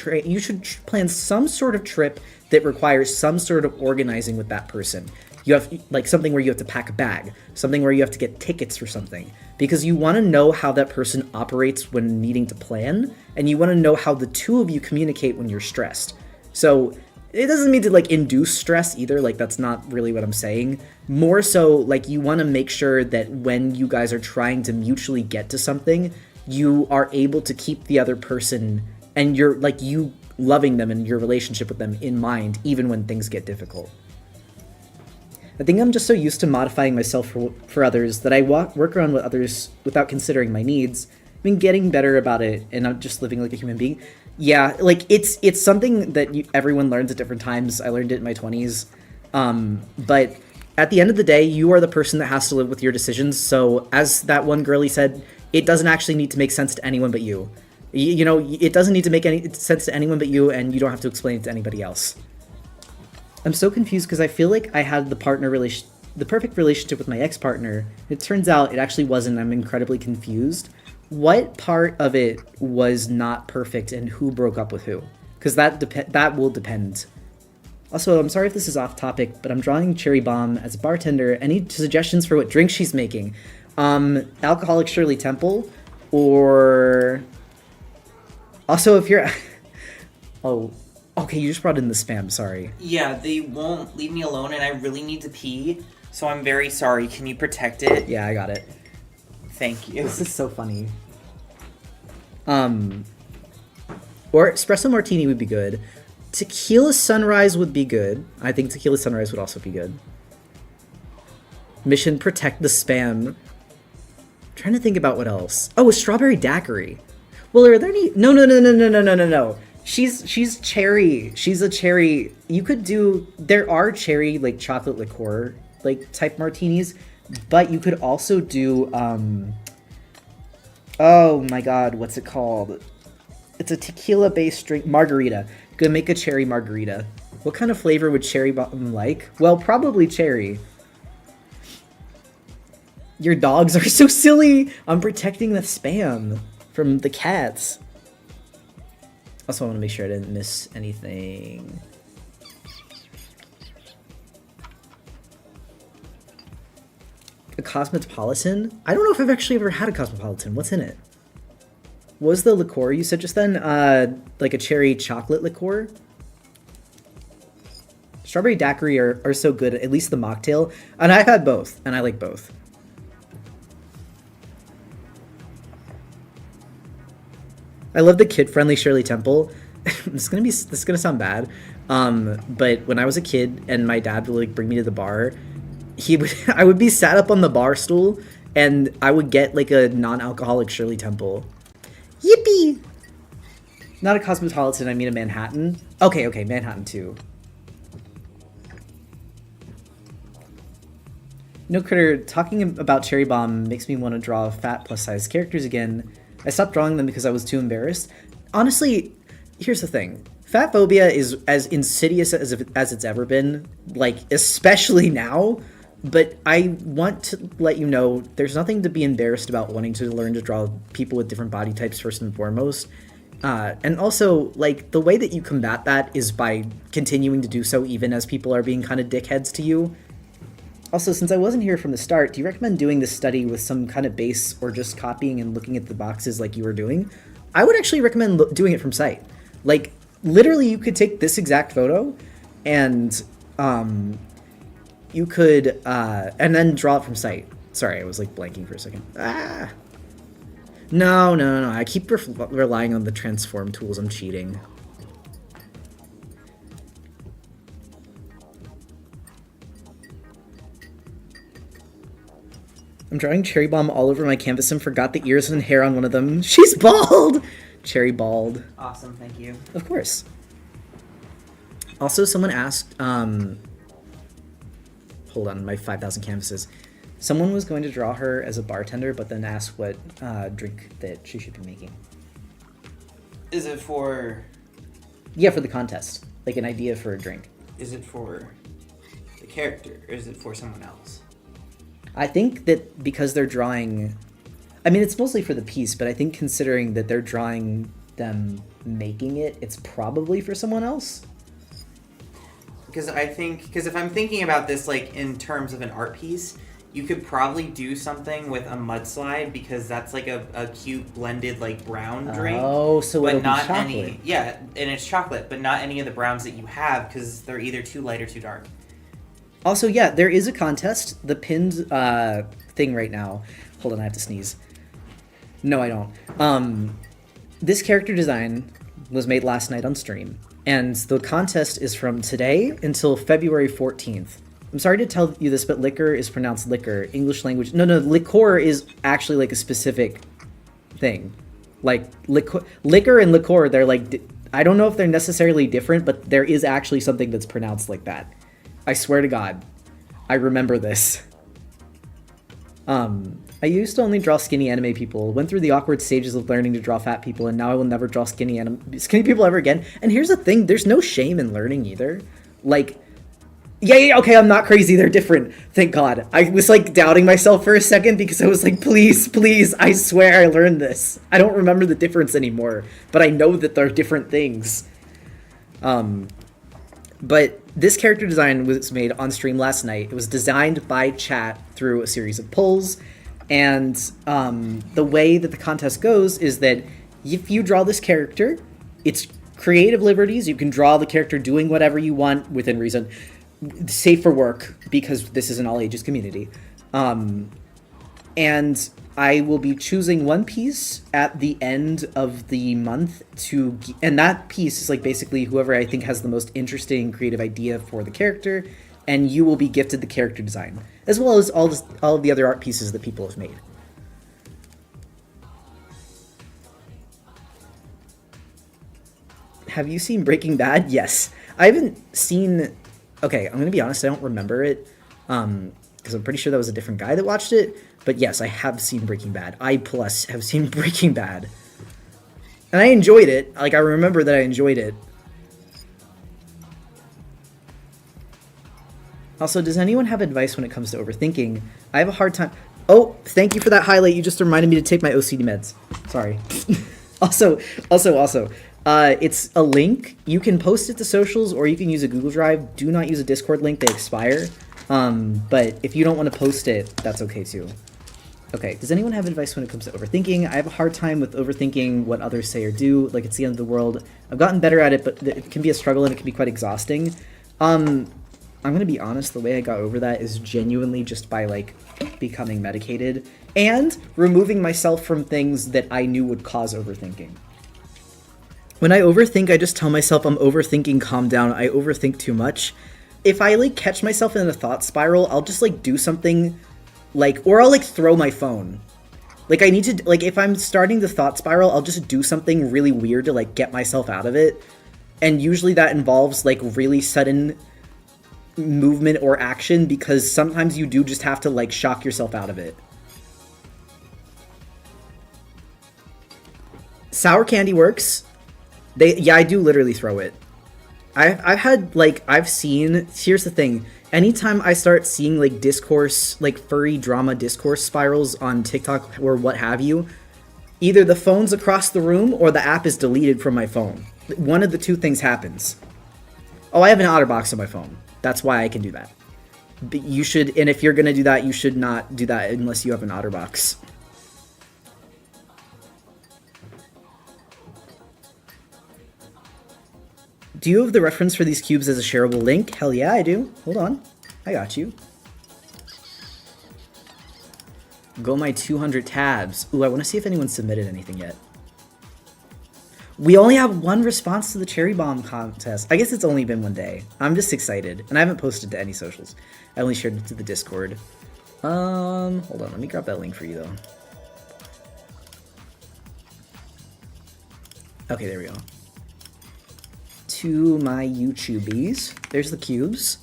[SPEAKER 1] plan some sort of trip that requires some sort of organizing with that person. You have like something where you have to pack a bag, something where you have to get tickets for something, because you want to know how that person operates when needing to plan, and you want to know how the two of you communicate when you're stressed. So it doesn't mean to like induce stress either, like that's not really what I'm saying. More so like you want to make sure that when you guys are trying to mutually get to something, you are able to keep the other person and you're like you loving them and your relationship with them in mind, even when things get difficult. I think I'm just so used to modifying myself for others that I work around with others without considering my needs. I've been getting better about it, and I'm just living like a human being. Yeah, like it's something that everyone learns at different times. I learned it in my 20s. But at the end of the day, you are the person that has to live with your decisions. So as that one girlie said, it doesn't actually need to make sense to anyone but you. It doesn't need to make any sense to anyone but you, and you don't have to explain it to anybody else. I'm so confused because I feel like I had the perfect relationship with my ex-partner. It turns out it actually wasn't. I'm incredibly confused. What part of it was not perfect, and who broke up with who? Because that will depend. Also, I'm sorry if this is off topic, but I'm drawing Cherry Bomb as a bartender. Any suggestions for what drink she's making? Alcoholic Shirley Temple, or also if you're Oh, okay, you just brought in the spam, sorry.
[SPEAKER 2] Yeah, they won't leave me alone, and I really need to pee, so I'm very sorry. Can you protect it?
[SPEAKER 1] Yeah, I got it.
[SPEAKER 2] Thank you.
[SPEAKER 1] This is so funny. Or espresso martini would be good. Tequila sunrise would be good. I think tequila sunrise would also be good. Mission protect the spam. I'm trying to think about what else. Oh, a strawberry daiquiri. Well, are there any? No. She's cherry. She's a cherry. You could do. There are cherry like chocolate liqueur like type martinis, but you could also do. Oh my God, what's it called? It's a tequila-based drink, margarita. You could make a cherry margarita. What kind of flavor would cherry bomb like? Well, probably cherry. Your dogs are so silly. I'm protecting the spam from the cats. Also, I want to make sure I didn't miss anything. A cosmopolitan? I don't know if I've actually ever had a cosmopolitan. What's in it? What was the liqueur you said just then? Like a cherry chocolate liqueur? Strawberry daiquiri are so good, at least the mocktail. And I've had both, and I like both. I love the kid-friendly Shirley Temple. This is gonna sound bad, but when I was a kid and my dad would like bring me to the bar, I would be sat up on the bar stool and I would get like a non-alcoholic Shirley Temple. Yippee! Not a cosmopolitan, I mean a Manhattan. Okay, Manhattan too. No Critter, talking about Cherry Bomb makes me want to draw fat plus-size characters again. I stopped drawing them because I was too embarrassed. Honestly, here's the thing. Fat phobia is as insidious as it's ever been, like, especially now. But I want to let you know there's nothing to be embarrassed about wanting to learn to draw people with different body types first and foremost. And also, like, the way that you combat that is by continuing to do so even as people are being kind of dickheads to you. Also, since I wasn't here from the start, do you recommend doing this study with some kind of base or just copying and looking at the boxes like you were doing? I would actually recommend doing it from sight. Like, literally, you could take this exact photo and you could, and then draw it from sight. Sorry, I was like blanking for a second. No. I keep relying on the transform tools. I'm cheating. I'm drawing Cherry Bomb all over my canvas and forgot the ears and hair on one of them. She's bald! Cherry bald.
[SPEAKER 2] Awesome, thank you.
[SPEAKER 1] Of course. Also, someone asked, hold on, my 5,000 canvases. Someone was going to draw her as a bartender, but then asked what drink that she should be making.
[SPEAKER 2] Is it for...
[SPEAKER 1] Yeah, for the contest. Like an idea for a drink.
[SPEAKER 2] Is it for the character, or is it for someone else?
[SPEAKER 1] I think that because they're drawing... I mean, it's mostly for the piece, but I think considering that they're drawing them making it, it's probably for someone else.
[SPEAKER 2] Because if I'm thinking about this, like, in terms of an art piece, you could probably do something with a mudslide, because that's, like, a cute blended, like, brown drink.
[SPEAKER 1] Oh, so it'll
[SPEAKER 2] not
[SPEAKER 1] be chocolate.
[SPEAKER 2] any... Yeah, and it's chocolate, but not any of the browns that you have, because they're either too light or too dark.
[SPEAKER 1] Also, yeah, there is a contest. The pinned thing right now. Hold on, I have to sneeze. No, I don't. This character design was made last night on stream, and the contest is from today until February 14th. I'm sorry to tell you this, but liquor is pronounced liquor. English language... No, liqueur is actually, like, a specific thing. Like, liquor and liqueur, they're, like... I don't know if they're necessarily different, but there is actually something that's pronounced like that. I swear to God. I remember this. I used to only draw skinny anime people, went through the awkward stages of learning to draw fat people, and now I will never draw skinny people ever again. And here's the thing, there's no shame in learning either. Like, yeah, okay, I'm not crazy, they're different. Thank God. I was, like, doubting myself for a second because I was like, please, I swear I learned this. I don't remember the difference anymore, but I know that they're different things. But this character design was made on stream last night. It was designed by chat through a series of polls. And the way that the contest goes is that if you draw this character, it's creative liberties. You can draw the character doing whatever you want within reason. Safe for work, because this is an all-ages community. And I will be choosing one piece at the end of the month and that piece is like basically whoever I think has the most interesting creative idea for the character, and you will be gifted the character design, as well as all of the other art pieces that people have made. Have you seen Breaking Bad? Yes. I haven't seen... Okay, I'm going to be honest, I don't remember it, because I'm pretty sure that was a different guy that watched it. But yes, I have seen Breaking Bad. I plus have seen Breaking Bad. And I enjoyed it. Like, I remember that I enjoyed it. Also, does anyone have advice when it comes to overthinking? I have a hard time... Oh, thank you for that highlight. You just reminded me to take my OCD meds. Sorry. Also, it's a link. You can post it to socials, or you can use a Google Drive. Do not use a Discord link. They expire. But if you don't want to post it, that's okay too. Okay, does anyone have advice when it comes to overthinking? I have a hard time with overthinking what others say or do, like it's the end of the world. I've gotten better at it, but it can be a struggle and it can be quite exhausting. I'm gonna be honest, the way I got over that is genuinely just by, like, becoming medicated and removing myself from things that I knew would cause overthinking. When I overthink, I just tell myself I'm overthinking, calm down, I overthink too much. If I, like, catch myself in a thought spiral, I'll just, like, do something, like, or I'll, like, throw my phone. Like, I need to, like, if I'm starting the thought spiral, I'll just do something really weird to, like, get myself out of it. And usually that involves, like, really sudden movement or action, because sometimes you do just have to, like, shock yourself out of it. Sour candy works. Yeah, I do literally throw it. I've had, like, I've seen, here's the thing, anytime I start seeing, like, discourse, like, furry drama discourse spirals on TikTok or what have you, either the phone's across the room or the app is deleted from my phone. One of the two things happens. Oh, I have an OtterBox on my phone. That's why I can do that. But you should, and if you're gonna do that, you should not do that unless you have an OtterBox. Do you have the reference for these cubes as a shareable link? Hell yeah, I do. Hold on. I got you. Go my 200 tabs. Ooh, I want to see if anyone submitted anything yet. We only have one response to the cherry bomb contest. I guess it's only been one day. I'm just excited. And I haven't posted to any socials. I only shared it to the Discord. Hold on. Let me grab that link for you, though. Okay, there we go. To my YouTubies, there's the cubes,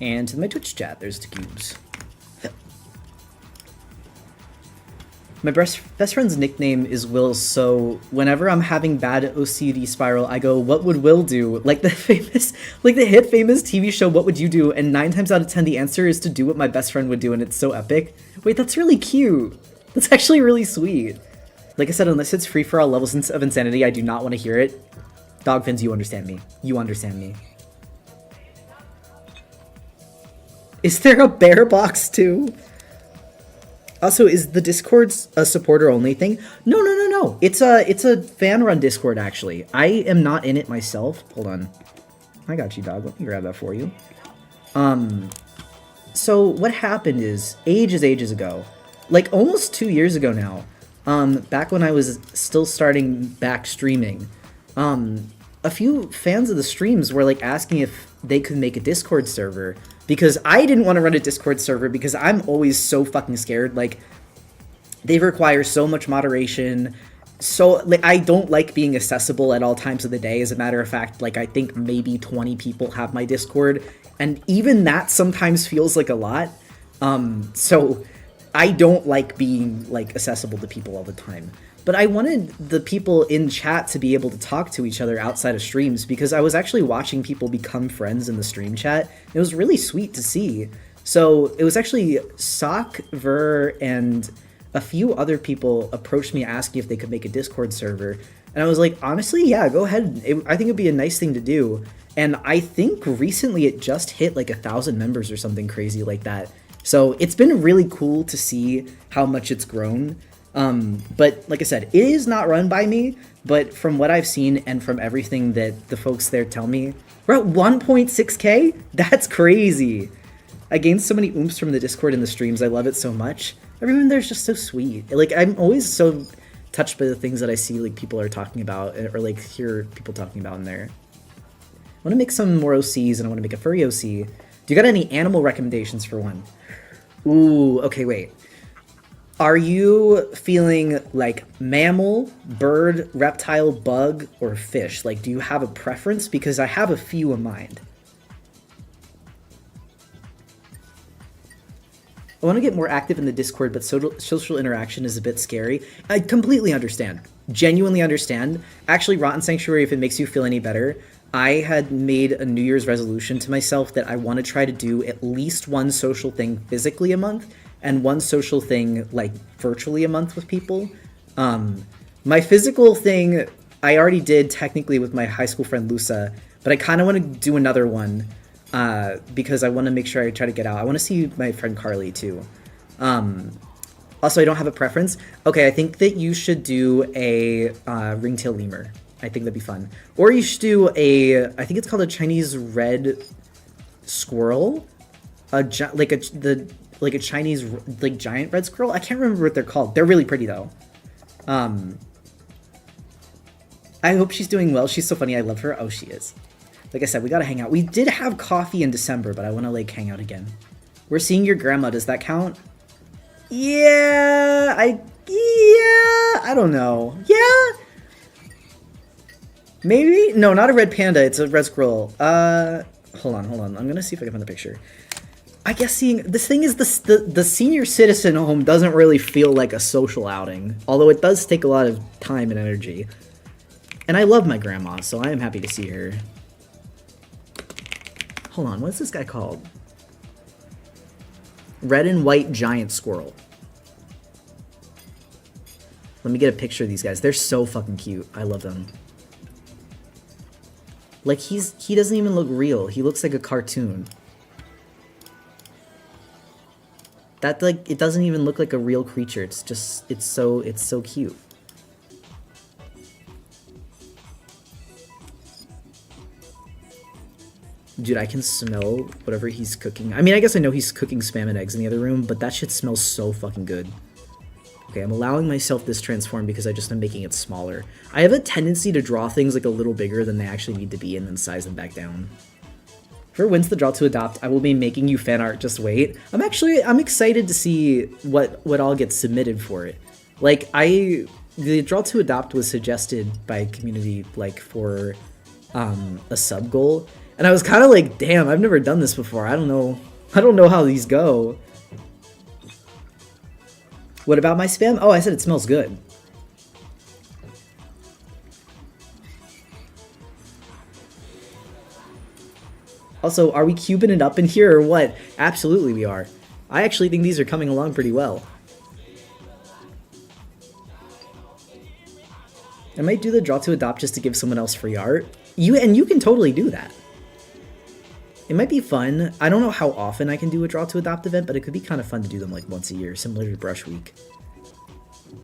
[SPEAKER 1] and to my Twitch chat, there's the cubes. My best friend's nickname is Will, so whenever I'm having bad OCD spiral, I go, what would Will do? Like the hit famous TV show, What Would You Do? And 9 times out of 10, the answer is to do what my best friend would do, and it's so epic. Wait, that's really cute. That's actually really sweet. Like I said, unless it's free for all levels of insanity, I do not want to hear it. Dogfins, you understand me. You understand me. Is there a bear box too? Also, is the Discord a supporter only thing? No. It's a fan run Discord actually. I am not in it myself. Hold on. I got you, dog. Let me grab that for you. So what happened is ages ago, like almost 2 years ago now, back when I was still starting back streaming, a few fans of the streams were like asking if they could make a Discord server, because I didn't want to run a Discord server because I'm always so fucking scared. Like, they require so much moderation. So, like, I don't like being accessible at all times of the day. As a matter of fact, like, I think maybe 20 people have my Discord, and even that sometimes feels like a lot. So I don't like being, like, accessible to people all the time. But I wanted the people in chat to be able to talk to each other outside of streams, because I was actually watching people become friends in the stream chat. It was really sweet to see. So it was actually Sock, Ver, and a few other people approached me asking if they could make a Discord server. And I was like, honestly, yeah, go ahead. I think it'd be a nice thing to do. And I think recently it just hit like 1,000 members or something crazy like that. So it's been really cool to see how much it's grown. But like I said, it is not run by me, but from what I've seen and from everything that the folks there tell me, we're at 1.6k? That's crazy. I gained so many oomph from the Discord and the streams. I love it so much. Everyone there's just so sweet. Like, I'm always so touched by the things that I see, like, people are talking about, or, like, hear people talking about in there. I want to make some more OCs, and I want to make a furry OC. Do you got any animal recommendations for one? Ooh, okay, wait. Are you feeling like mammal, bird, reptile, bug, or fish? Like, do you have a preference? Because I have a few in mind. I want to get more active in the Discord, but social interaction is a bit scary. I completely understand. Genuinely understand. Actually, Rotten Sanctuary, if it makes you feel any better, I had made a New Year's resolution to myself that I want to try to do at least one social thing physically a month, and one social thing, like, virtually a month with people. My physical thing, I already did technically with my high school friend Lusa, but I kind of want to do another one because I want to make sure I try to get out. I want to see my friend Carly, too. Also, I don't have a preference. Okay, I think that you should do a ringtail lemur. I think that'd be fun. Or you should do I think it's called a Chinese red squirrel. Like a Chinese, like, giant red squirrel. I can't remember what they're called. They're really pretty, though. I hope she's doing well. She's so funny. I love her. Oh, she is. Like I said, we gotta hang out. We did have coffee in December, but I want to, like, hang out again. We're seeing your grandma. Does that count? Yeah, I don't know. Yeah? Maybe? No, not a red panda. It's a red squirrel. Hold on. I'm gonna see if I can find the picture. I guess seeing this thing is the senior citizen home doesn't really feel like a social outing, although it does take a lot of time and energy. And I love my grandma, so I am happy to see her. Hold on, what's this guy called? Red and white giant squirrel. Let me get a picture of these guys. They're so fucking cute. I love them. Like, he doesn't even look real. He looks like a cartoon. That, like, it doesn't even look like a real creature. It's just, it's so cute. Dude, I can smell whatever he's cooking. I mean, I guess I know he's cooking spam and eggs in the other room, but that shit smells so fucking good. Okay, I'm allowing myself this transform because I just am making it smaller. I have a tendency to draw things, like, a little bigger than they actually need to be and then size them back down. For wins the draw to adopt, I will be making you fan art, just wait. I'm excited to see what all gets submitted for it. Like, the draw to adopt was suggested by community, like, for a sub goal. And I was kind of like, damn, I've never done this before. I don't know how these go. What about my spam? Oh, I said it smells good. Also, are we cubing it up in here or what? Absolutely we are. I actually think these are coming along pretty well. I might do the draw to adopt just to give someone else free art. You can totally do that. It might be fun. I don't know how often I can do a draw to adopt event, but it could be kind of fun to do them, like, once a year, similar to Brush Week.